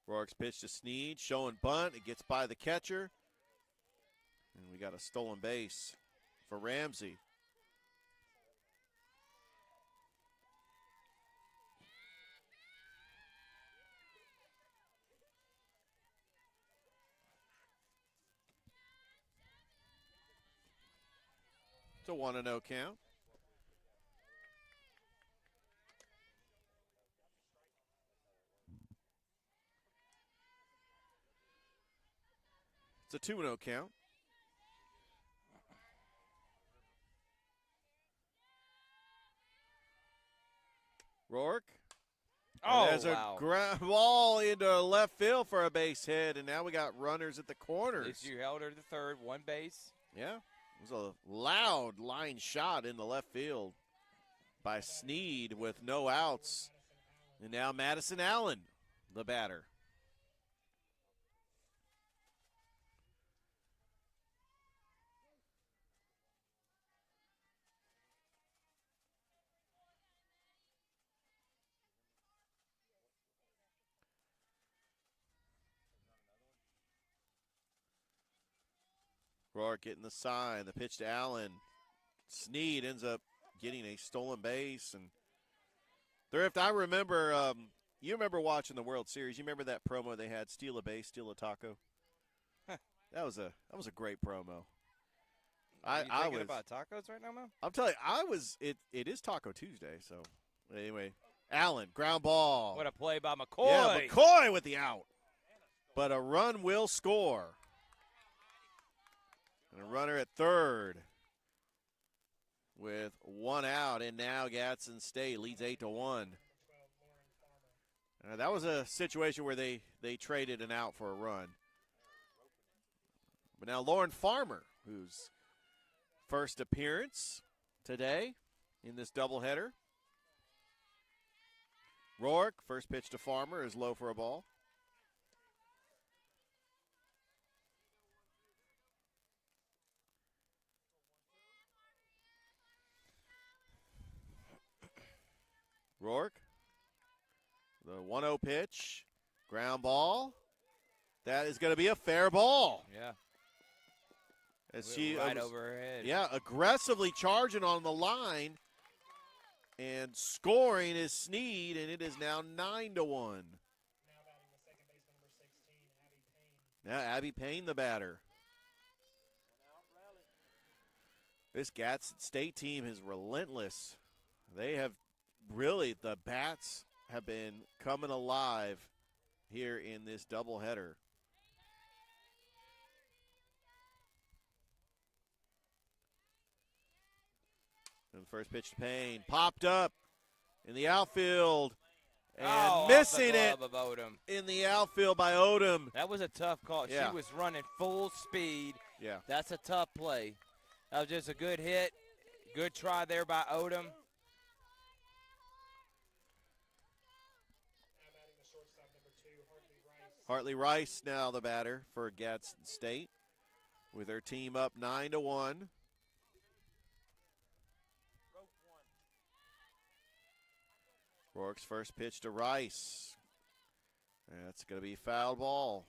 Rourke's pitch to Sneed, showing bunt. It gets by the catcher. And we got a stolen base for Ramsey. It's a 1-0 count. It's a 2-0 count. Rourke. Oh, there's wow. a ground ball into left field for a base hit, and now we got runners at the corners. If you held her to third, 1 base. Yeah, it was a loud line shot in the left field by Sneed with no outs. And now Madison Allen, the batter. Rourke getting the sign, the pitch to Allen. Sneed ends up getting a stolen base. And Thrift, I remember, you remember watching the World Series. You remember that promo they had, steal a base, steal a taco? That was a great promo. Are you thinking about tacos right now, man? I'm telling you, it is Taco Tuesday, so anyway. Allen, ground ball. What a play by McCoy. Yeah, McCoy with the out. But a run will score. And a runner at third with one out, and now Gadsden State leads 8-1. That was a situation where they traded an out for a run. But now Lauren Farmer, whose first appearance today in this doubleheader. Rourke, first pitch to Farmer, is low for a ball. Rourke, the 1-0 pitch, ground ball. That is going to be a fair ball. Yeah. As she right over her head. Yeah, aggressively charging on the line. And scoring is Sneed, and it is now 9-1. Now Abby Payne, the batter. This Gadsden State team is relentless. They have really, the bats have been coming alive here in this doubleheader. And the first pitch to Payne, popped up in the outfield, and missing it in the outfield by Odom. That was a tough call. Yeah. She was running full speed. Yeah. That's a tough play. That was just a good hit. Good try there by Odom. Hartley Rice now the batter for Gadsden State with her team up 9-1. Rourke's first pitch to Rice. That's going to be a foul ball.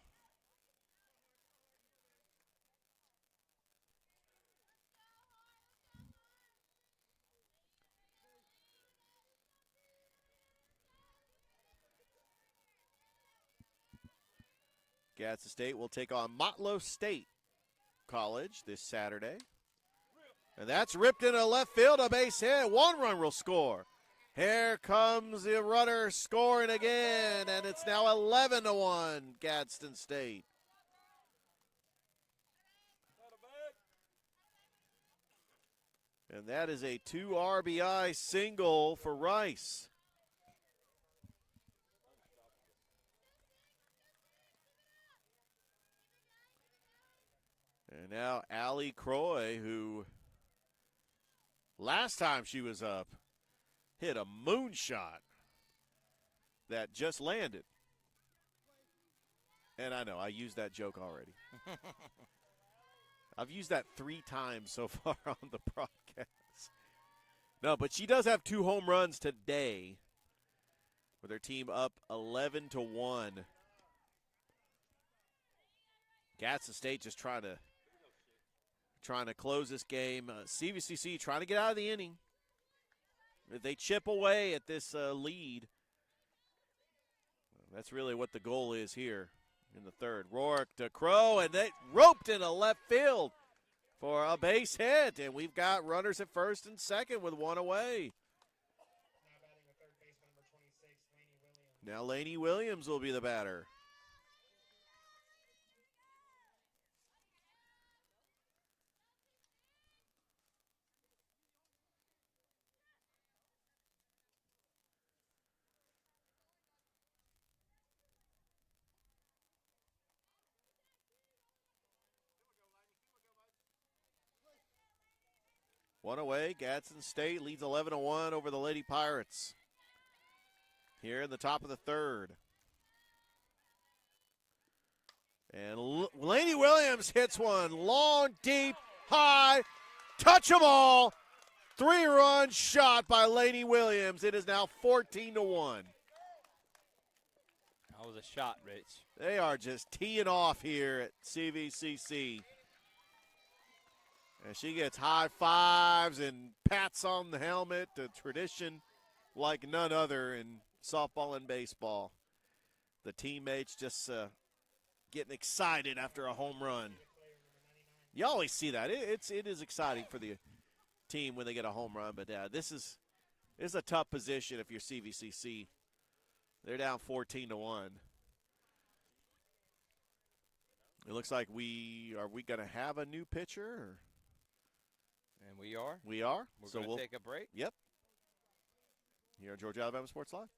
Gadsden State will take on Motlow State College this Saturday. And that's ripped into left field, a base hit. One run will score. Here comes the runner scoring again, and it's now 11-1, Gadsden State. And that is a 2 RBI single for Rice. And now Allie Croy, who last time she was up, hit a moonshot that just landed. And I know, I used that joke already. I've used that 3 times so far on the broadcast. No, but she does have 2 home runs today with her team up 11-1. Gadsden State just trying to close this game. CVCC trying to get out of the inning. If they chip away at this lead, that's really what the goal is here in the third. Rourke to Crow, and they roped into left field for a base hit. And we've got runners at first and second with 1 away. Now Lainey Williams will be the batter. One away, Gadsden State leads 11-1 over the Lady Pirates. Here in the top of the third. And Lainey Williams hits one long, deep, high, touch 'em all. 3-run shot by Lainey Williams. It is now 14-1. That was a shot, Rich. They are just teeing off here at CVCC. And she gets high fives and pats on the helmet, a tradition like none other in softball and baseball. The teammates just getting excited after a home run. You always see that. It is exciting for the team when they get a home run, but this is a tough position if you're CVCC. They're down 14-1. It looks like we going to have a new pitcher? Or? And we are. We are. We're going to take a break. Yep. Here on Georgia Alabama Sports Live.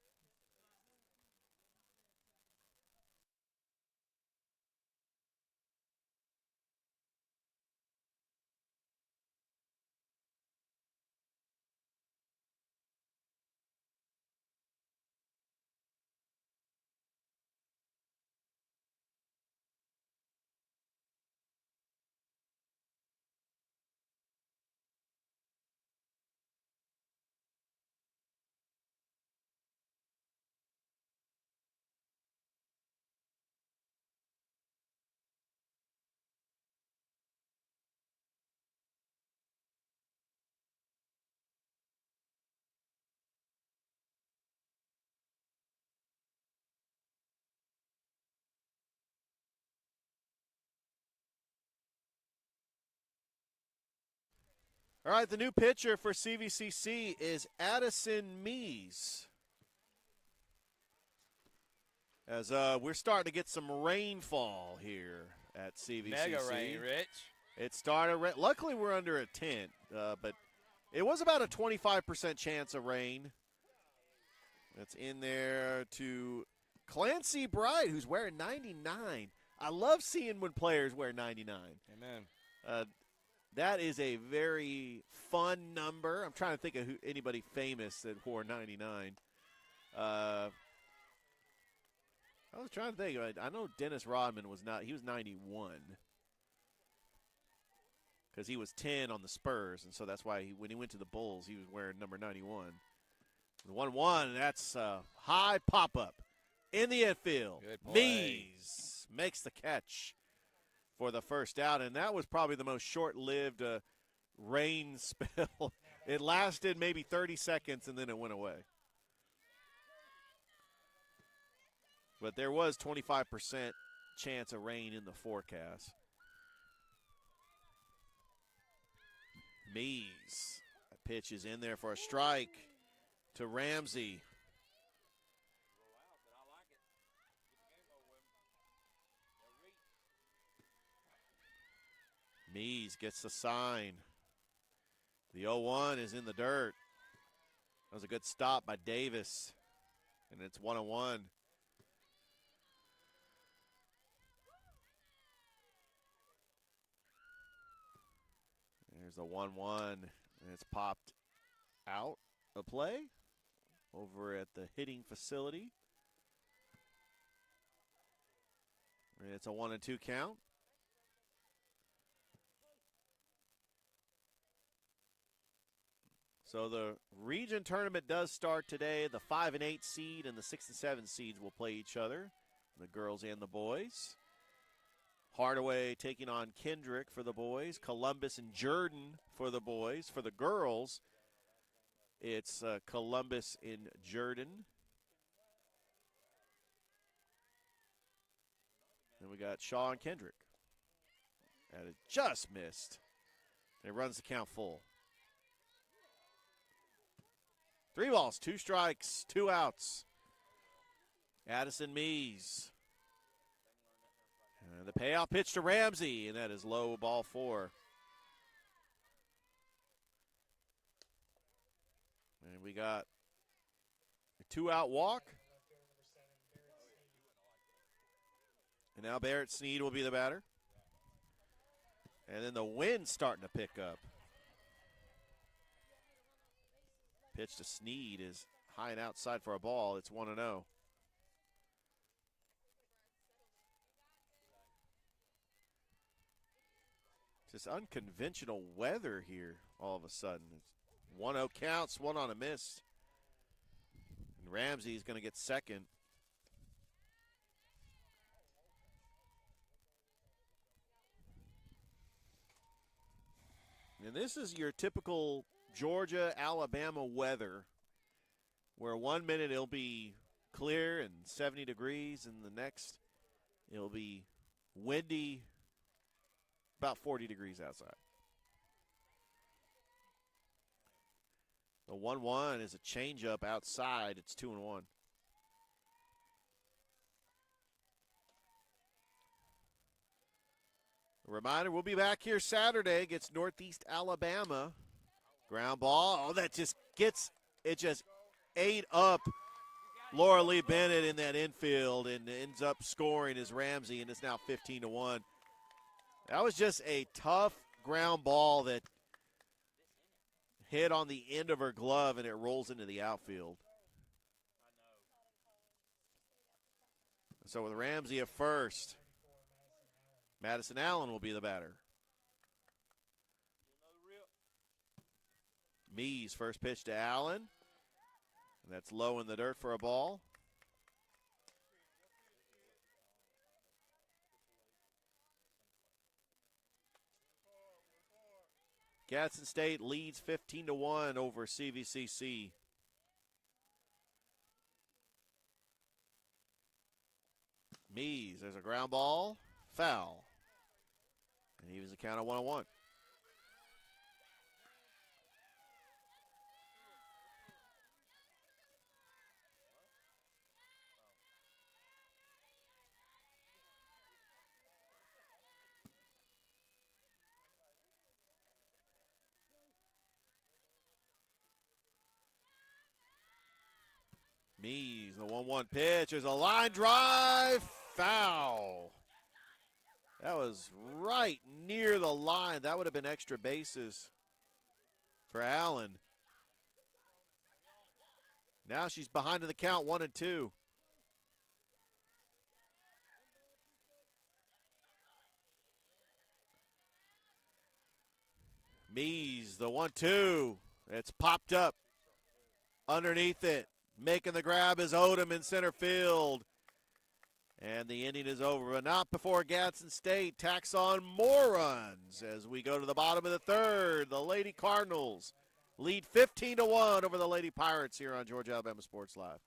All right, the new pitcher for CVCC is Addison Mees. As we're starting to get some rainfall here at CVCC. Mega rain, Rich. It started. Luckily, we're under a tent, but it was about a 25% chance of rain. That's in there to Clancy Bright, who's wearing 99. I love seeing when players wear 99. Amen. That is a very fun number. I'm trying to think of anybody famous that wore 99. I was trying to think. I know Dennis Rodman was not. He was 91 because he was 10 on the Spurs, and so that's why when he went to the Bulls, he was wearing number 91. The 1-1, that's a high pop-up in the infield. Good play. Mees makes the catch for the first out, and that was probably the most short-lived rain spell. It lasted maybe 30 seconds, and then it went away. But there was 25% chance of rain in the forecast. Mees. That pitch is in there for a strike to Ramsey. Mees gets the sign. The 0-1 is in the dirt. That was a good stop by Davis. And it's 1-1. There's the 1-1. And it's popped out of play over at the hitting facility. And it's a 1-2 count. So the region tournament does start today. The 5 and 8 seed and the 6 and 7 seeds will play each other, the girls and the boys. Hardaway taking on Kendrick for the boys. Columbus and Jordan for the boys. For the girls, it's Columbus and Jordan. Then we got Shaw and Kendrick. That is just missed. It runs the count full. 3 balls, 2 strikes, 2 outs. Addison Mees. And the payout pitch to Ramsey, and that is low, ball 4. And we got a 2-out walk. And now Barrett Sneed will be the batter. And then the wind's starting to pick up. Pitch to Sneed is high and outside for a ball. It's 1-0. Just unconventional weather here all of a sudden. It's 1-0 counts, 1 on a miss. And Ramsey's going to get second. And this is your typical Georgia, Alabama weather, where 1 minute it'll be clear and 70 degrees, and the next it'll be windy, about 40 degrees outside. The 1-1 is a changeup outside. It's 2-1. A reminder, we'll be back here Saturday against Northeast Alabama. Ground ball. Oh, that just ate up Laura Lee Bennett in that infield and ends up scoring as Ramsey, and it's now 15-1. That was just a tough ground ball that hit on the end of her glove, and it rolls into the outfield. So with Ramsey at first, Madison Allen will be the batter. Mees first pitch to Allen. And that's low in the dirt for a ball. Gadsden State leads 15-1 over CVCC. Mees, there's a ground ball, foul. And he was the count of 1-1. Mees, the 1-1 pitch. There's a line drive, foul. That was right near the line. That would have been extra bases for Allen. Now she's behind in the count, 1-2. Mees, the 1-2. It's popped up underneath it. Making the grab is Odom in center field. And the inning is over, but not before Gadsden State tacks on more runs as we go to the bottom of the third. The Lady Cardinals lead 15-1 over the Lady Pirates here on Georgia Alabama Sports Live.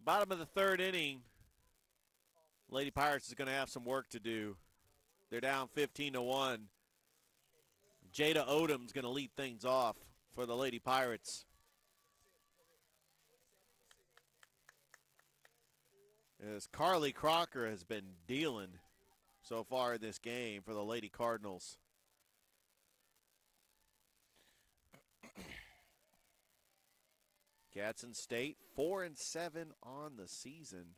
Bottom of the third inning, Lady Pirates is going to have some work to do. They're down 15-1. Jada Odom's going to lead things off for the Lady Pirates. As Carly Crocker has been dealing so far in this game for the Lady Cardinals. Gadsden State 4-7 on the season.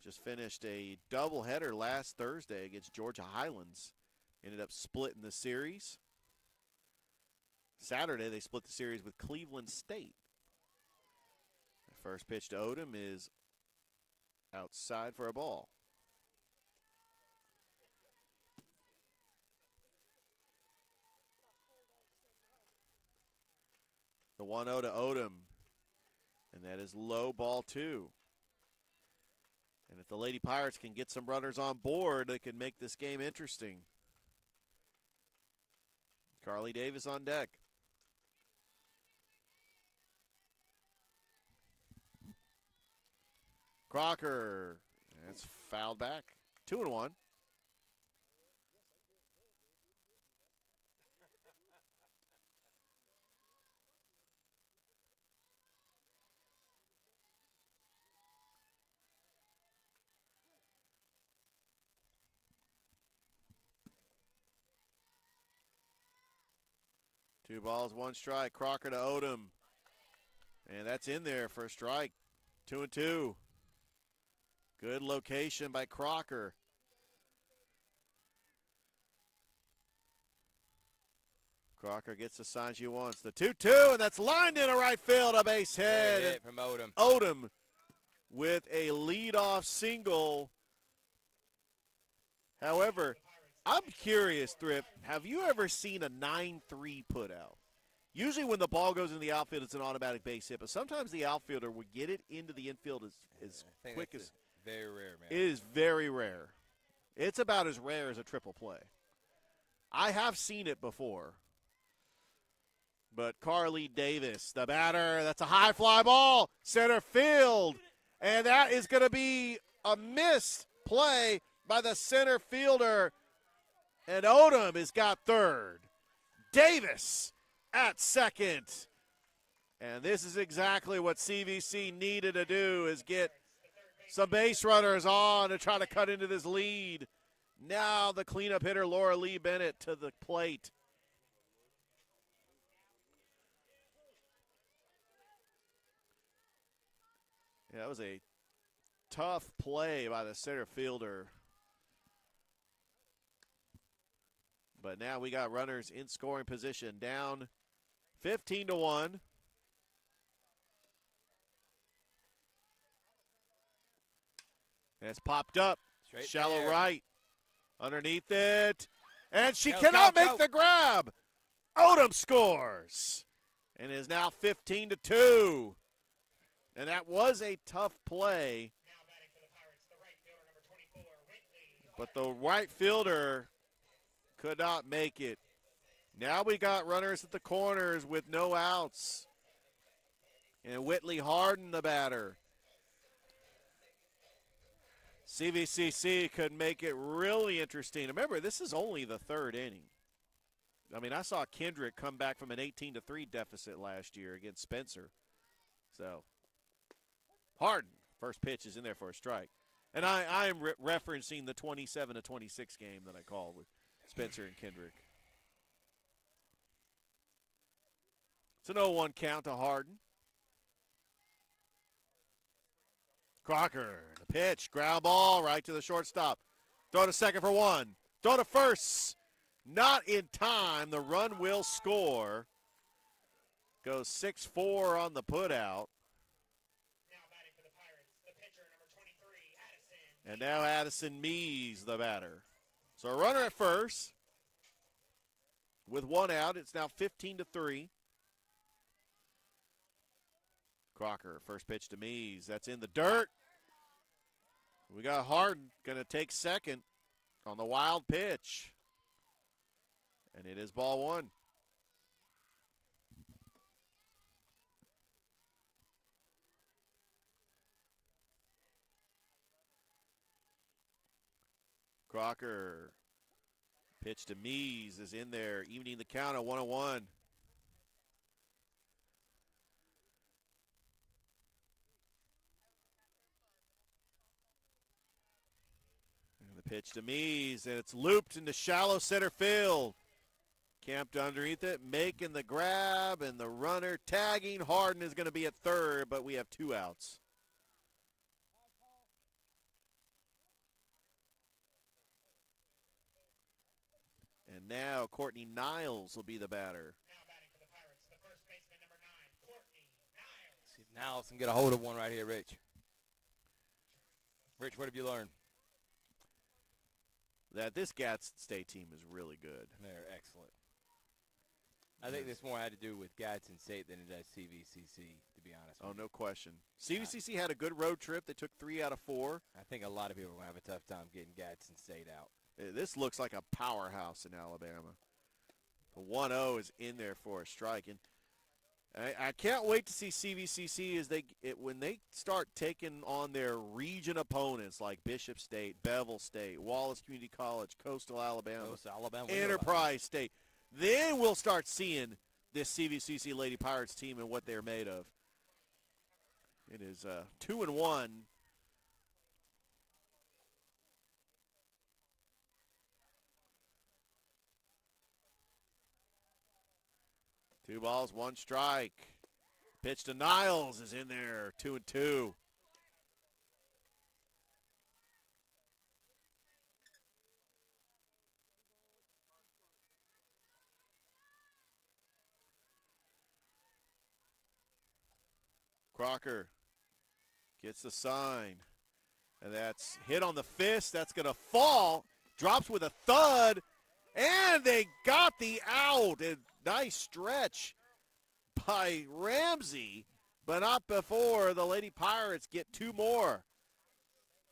Just finished a doubleheader last Thursday against Georgia Highlands. Ended up splitting the series. Saturday they split the series with Cleveland State. The first pitch to Odom is outside for a ball. The 1-0 to Odom, and that is low, ball 2. And if the Lady Pirates can get some runners on board, they can make this game interesting. Carly Davis on deck. Crocker, that's fouled back. 2-1. 2 balls, 1 strike. Crocker to Odom. And that's in there for a strike. 2-2. Good location by Crocker. Crocker gets the sign she wants. The 2-2, and that's lined into right field, a base hit. Hit from Odom. Odom with a leadoff single. However, I'm curious, Thrift, have you ever seen a 9-3 put out? Usually when the ball goes in the outfield, it's an automatic base hit, but sometimes the outfielder will get it into the infield as quick as. Very rare, man. It is very rare. It's about as rare as a triple play. I have seen it before. But Carly Davis, the batter, that's a high fly ball, center field. And that is going to be a missed play by the center fielder. And Odom has got third. Davis at second. And this is exactly what CVC needed to do, is get some base runners on to try to cut into this lead. Now the cleanup hitter, Laura Lee Bennett, to the plate. Yeah, that was a tough play by the center fielder. But now we got runners in scoring position, down 15-1. And it's popped up. Straight Shallow there. right. Underneath it. And she Go, cannot go, make go. the grab. Odom scores. And is now 15-2. And that was a tough play. But the right fielder could not make it. Now we got runners at the corners with no outs. And Whitley Harden, the batter. CVCC could make it really interesting. Remember, this is only the third inning. I mean, I saw Kendrick come back from an 18-3 deficit last year against Spencer. So, Harden, first pitch is in there for a strike. And I am referencing the 27-26 game that I called with Spencer and Kendrick. It's an 0-1 count to Harden. Crocker, the pitch, ground ball right to the shortstop. Throw to second for 1. Throw to first. Not in time. The run will score. Goes 6-4 on the putout. And now Addison Mees, the batter. So a runner at first. With 1 out, it's now 15-3. Crocker, first pitch to Mees. That's in the dirt. We got Harden going to take second on the wild pitch. And it is ball 1. Crocker, pitch to Mees is in there, evening the count at 1-1. Pitch to Mees, and it's looped into shallow center field. Camped underneath it, making the grab, and the runner tagging. Harden is going to be at third, but we have 2 outs. And now Courtney Niles will be the batter. Now batting for the Pirates, the first baseman, number 9, Courtney Niles. See if Niles can get a hold of one right here, Rich. Rich, what have you learned? That this Gadsden State team is really good. They're excellent. I think this more had to do with Gadsden State than it does CVCC, to be honest. Oh, no question. CVCC had a good road trip. They took 3 out of 4. I think a lot of people are going to have a tough time getting Gadsden State out. This looks like a powerhouse in Alabama. The 1-0 is in there for a strike. And I can't wait to see CVCC as when they start taking on their region opponents like Bishop State, Bevel State, Wallace Community College, Coastal Alabama, Enterprise State. Then we'll start seeing this CVCC Lady Pirates team and what they're made of. It is 2-1. 2 balls, 1 strike. Pitch to Niles is in there, 2-2. Crocker gets the sign, and that's hit on the fist. That's going to fall. Drops with a thud, and they got the out. A nice stretch by Ramsey, but not before the Lady Pirates get 2 more.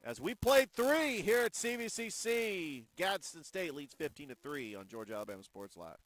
As we played 3 here at CVCC, Gadsden State leads 15-3 on Georgia Alabama Sports Live.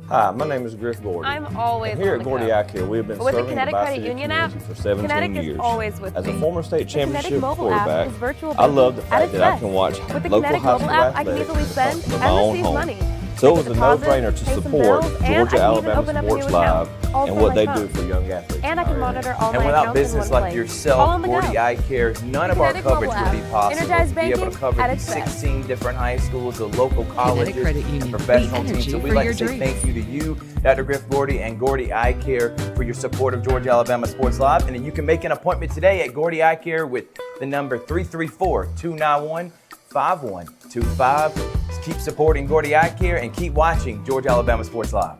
Hi, my name is Griff Gordy. I'm always and here on at the Gordy go. Eye Care, we have been But with the serving Kinetic the Credit Bi-City Union community app, for 17 Kinetic years. is always with As me. a former state The Kinetic championship mobile app quarterback, is virtual I love the banking fact at that I its can best. watch With the local Kinetic high mobile school app, I can athletics easily send from and my own receive home. money. So it Make was a a deposit, no-brainer to pay some support bills, and Georgia I can even Alabama open up a Sports new Live account, all and from what my they phone. do for young athletes. And I can monitor all And my without accounts in business one like place. yourself, All on the Gordy go. Eye Care, none of our Kinetic coverage mobile would be app. possible Energized to be able to banking cover at the its best. 16 different high schools, the local colleges, Credit Union, and the professional teams. energy So we'd for like your to say dreams. thank you to you, Dr. Griff Gordy, and Gordy Eye Care for your support of Georgia Alabama Sports Live. And then you can make an appointment today at Gordy Eye Care with the number 334-291-5125. Keep supporting Gordy Eye Care and keep watching Georgia Alabama Sports Live.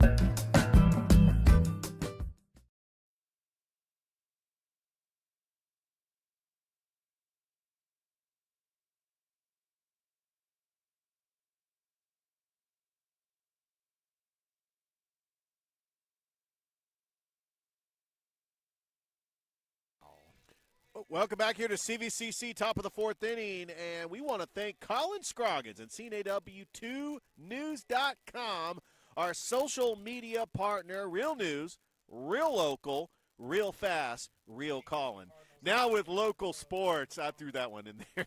Welcome back here to CVCC, top of the 4th inning, and we want to thank Colin Scroggins and CNAW2News.com, our social media partner. Real news, real local, real fast, real Colin. Now with local sports, I threw that one in there.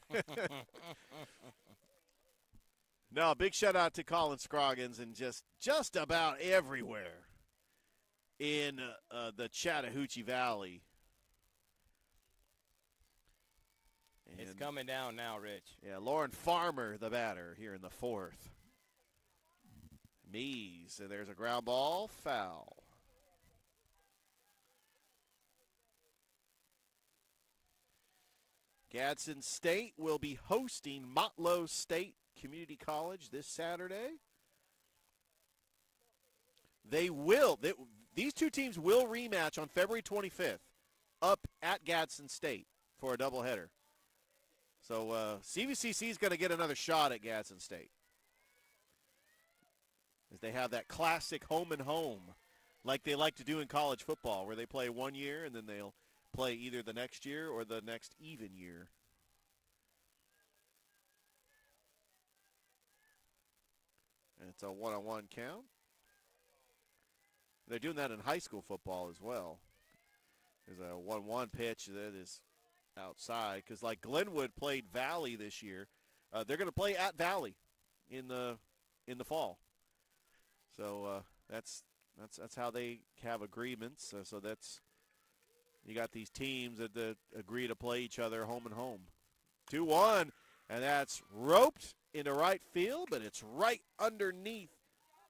No, big shout out to Colin Scroggins and just about everywhere in the Chattahoochee Valley. It's coming down now, Rich. Yeah, Lauren Farmer, the batter, here in the 4th. Mees, and there's a ground ball, foul. Gadsden State will be hosting Motlow State Community College this Saturday. These two teams will rematch on February 25th up at Gadsden State for a doubleheader. So CVCC is going to get another shot at Gadsden State, as they have that classic home and home like they like to do in college football, where they play 1 year and then they'll play either the next year or the next even year. And it's a one-on-one count. They're doing that in high school football as well. There's a 1-1 pitch that is outside, because like Glenwood played Valley this year, they're going to play at Valley in the fall. So that's how they have agreements. So that's, you got these teams that agree to play each other home and home. 2-1, and that's roped into right field, but it's right underneath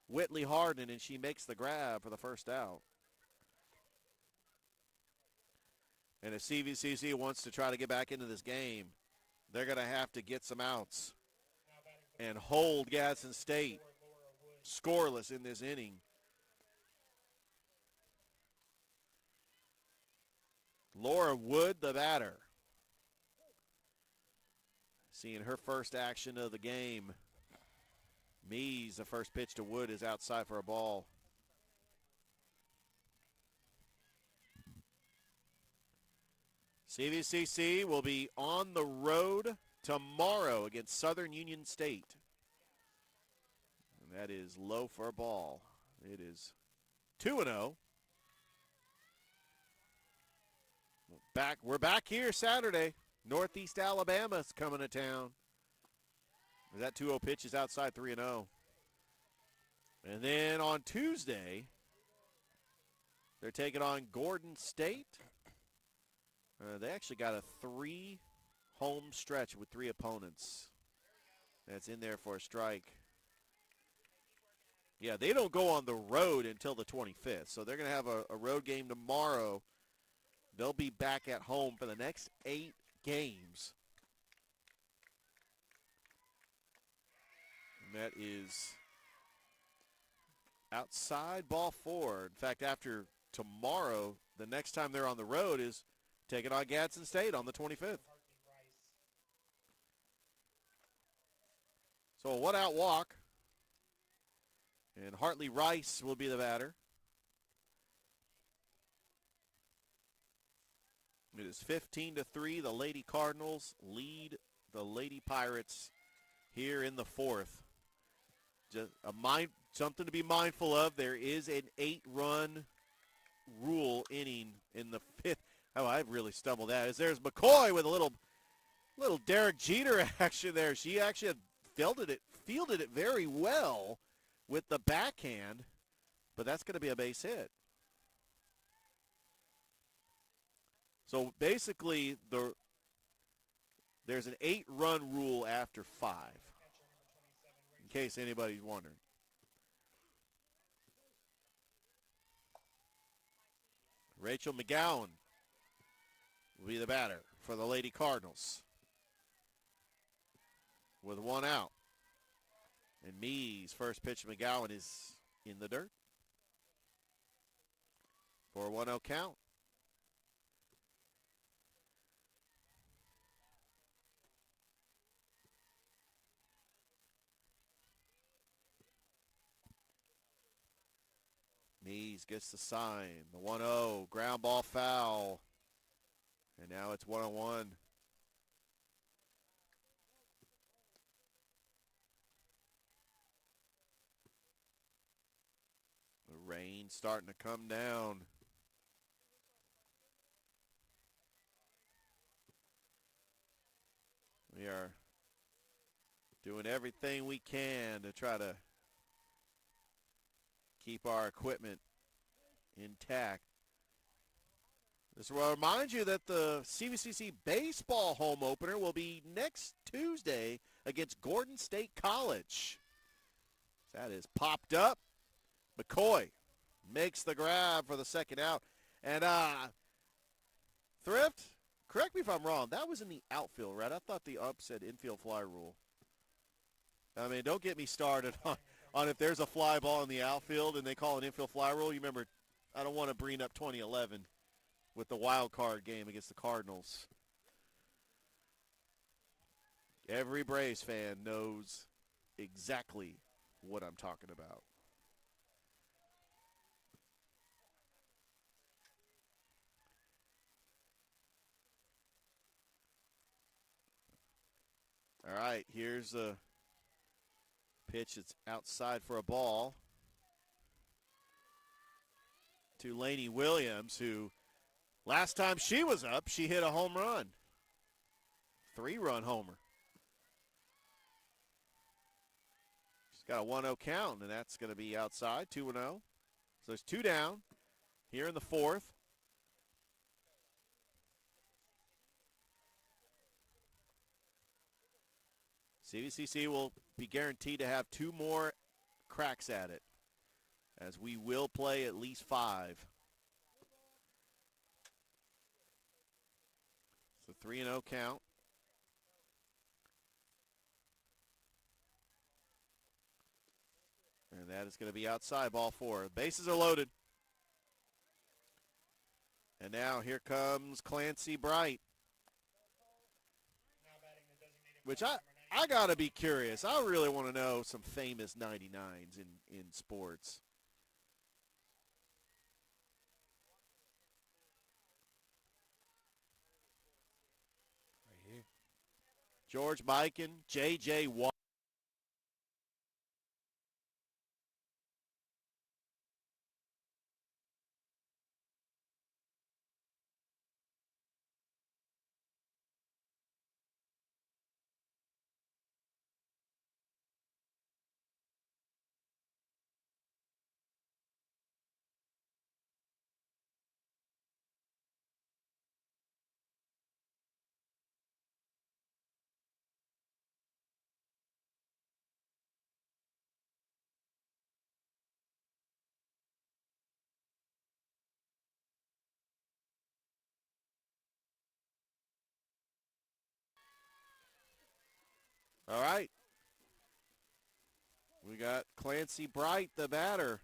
Whitley Harden, and she makes the grab for the first out. And if CVCC wants to try to get back into this game, they're going to have to get some outs and hold Gadsden State scoreless in this inning. Laura Wood, the batter. Seeing her first action of the game. Mees, the first pitch to Wood, is outside for a ball. CVCC will be on the road tomorrow against Southern Union State. And that is low for a ball. It is 2-0. We're back here Saturday. Northeast Alabama's coming to town. That 2-0 pitch is outside, 3-0. And then on Tuesday, they're taking on Gordon State. They actually got a 3-home stretch with 3 opponents. That's in there for a strike. Yeah, they don't go on the road until the 25th, so they're going to have a road game tomorrow. They'll be back at home for the next 8 games. And that is outside ball 4. In fact, after tomorrow, the next time they're on the road is taking on Gadsden State on the 25th. So a 1-out walk. And Hartley Rice will be the batter. It is 15-3. The Lady Cardinals lead the Lady Pirates here in the 4th. Just something to be mindful of. There is an 8-run rule inning in the 5th. Oh, I've really stumbled at. There's McCoy with a little Derek Jeter action there. She actually fielded it very well with the backhand, but that's going to be a base hit. So basically, there's an 8-run rule after 5, in case anybody's wondering. Rachel McGowan will be the batter for the Lady Cardinals with 1 out. And Mee's first pitch to McGowan is in the dirt for a 1-0 count. Mees gets the sign. The 1-0, ground ball foul. And now it's 1-1. The rain starting to come down. We are doing everything we can to try to keep our equipment intact. This will remind you that the CVCC baseball home opener will be next Tuesday against Gadsden State College. That is popped up. McCoy makes the grab for the 2nd out. And Thrift, correct me if I'm wrong, that was in the outfield, right? I thought the ump said infield fly rule. I mean, don't get me started on if there's a fly ball in the outfield and they call an infield fly rule. You remember, I don't want to bring up 2011 with the wild card game against the Cardinals. Every Braves fan knows exactly what I'm talking about. All right, here's a pitch that's outside for a ball to Lainey Williams, who last time she was up, she hit a home run. 3-run homer. She's got a 1-0 count, and that's going to be outside, 2-0. So there's 2 down here in the 4th. CVCC will be guaranteed to have 2 more cracks at it, as we will play at least 5. It's a 3-0 count. And that is going to be outside, ball 4. Bases are loaded. And now here comes Clancy Bright, which I got to be curious. I really want to know some famous 99s in sports. Right here. George Mikan, J.J. Watt. All right. We got Clancy Bright, the batter.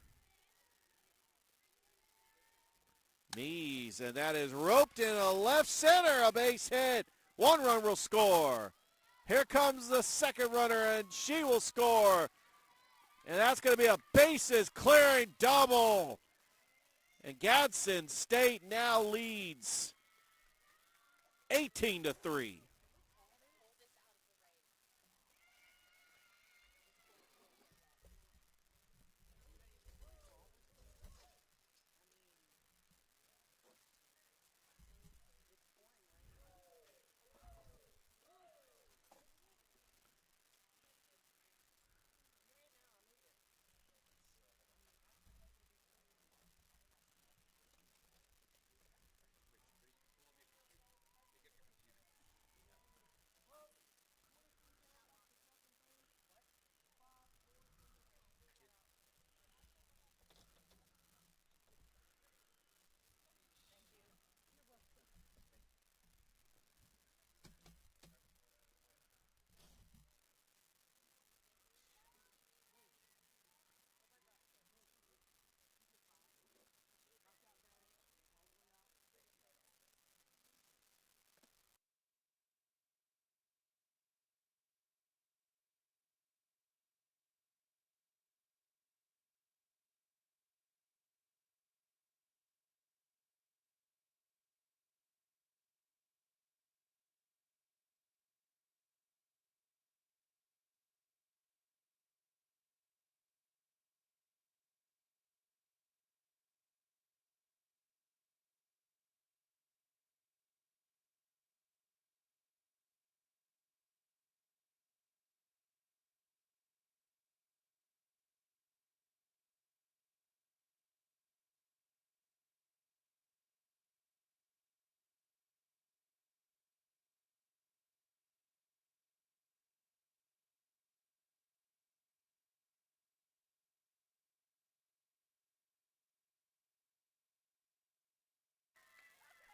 Knees, and that is roped in a left center, a base hit. 1 run will score. Here comes the second runner, and she will score. And that's going to be a bases-clearing double. And Gadsden State now leads 18-3.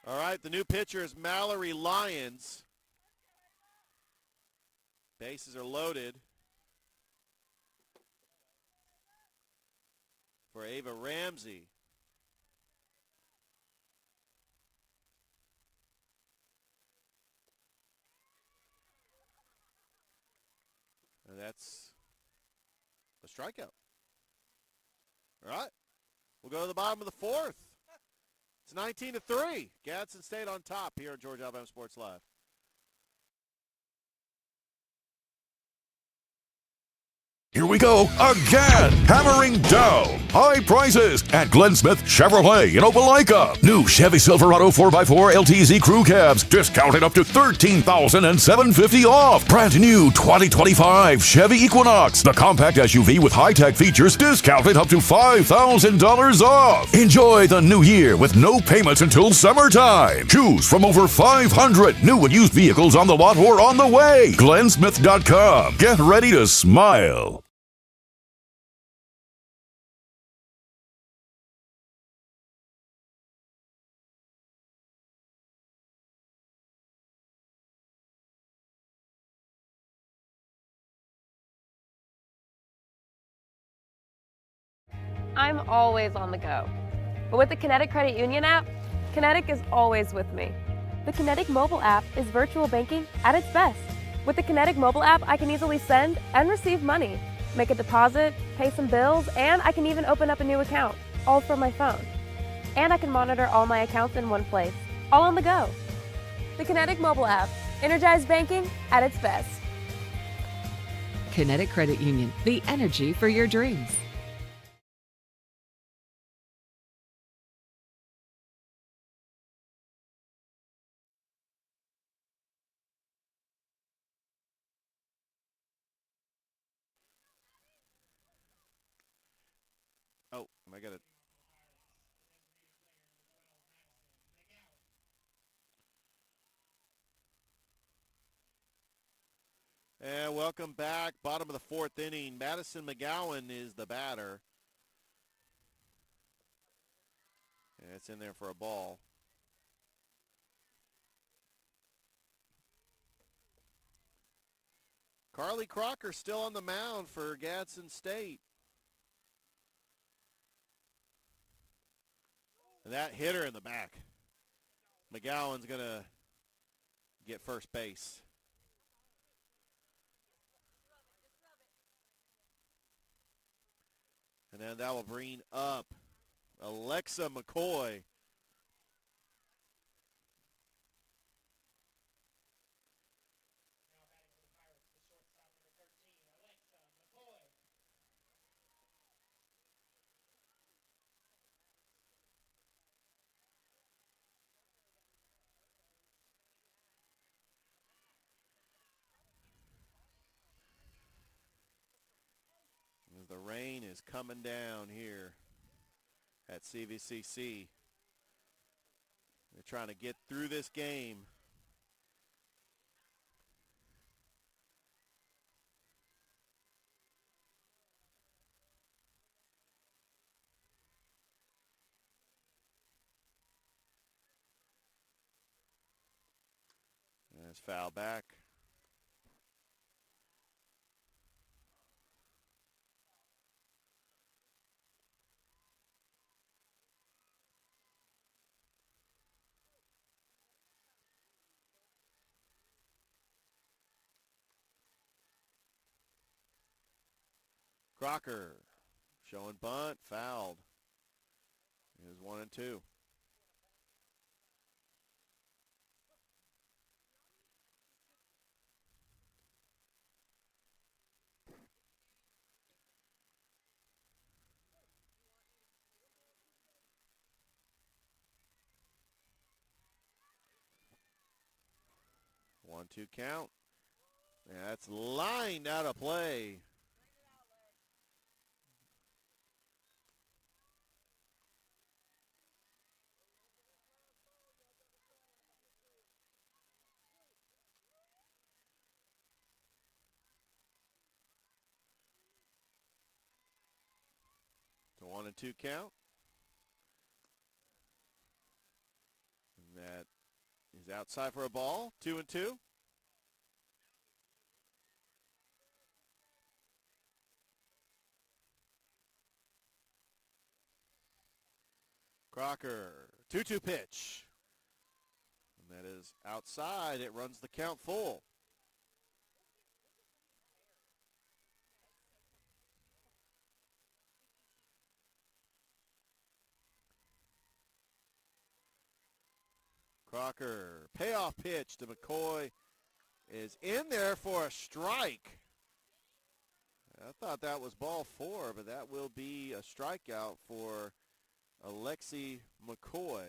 All right, the new pitcher is Mallory Lyons. Bases are loaded for Ava Ramsey. And that's a strikeout. All right, we'll go to the bottom of the fourth. It's 19-3. Gadsden State on top here on Georgia Alabama Sports Live. Here we go again. Hammering dough. High prices at Glenn Smith Chevrolet in Opelika. New Chevy Silverado 4x4 LTZ crew cabs discounted up to $13,750 off. Brand new 2025 Chevy Equinox, the compact SUV with high-tech features, discounted up to $5,000 off. Enjoy the new year with no payments until summertime. Choose from over 500 new and used vehicles on the lot or on the way. GlennSmith.com. Get ready to smile. I'm always on the go. But with the Kinetic Credit Union app, Kinetic is always with me. The Kinetic mobile app is virtual banking at its best. With the Kinetic mobile app, I can easily send and receive money, make a deposit, pay some bills, and I can even open up a new account, all from my phone. And I can monitor all my accounts in one place, all on the go. The Kinetic mobile app, energized banking at its best. Kinetic Credit Union, the energy for your dreams. Oh, am I gonna? And welcome back. Bottom of the fourth inning. Madison McGowan is the batter. And it's in there for a ball. Carly Crocker still on the mound for Gadsden State. And that hitter in the back. McGowan's going to get first base. And then that will bring up Alexa McCoy. As the rain is coming down here at CVCC. They're trying to get through this game. That's foul back. Crocker showing bunt, fouled. It was 1-2. One-two count. Yeah, that's lined out of play. So 1-2 count. And that is outside for a ball. 2-2. Crocker, 2-2 pitch. And that is outside. It runs the count full. Crocker, payoff pitch to McCoy is in there for a strike. I thought that was ball 4, but that will be a strikeout for Alexi McCoy.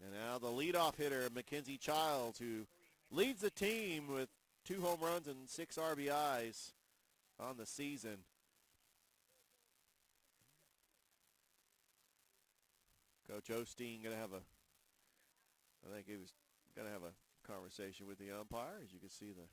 And now the leadoff hitter, Mackenzie Childs, who leads the team with 2 home runs and 6 RBIs on the season. Coach Osteen going to have I think he was going to have a conversation with the umpire, as you can see the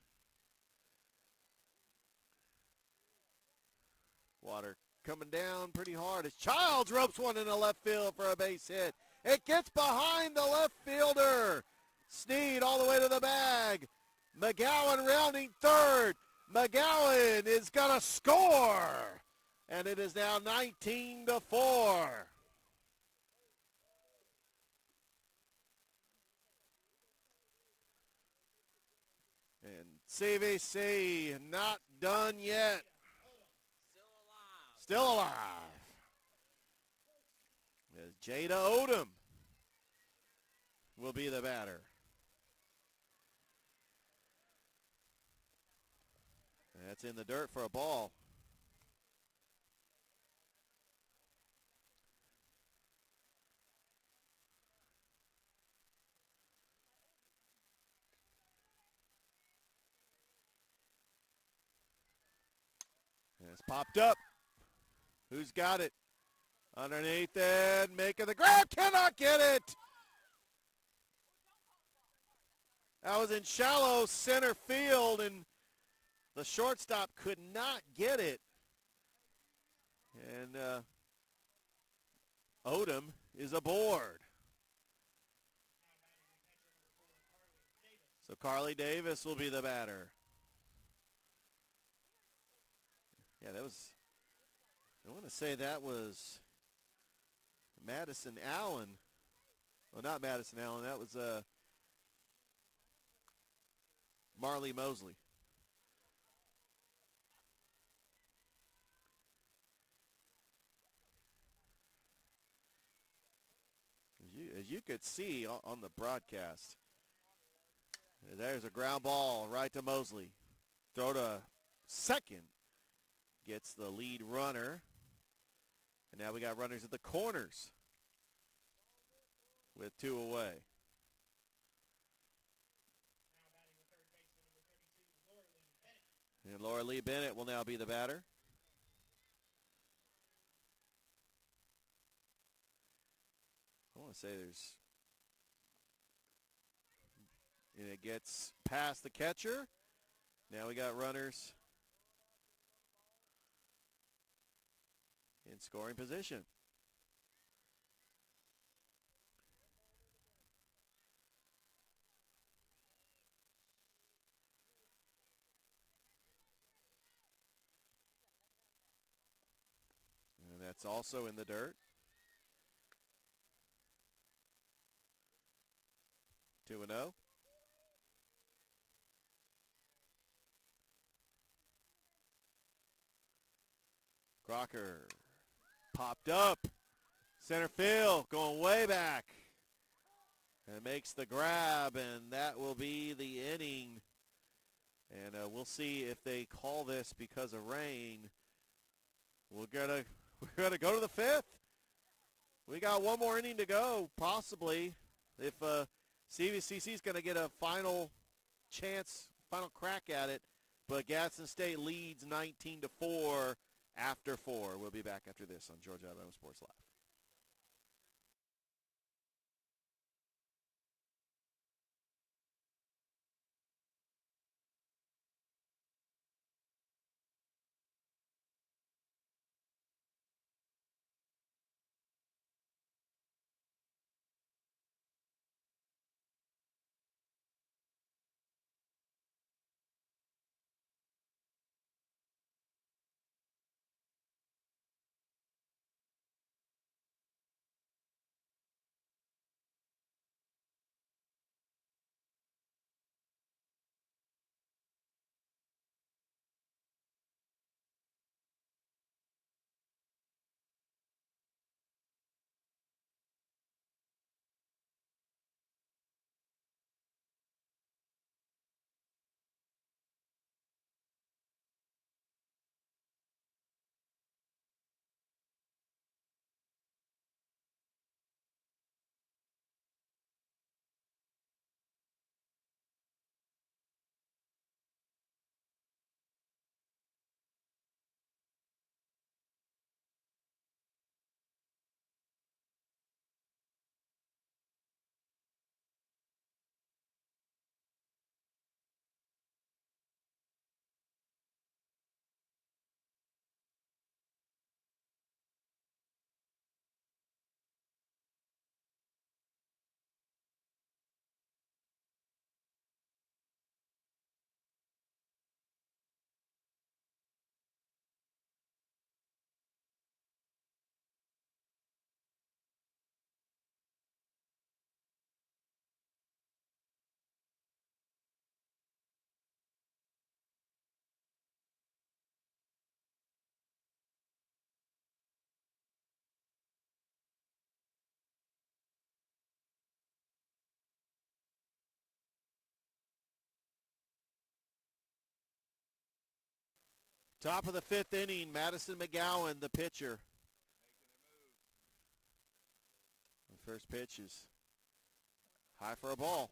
water coming down pretty hard as Childs ropes one in the left field for a base hit. It gets behind the left fielder. Sneed all the way to the bag. McGowan rounding third. McGowan is going to score. And it is now 19-4. And CVC not done yet. Still alive. As Jada Odom will be the batter. That's in the dirt for a ball. And it's popped up. Who's got it? Underneath it, making the grab, cannot get it. That was in shallow center field, and the shortstop could not get it. And Odom is aboard. So Carly Davis will be the batter. Yeah, that was, I want to say that was Madison Allen. Well, not Madison Allen. That was Marley Mosley. As you could see on the broadcast, there's a ground ball right to Mosley. Throw to second. Gets the lead runner. And now we got runners at the corners with 2 away. And Laura Lee Bennett will now be the batter. I want to say and it gets past the catcher. Now we got runners in scoring position. And that's also in the dirt. 2-0. Crocker popped up. Center field going way back. And makes the grab, and that will be the inning. And we'll see if they call this because of rain. We're gonna go to the 5th. We got one more inning to go, possibly, if CVCC is going to get a final chance, final crack at it. But Gadsden State leads 19-4 after 4. We'll be back after this on Georgia Alabama Sports Live. Top of the 5th inning, Madison McGowan, the pitcher. The first pitch is high for a ball.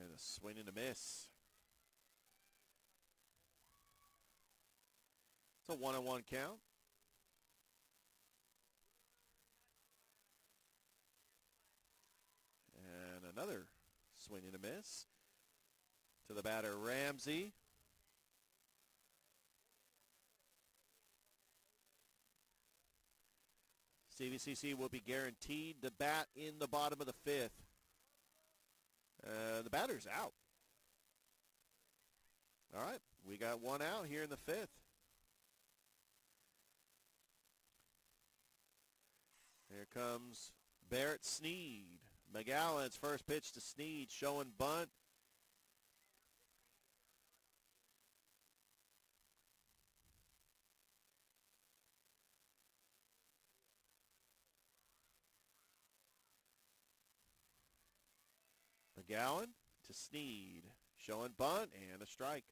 And a swing and a miss. It's a 1-1 count. And another swing and a miss to the batter, Ramsey. CVCC will be guaranteed to bat in the bottom of the 5th. The batter's out. All right, we got one out here in the 5th. Here comes Barrett Sneed. McGowan's first pitch to Sneed, showing bunt. McGowan to Sneed, showing bunt and a strike.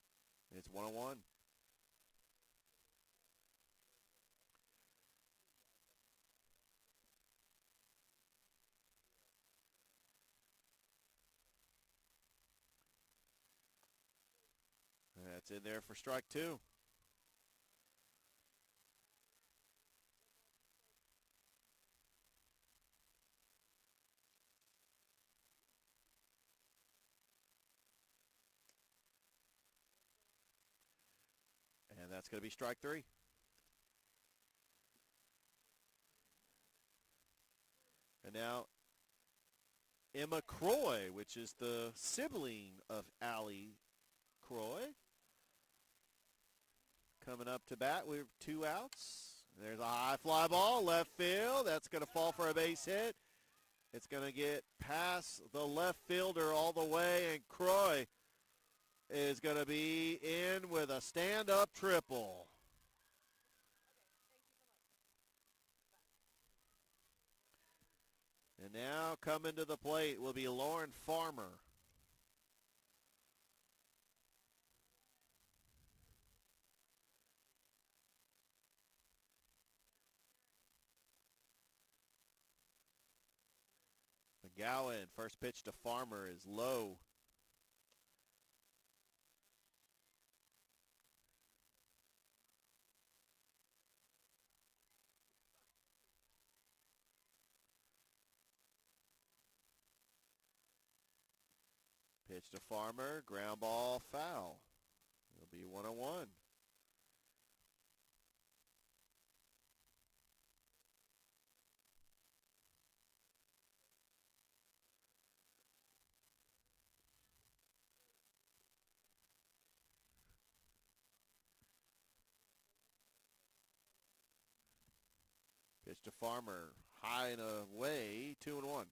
It's 1-1. That's in there for strike 2. And that's going to be strike 3. And now Emma Croy, which is the sibling of Allie Croy, coming up to bat. We have 2 outs. There's a high fly ball, left field. That's going to fall for a base hit. It's going to get past the left fielder all the way, and Croy is going to be in with a stand-up triple. And now coming to the plate will be Lauren Farmer. McGowan, first pitch to Farmer is low. Pitch to Farmer, ground ball, foul. It'll be 1-1. Pitch to Farmer, high and away, 2-1.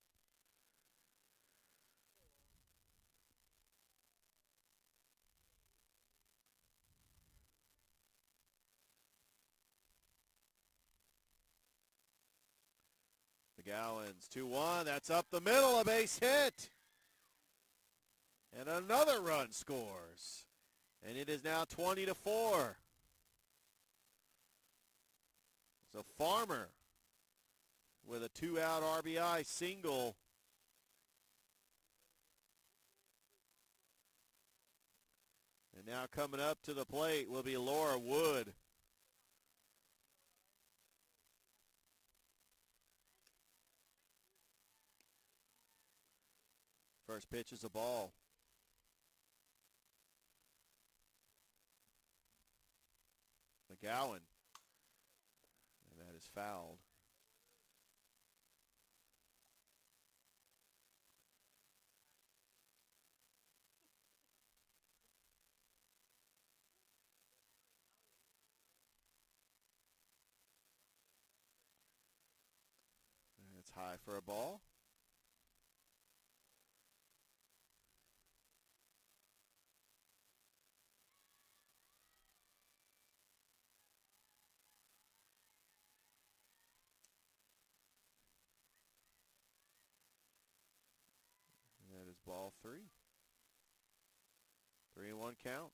McGowan's 2-1. That's up the middle, a base hit. And another run scores. And it is now 20-4. So Farmer with a 2-out RBI single. And now coming up to the plate will be Laura Wood. First pitch is a ball. McGowan. And that is fouled. And it's high for a ball. That is ball 3. 3-1 count.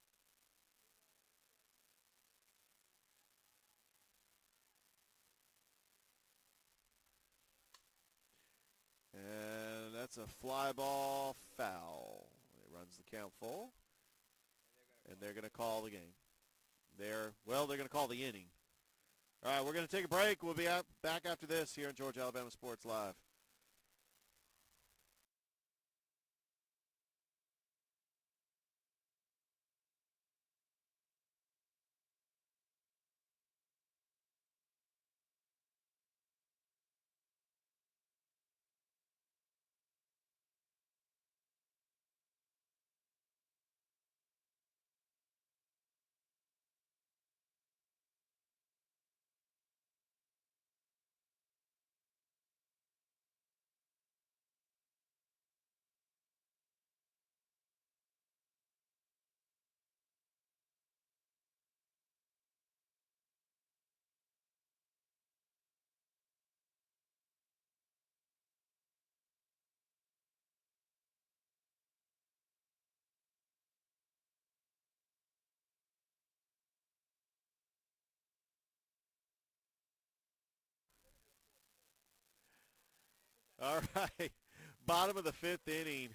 And that's a fly ball foul. It runs the count full. And they're going to call the game. They're going to call the inning. All right, we're going to take a break. We'll be back after this here on Georgia Alabama Sports Live. All right, bottom of the fifth inning.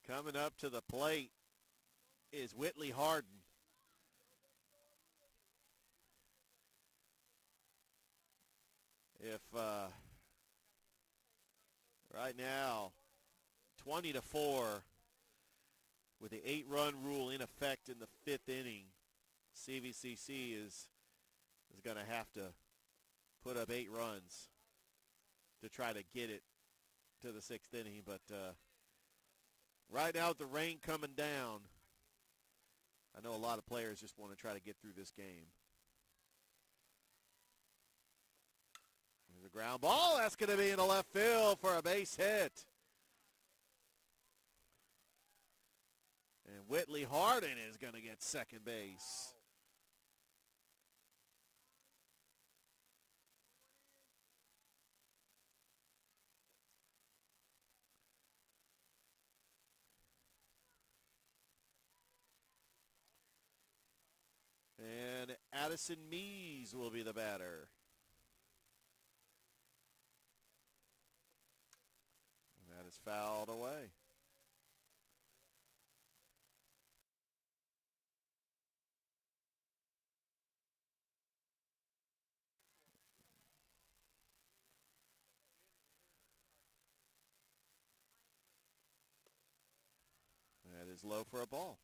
Coming up to the plate is Whitley Harden. If right now, 20-4, with the 8-run rule in effect in the fifth inning, CVCC is going to have to put up 8 runs to try to get it to the sixth inning. But right now with the rain coming down, I know a lot of players just want to try to get through this game. There's a ground ball. That's going to be in the left field for a base hit. And Whitley Harden is going to get second base. And Addison Mees will be the batter. And that is fouled away. That is low for a ball.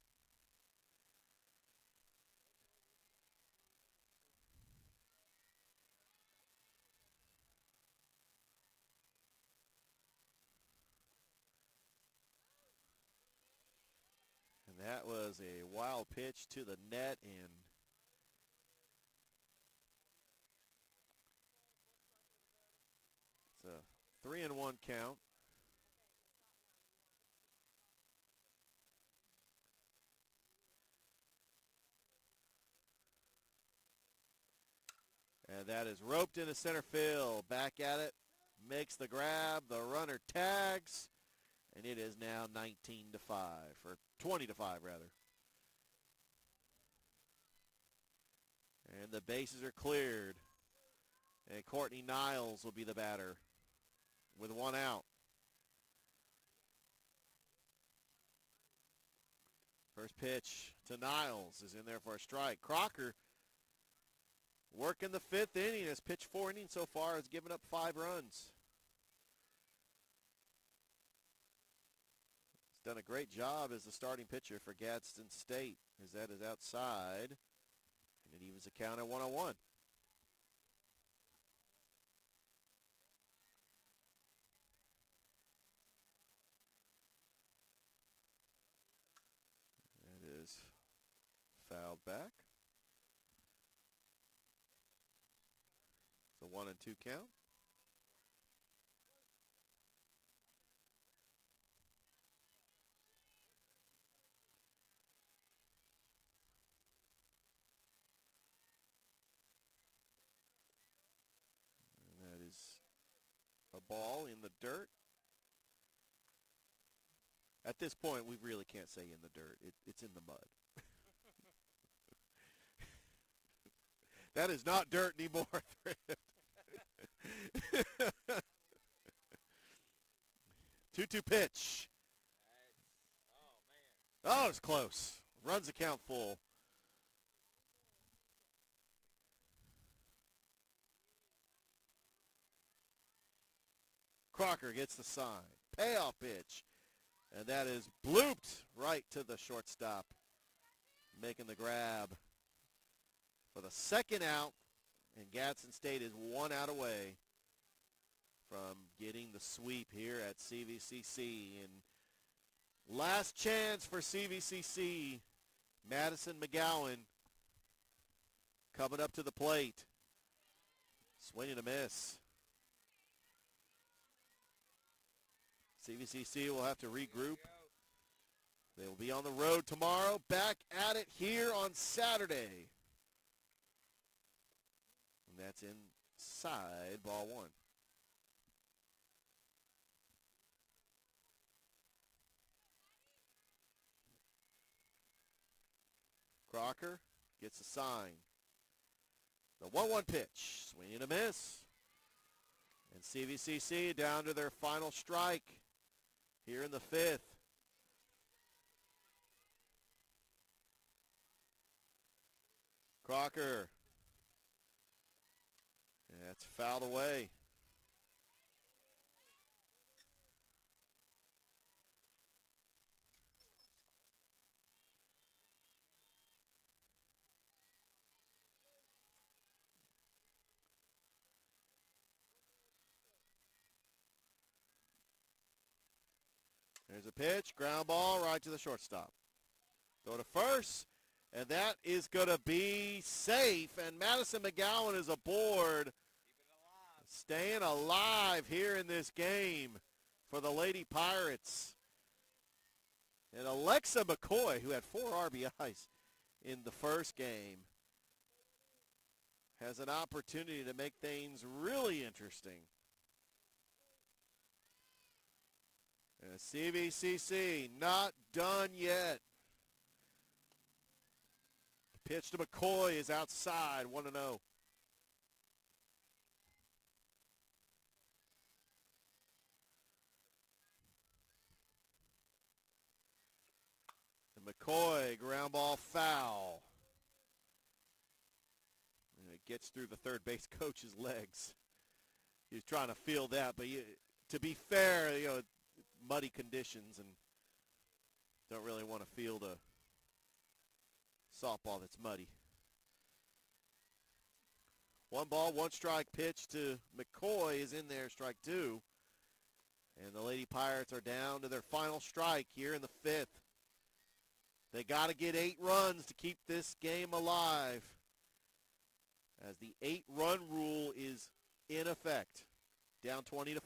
And that was a wild pitch to the net, and it's a 3-1 count. And that is roped into center field. Back at it, makes the grab. The runner tags, and it is now 19-5, or 20-5 rather. And the bases are cleared. And Courtney Niles will be the batter with 1 out. First pitch to Niles is in there for a strike. Crocker working the fifth inning. Has pitched 4 innings so far, has given up 5 runs. He's done a great job as the starting pitcher for Gadsden State, as that is outside. And it evens the count at 1-1. That is fouled back. The 1-2 count. And that is a ball in the dirt. At this point, we really can't say in the dirt. It's in the mud. That is not dirt anymore. 2-2 pitch. Oh, it's close. Runs the count full. Crocker gets the sign. Payoff pitch. And that is blooped right to the shortstop. Making the grab for the second out. And Gadsden State is 1 out away from getting the sweep here at CVCC. And last chance for CVCC. Madison McGowan coming up to the plate. Swing and a miss. CVCC will have to regroup. They will be on the road tomorrow. Back at it here on Saturday. And that's inside ball 1. Crocker gets a sign. The 1-1 pitch. Swing and a miss. And CVCC down to their final strike here in the 5th. Crocker. That's fouled away. There's a pitch, ground ball right to the shortstop. Throw to first, and that is going to be safe. And Madison McGowan is aboard, staying alive here in this game for the Lady Pirates. And Alexa McCoy, who had 4 RBIs in the first game, has an opportunity to make things really interesting. And CVCC not done yet. Pitch to McCoy is outside, 1-0. And McCoy, ground ball foul. And it gets through the third base coach's legs. He was trying to field that, but to be fair, muddy conditions and don't really want to field a softball that's muddy. 1 ball, 1 strike pitch to McCoy is in there, strike 2. And the Lady Pirates are down to their final strike here in the 5th. They got to get 8 runs to keep this game alive, as the 8-run rule is in effect. Down 20-5.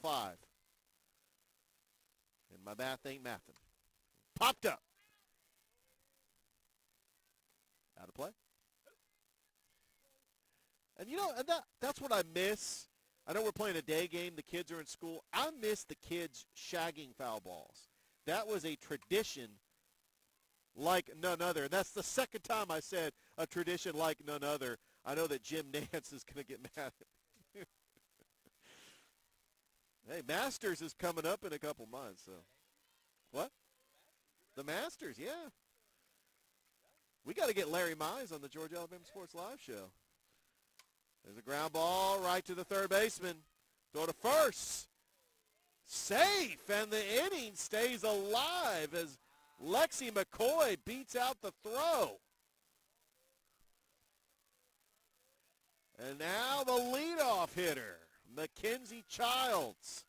And my math ain't mathing. Popped up. Out of play. And that's what I miss. I know we're playing a day game. The kids are in school. I miss the kids shagging foul balls. That was a tradition like none other. And that's the second time I said a tradition like none other. I know that Jim Nance is going to get mad at me. Hey, Masters is coming up in a couple months. So, what? The Masters, yeah. We got to get Larry Mize on the Georgia Alabama Sports Live show. There's a ground ball right to the third baseman. Throw to first. Safe, and the inning stays alive as Lexi McCoy beats out the throw. And now the leadoff hitter, Mackenzie Childs.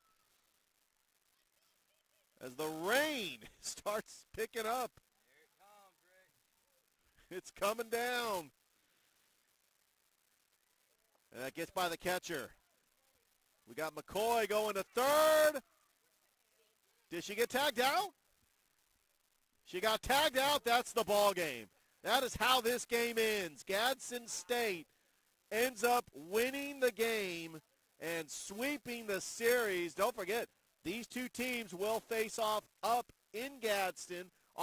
As the rain starts picking up. Here it comes, Rick. It's coming down. And that gets by the catcher. We got McCoy going to third. Did she get tagged out? She got tagged out. That's the ball game. That is how this game ends. Gadsden State ends up winning the game and sweeping the series. Don't forget, these two teams will face off up in Gadsden